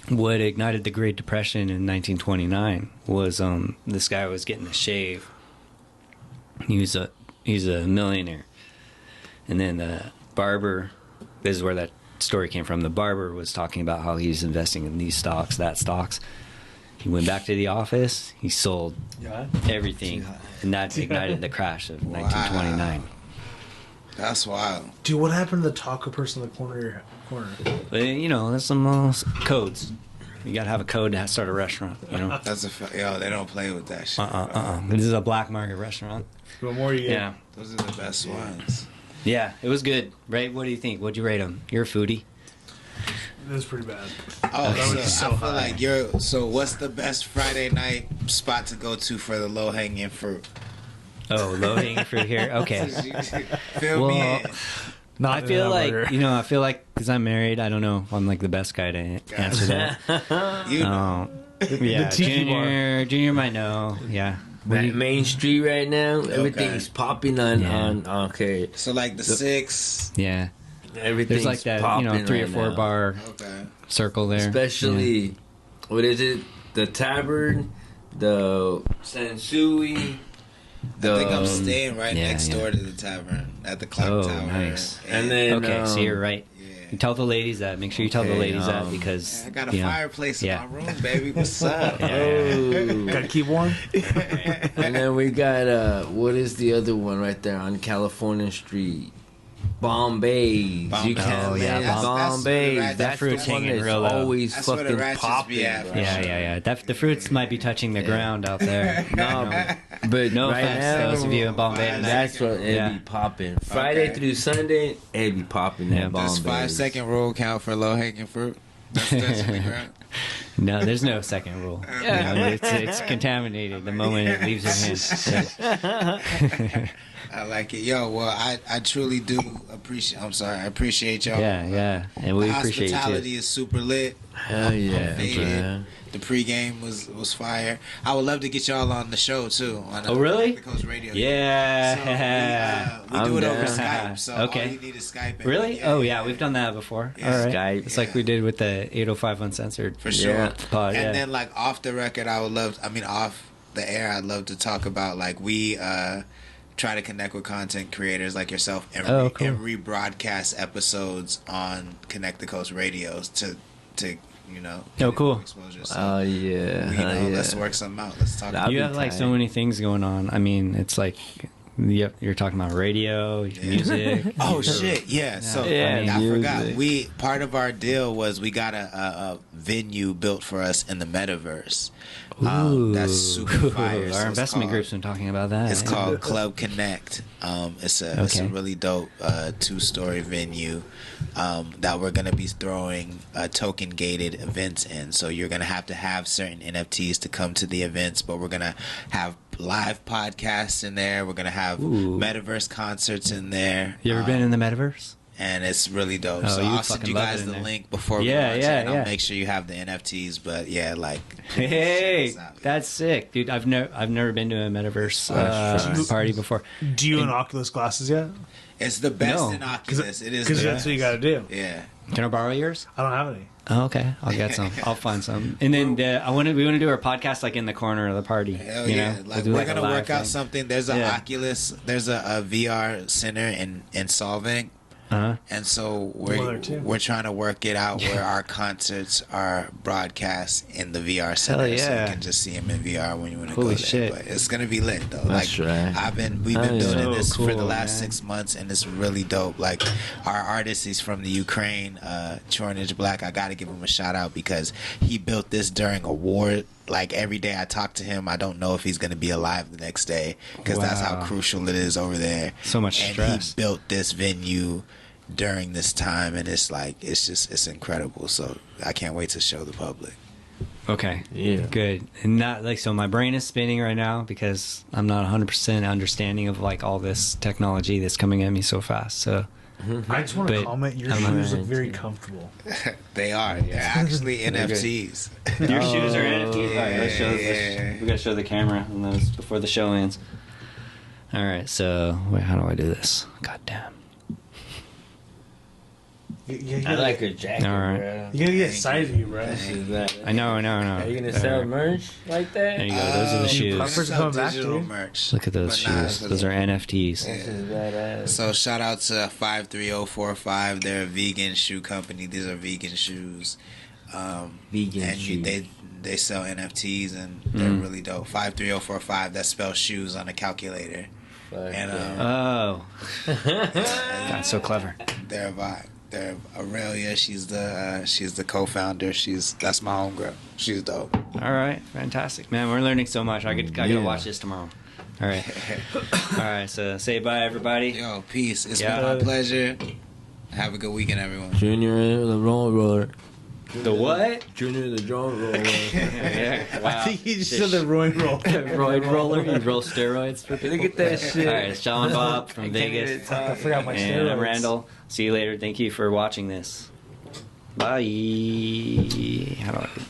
what ignited the Great Depression in 1929 was this guy was getting a shave. He's a millionaire, and then the barber. This is where that story came from. The barber was talking about how he's investing in these stocks, that stocks. He went back to the office. He sold everything, and that ignited the crash of 1929. That's wild. Dude, what happened to the taco person in the corner? But, you know, there's some codes. You gotta have a code to start a restaurant. You know, they don't play with that shit. This is a black market restaurant. The more you get, yeah, those are the best ones. Yeah, it was good, right? What do you think? What'd you rate them? You're a foodie. It was pretty bad. So what's the best Friday night spot to go to for the low hanging fruit? Oh, low hanging fruit here. Okay. Fill me in. I feel like because I'm married, I don't know if I'm like the best guy to answer that. You know. Yeah, Junior might know. Yeah. Main Street right now, everything's popping on. Okay, so like the 6. Yeah, everything's there's like that, you know, 3 or 4 bar circle there. Especially, what is it? The Tavern, the Sansui. I think I'm staying right next door to the tavern at the Clock Tower. Nice. And then, so you're right. You tell the ladies that. Make sure you tell the ladies that because I got a fireplace in my room, baby. What's up? Gotta keep warm. And then we got what is the other one right there on California Street? Bombay. Bombay. That fruit's hanging real low. Always fucking popping. Yeah. The fruits might be touching the ground out there. But no offense to those of you in Bombay. That's what it'd be popping. Friday through Sunday, it'd be popping. That Bombay. Does 5-second rule count for low hanging fruit? That's touching the ground. No, there's no second rule. Yeah. You know, it's contaminated the moment it leaves your hands. I like it. Yo, well, I truly do appreciate. I'm sorry, I appreciate y'all. Yeah, and we appreciate you. Hospitality is super lit. Hell yeah. The pregame was fire. I would love to get y'all on the show too. On really? The Coast Radio. Yeah. So we do it over Skype. So okay. all you need is Skype. Really? We've done that before. Yeah. All right. Skype. It's like we did with the 805 Uncensored. For sure. Pod, and then like off the record, off the air, I'd love to talk about like we try to connect with content creators like yourself and, cool. and rebroadcast episodes on Connect the Coast radios to you know. Cool. Exposure. So, oh yeah. let's work something out. Let's talk. You have like so many things going on. I mean, it's like you're talking about radio, music. Oh shit! Yeah. So I forgot. Part of our deal was we got a venue built for us in the metaverse. That's super fire. Our investment group's been talking about that. It's called Club Connect. It's a really dope 2-story venue that we're gonna be throwing token gated events in. So you're gonna have certain NFTs to come to the events, but we're gonna have live podcasts in there. We're gonna have metaverse concerts in there. You ever been in the metaverse? And it's really dope. So I'll send you guys the link before we launch it, and I'll make sure you have the NFTs. But hey, that's sick, dude. I've never been to a metaverse party before. Do you own Oculus glasses yet? It's the best in Oculus. It is because that's what you got to do. Yeah. Can I borrow yours? I don't have any. Oh, okay, I'll get some. I'll find some. And then we want to do our podcast like in the corner of the party. Hell yeah! We're gonna work out something. There's an Oculus. There's a VR center in Solvang. And so we're trying to work it out where our concerts are broadcast in the VR center, so you can just see them in VR when you want to go there. But it's gonna be lit though. That's right. We've been building this for the last 6 months, and it's really dope. Like our artist, he's from the Ukraine, Chornage Black. I gotta give him a shout out because he built this during a war. Like every day I talk to him, I don't know if he's going to be alive the next day because that's how crucial it is over there. So much stress. He built this venue during this time, and it's incredible. So I can't wait to show the public. Okay. Yeah. Good. And so my brain is spinning right now because I'm not 100% understanding of like all this technology that's coming at me so fast. So. I just want to comment. Your shoes look very comfortable. They are. They're actually NFTs. Your shoes are NFTs. All right, let's show. We gotta show the camera on those before the show ends. All right. So wait, how do I do this? God damn. I like your jacket, all right. bro. You gotta get excited of you, bro. I know. Are you gonna sell merch like that? There you go. Those are the shoes. Puffers coming back, dude. Merch. Look at those shoes. Those are NFTs. This is badass. So shout out to 53045. They're a vegan shoe company. These are vegan shoes. Vegan shoes. They sell NFTs and they're really dope. 53045. That spells shoes on a calculator. And God, so clever. They're a vibe. Aurelia, she's the co-founder. That's my homegirl. She's dope. All right, fantastic, man. We're learning so much. I gotta watch this tomorrow. All right, all right. So say bye, everybody. Yo, peace. It's been my pleasure. Have a good weekend, everyone. Junior, the roller. The what? Junior, the drum roller. Wow. I think he just said the roid roller. Roid roller? You roll steroids for people? Look at that shit. All right, it's John Bob from Vegas. I forgot my steroids. And I'm Randall. See you later. Thank you for watching this. Bye. How do I do this?